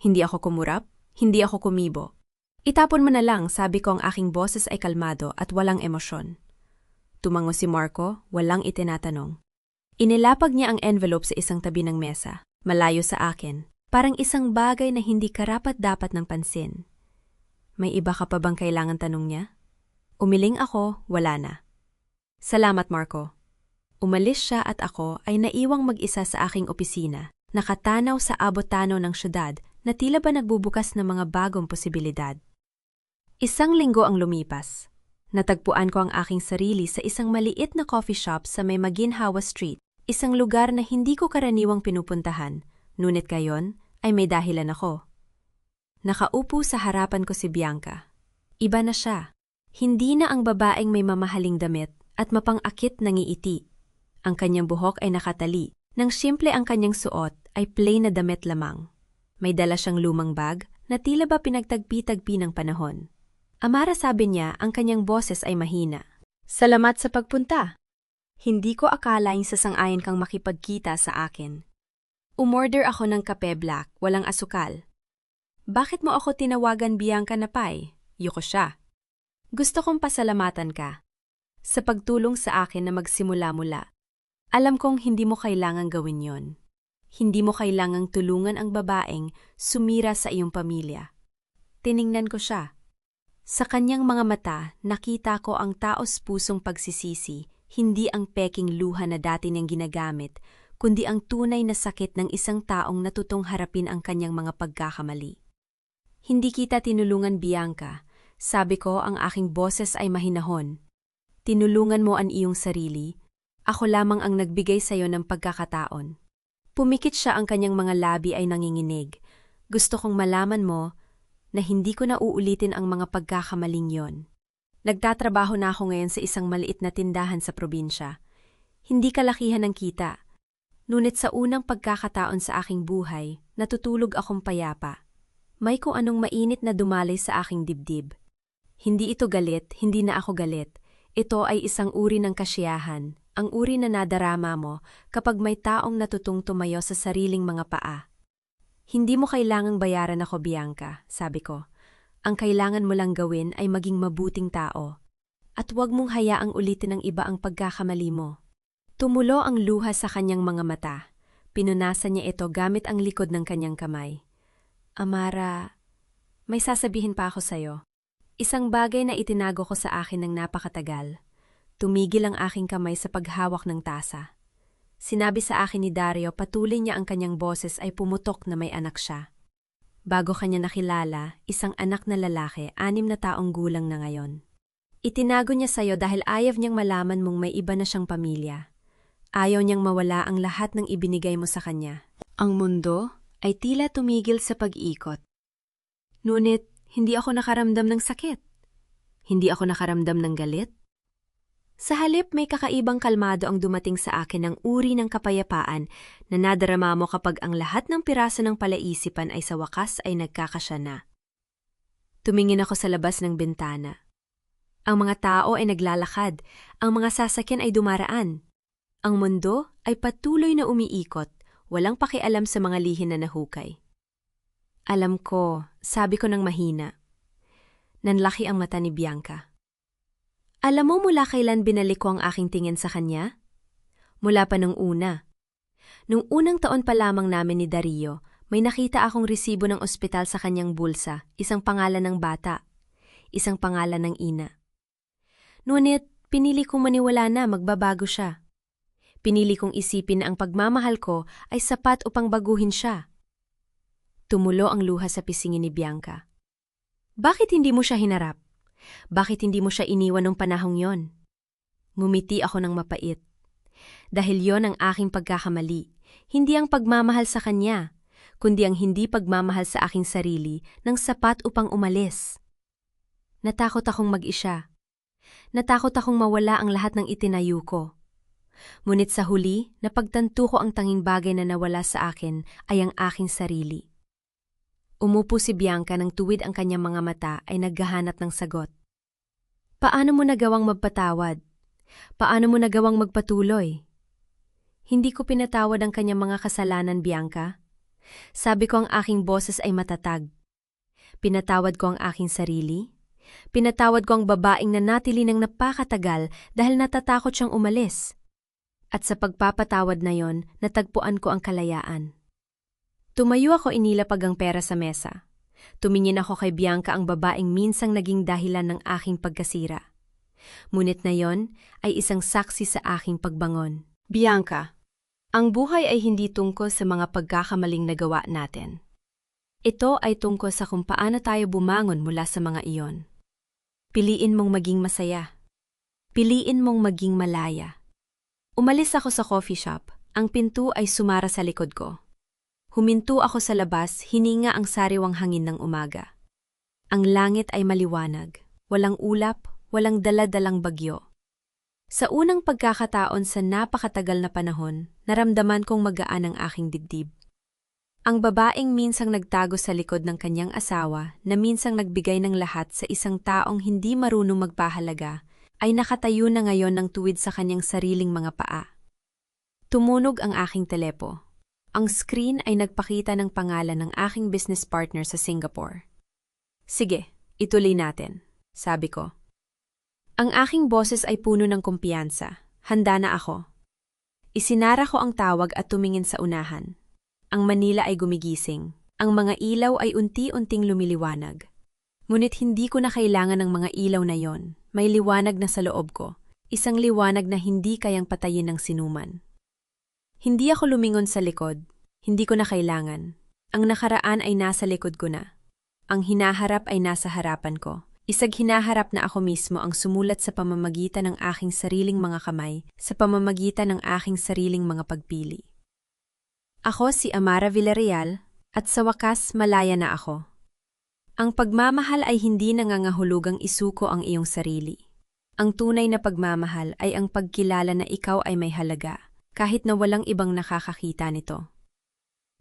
Hindi ako kumurap, hindi ako kumibo. Itapon mo na lang, sabi ko, ang aking boses ay kalmado at walang emosyon. Tumango si Marco, walang itinatanong. Inilapag niya ang envelope sa isang tabi ng mesa, malayo sa akin, parang isang bagay na hindi karapat-dapat ng pansin. May iba ka pa bang kailangan, tanong niya? Umiling ako, wala na. Salamat, Marco. Umalis siya at ako ay naiwang mag-isa sa aking opisina, nakatanaw sa abot-tanaw ng syudad na tila ba nagbubukas ng mga bagong posibilidad. 1 linggo ang lumipas. Natagpuan ko ang aking sarili sa isang maliit na coffee shop sa may Maginhawa Street, isang lugar na hindi ko karaniwang pinupuntahan, ngunit ngayon ay may dahilan ako. Nakaupo sa harapan ko si Bianca. Iba na siya. Hindi na ang babaeng may mamahaling damit at mapang-akit na ngiiti. Ang kanyang buhok ay nakatali, nang simple ang kanyang suot ay plain na damit lamang. May dala siyang lumang bag na tila ba pinagtagpi-tagpi ng panahon. Amara, sabi niya, ang kanyang boses ay mahina. Salamat sa pagpunta. Hindi ko akalaing sasang-ayon kang makipagkita sa akin. Umorder ako ng kape black, walang asukal. Bakit mo ako tinawagan, Bianca, na pay? Yuko siya. Gusto kong pasalamatan ka sa pagtulong sa akin na magsimula mula. Alam kong hindi mo kailangang gawin yon. Hindi mo kailangang tulungan ang babaeng sumira sa iyong pamilya. Tiningnan ko siya. Sa kanyang mga mata, nakita ko ang taos-pusong pagsisisi, hindi ang peking luha na dati niyang ginagamit, kundi ang tunay na sakit ng isang taong natutong harapin ang kanyang mga pagkakamali. Hindi kita tinulungan, Bianca. Sabi ko, ang aking boses ay mahinahon. Tinulungan mo ang iyong sarili. Ako lamang ang nagbigay sa iyo ng pagkakataon. Pumikit siya, ang kanyang mga labi ay nanginginig. Gusto kong malaman mo na hindi ko na uulitin ang mga pagkakamaling yon. Nagtatrabaho na ako ngayon sa isang maliit na tindahan sa probinsya. Hindi kalakihan ng kita. Ngunit sa unang pagkakataon sa aking buhay, natutulog akong payapa. May kung anong mainit na dumalay sa aking dibdib. Hindi ito galit, hindi na ako galit. Ito ay isang uri ng kasiyahan, ang uri na nadarama mo kapag may taong natutong tumayo sa sariling mga paa. Hindi mo kailangang bayaran ako, Bianca, sabi ko. Ang kailangan mo lang gawin ay maging mabuting tao. At huwag mong hayaang ulitin ng iba ang pagkakamali mo. Tumulo ang luha sa kanyang mga mata. Pinunasan niya ito gamit ang likod ng kanyang kamay. Amara, may sasabihin pa ako sa'yo. Isang bagay na itinago ko sa akin ng napakatagal. Tumigil ang aking kamay sa paghawak ng tasa. Sinabi sa akin ni Dario patuloy niya ang kanyang boses ay pumutok na may anak siya. Bago kanya nakilala, isang anak na lalaki, 6 na taong gulang na ngayon. Itinago niya sa'yo dahil ayaw niyang malaman mong may iba na siyang pamilya. Ayaw niyang mawala ang lahat ng ibinigay mo sa kanya. Ang mundo ay tila tumigil sa pag-ikot. Ngunit, hindi ako nakaramdam ng sakit. Hindi ako nakaramdam ng galit. Sa halip may kakaibang kalmado ang dumating sa akin ng uri ng kapayapaan na nadarama mo kapag ang lahat ng piraso ng palaisipan ay sa wakas ay nagkakasya na. Tumingin ako sa labas ng bintana. Ang mga tao ay naglalakad, ang mga sasakyan ay dumaraan. Ang mundo ay patuloy na umiikot, walang pakialam sa mga lihin na nahukay. Alam ko, sabi ko ng mahina. Nanlaki ang mata ni Bianca. Alam mo mula kailan binalik ko ang aking tingin sa kanya? Mula pa nung una. Nung unang taon pa lamang namin ni Dario, may nakita akong resibo ng ospital sa kanyang bulsa, isang pangalan ng bata, isang pangalan ng ina. Ngunit, pinili kong maniwala na magbabago siya. Pinili kong isipin na ang pagmamahal ko ay sapat upang baguhin siya. Tumulo ang luha sa pisingin ni Bianca. Bakit hindi mo siya hinarap? Bakit hindi mo siya iniwan nung panahong yon? Ngumiti ako ng mapait. Dahil yon ang aking pagkakamali, hindi ang pagmamahal sa kanya, kundi ang hindi pagmamahal sa aking sarili ng sapat upang umalis. Natakot akong mag-isa. Natakot akong mawala ang lahat ng itinayo ko. Ngunit sa huli, napagtanto ko ang tanging bagay na nawala sa akin ay ang aking sarili. Umupo si Bianca nang tuwid ang kanyang mga mata ay naghahanap ng sagot. Paano mo nagawang magpatawad? Paano mo nagawang magpatuloy? Hindi ko pinatawad ang kanyang mga kasalanan, Bianca. Sabi ko ang aking boses ay matatag. Pinatawad ko ang aking sarili. Pinatawad ko ang babaeng nanatili ng napakatagal dahil natatakot siyang umalis. At sa pagpapatawad na yon, natagpuan ko ang kalayaan. Tumayo ako inilapag ang pera sa mesa. Tumingin ako kay Bianca ang babaeng minsang naging dahilan ng aking pagkasira. Ngunit na yon ay isang saksi sa aking pagbangon. Bianca, ang buhay ay hindi tungkol sa mga pagkakamaling nagawa natin. Ito ay tungkol sa kung paano tayo bumangon mula sa mga iyon. Piliin mong maging masaya. Piliin mong maging malaya. Umalis ako sa coffee shop. Ang pinto ay sumara sa likod ko. Huminto ako sa labas, hininga ang sariwang hangin ng umaga. Ang langit ay maliwanag, walang ulap, walang dala-dalang bagyo. Sa unang pagkakataon sa napakatagal na panahon, naramdaman kong magaan ang aking dibdib. Ang babaeng minsang nagtago sa likod ng kanyang asawa na minsang nagbigay ng lahat sa isang taong hindi marunong magpahalaga, ay nakatayo na ngayon ng tuwid sa kanyang sariling mga paa. Tumunog ang aking telepo. Ang screen ay nagpakita ng pangalan ng aking business partner sa Singapore. Sige, ituloy natin, sabi ko. Ang aking boses ay puno ng kumpiyansa. Handa na ako. Isinara ko ang tawag at tumingin sa unahan. Ang Manila ay gumigising. Ang mga ilaw ay unti-unting lumiliwanag. Ngunit hindi ko na kailangan ng mga ilaw na yon. May liwanag na sa loob ko. Isang liwanag na hindi kayang patayin ng sinuman. Hindi ako lumingon sa likod. Hindi ko na kailangan. Ang nakaraan ay nasa likod ko na. Ang hinaharap ay nasa harapan ko. Isag hinaharap na ako mismo ang sumulat sa pamamagitan ng aking sariling mga kamay, sa pamamagitan ng aking sariling mga pagpili. Ako si Amara Villarreal, at sa wakas malaya na ako. Ang pagmamahal ay hindi nangangahulugang isuko ang iyong sarili. Ang tunay na pagmamahal ay ang pagkilala na ikaw ay may halaga, kahit na walang ibang nakakakita nito.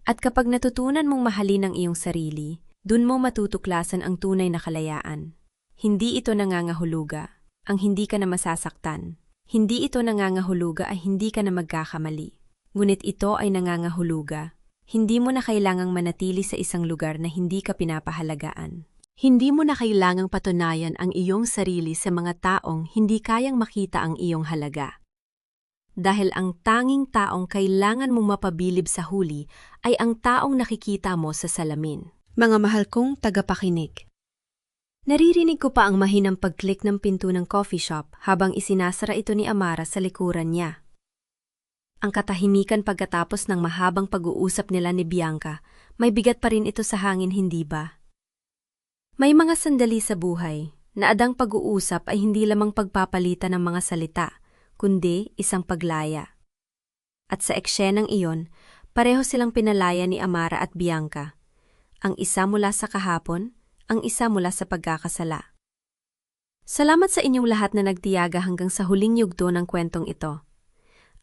At kapag natutunan mong mahalin ang iyong sarili, dun mo matutuklasan ang tunay na kalayaan. Hindi ito nangangahuluga, ang hindi ka na masasaktan. Hindi ito nangangahuluga ay hindi ka na magkakamali. Ngunit ito ay nangangahuluga. Hindi mo na kailangang manatili sa isang lugar na hindi ka pinapahalagaan. Hindi mo na kailangang patunayan ang iyong sarili sa mga taong hindi kayang makita ang iyong halaga. Dahil ang tanging taong kailangan mong mapabilib sa huli ay ang taong nakikita mo sa salamin. Mga mahal kong tagapakinig. Naririnig ko pa ang mahinang pag-click ng pinto ng coffee shop habang isinasara ito ni Amara sa likuran niya. Ang katahimikan pagkatapos ng mahabang pag-uusap nila ni Bianca, may bigat pa rin ito sa hangin, hindi ba? May mga sandali sa buhay na adang pag-uusap ay hindi lamang pagpapalitan ng mga salita, kundi isang paglaya. At sa eksenang iyon, pareho silang pinalaya ni Amara at Bianca. Ang isa mula sa kahapon, ang isa mula sa pagkakasala. Salamat sa inyong lahat na nagtiyaga hanggang sa huling yugto ng kwentong ito.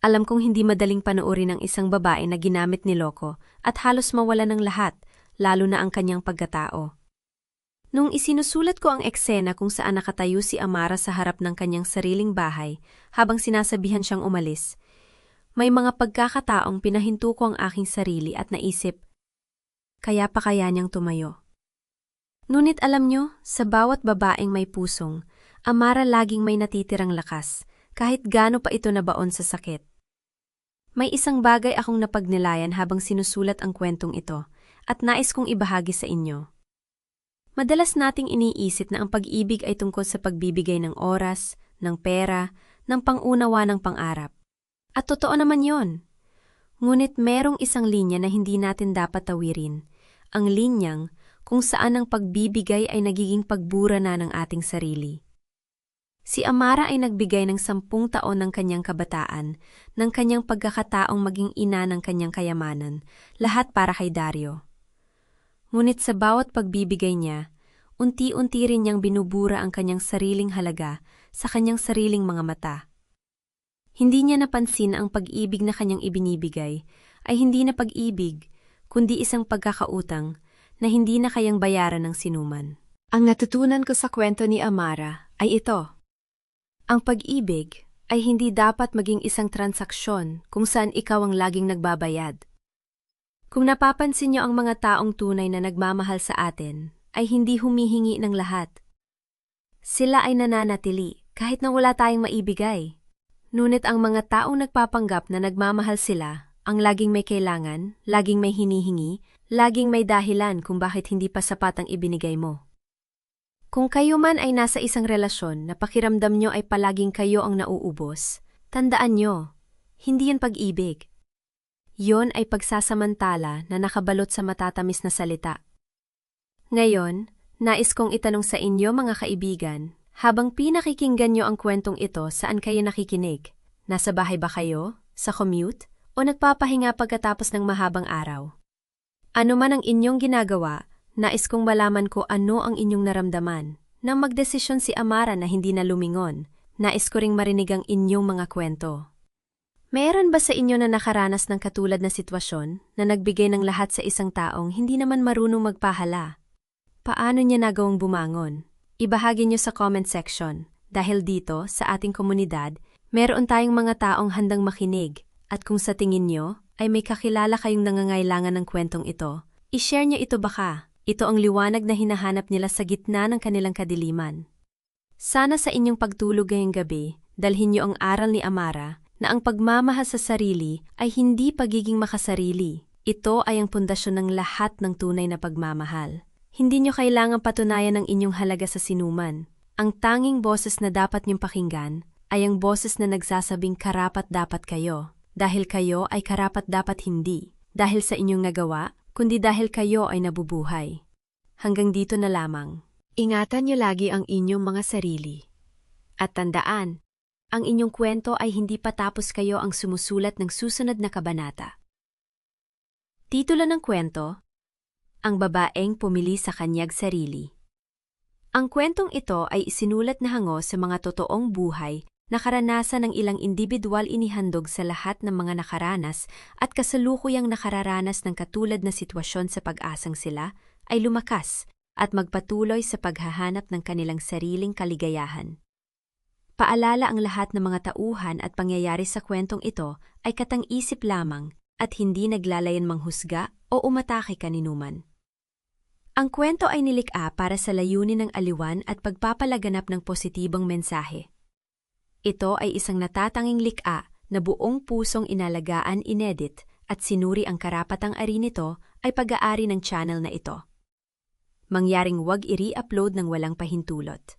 Alam kong hindi madaling panoorin ang isang babae na ginamit ni Loko at halos mawala ng lahat, lalo na ang kanyang pagkatao. Nung isinusulat ko ang eksena kung saan nakatayo si Amara sa harap ng kanyang sariling bahay habang sinasabihan siyang umalis, may mga pagkakataong pinahinto ko ang aking sarili at naisip, kaya pa kaya niyang tumayo. Ngunit alam nyo, sa bawat babaeng may pusong, Amara laging may natitirang lakas, kahit gaano pa ito nabaon sa sakit. May isang bagay akong napagnilayan habang sinusulat ang kwentong ito, at nais kong ibahagi sa inyo. Madalas nating iniisip na ang pag-ibig ay tungkol sa pagbibigay ng oras, ng pera, ng pangunawa ng pangarap. At totoo naman yon. Ngunit merong isang linya na hindi natin dapat tawirin, ang linyang kung saan ang pagbibigay ay nagiging pagbura na ng ating sarili. Si Amara ay nagbigay ng 10 taon ng kanyang kabataan, ng kanyang pagkakataong maging ina ng kanyang kayamanan, lahat para kay Dario. Ngunit sa bawat pagbibigay niya, unti-unti rin niyang binubura ang kanyang sariling halaga sa kanyang sariling mga mata. Hindi niya napansin na ang pag-ibig na kanyang ibinibigay ay hindi na pag-ibig, kundi isang pagkakautang na hindi na kayang bayaran ng sinuman. Ang natutunan ko sa kwento ni Amara ay ito. Ang pag-ibig ay hindi dapat maging isang transaksyon kung saan ikaw ang laging nagbabayad. Kung napapansin niyo ang mga taong tunay na nagmamahal sa atin, ay hindi humihingi ng lahat. Sila ay nananatili kahit na wala tayong maibigay. Ngunit ang mga taong nagpapanggap na nagmamahal sila, ang laging may kailangan, laging may hinihingi, laging may dahilan kung bakit hindi pa sapat ang ibinigay mo. Kung kayo man ay nasa isang relasyon na pakiramdam nyo ay palaging kayo ang nauubos, tandaan nyo, hindi yan pag-ibig. Yon ay pagsasamantala na nakabalot sa matatamis na salita. Ngayon, nais kong itanong sa inyo mga kaibigan, habang pinakikinggan nyo ang kwentong ito, saan kayo nakikinig? Nasa bahay ba kayo? Sa commute? O nagpapahinga pagkatapos ng mahabang araw? Ano man ang inyong ginagawa, nais kong malaman ko ano ang inyong naramdaman. Nang magdesisyon si Amara na hindi na lumingon, nais ko ring marinig ang inyong mga kwento. Meron ba sa inyo na nakaranas ng katulad na sitwasyon na nagbigay ng lahat sa isang taong hindi naman marunong magpahala? Paano niya nagawang bumangon? Ibahagi niyo sa comment section. Dahil dito, sa ating komunidad, meron tayong mga taong handang makinig. At kung sa tingin niyo ay may kakilala kayong nangangailangan ng kwentong ito, i-share niyo ito baka. Ito ang liwanag na hinahanap nila sa gitna ng kanilang kadiliman. Sana sa inyong pagtulog ngayong gabi, dalhin niyo ang aral ni Amara na ang pagmamahal sa sarili ay hindi pagiging makasarili. Ito ay ang pundasyon ng lahat ng tunay na pagmamahal. Hindi niyo kailangang patunayan ang inyong halaga sa sinuman. Ang tanging boses na dapat niyong pakinggan ay ang boses na nagsasabing karapat-dapat kayo. Dahil kayo ay karapat-dapat hindi. Dahil sa inyong nagawa, kundi dahil kayo ay nabubuhay. Hanggang dito na lamang. Ingatan niyo lagi ang inyong mga sarili. At tandaan, ang inyong kwento ay hindi pa tapos, kayo ang sumusulat ng susunod na kabanata. Titulo ng kwento, Ang Babaeng Pumili sa Kanyang Sarili. Ang kwentong ito ay isinulat na hango sa mga totoong buhay na karanasan ng ilang individual, inihandog sa lahat ng mga nakaranas at kasalukuyang nakararanas ng katulad na sitwasyon sa pag-asang sila ay lumakas at magpatuloy sa paghahanap ng kanilang sariling kaligayahan. Paalala ang lahat ng mga tauhan at pangyayari sa kwentong ito ay katang-isip lamang at hindi naglalayan manghusga o umatake kaninuman. Ang kwento ay nilikha para sa layunin ng aliwan at pagpapalaganap ng positibong mensahe. Ito ay isang natatanging likha na buong pusong inalagaan, inedit at sinuri. Ang karapatang ari nito ay pag-aari ng channel na ito. Mangyaring wag i-re-upload ng walang pahintulot.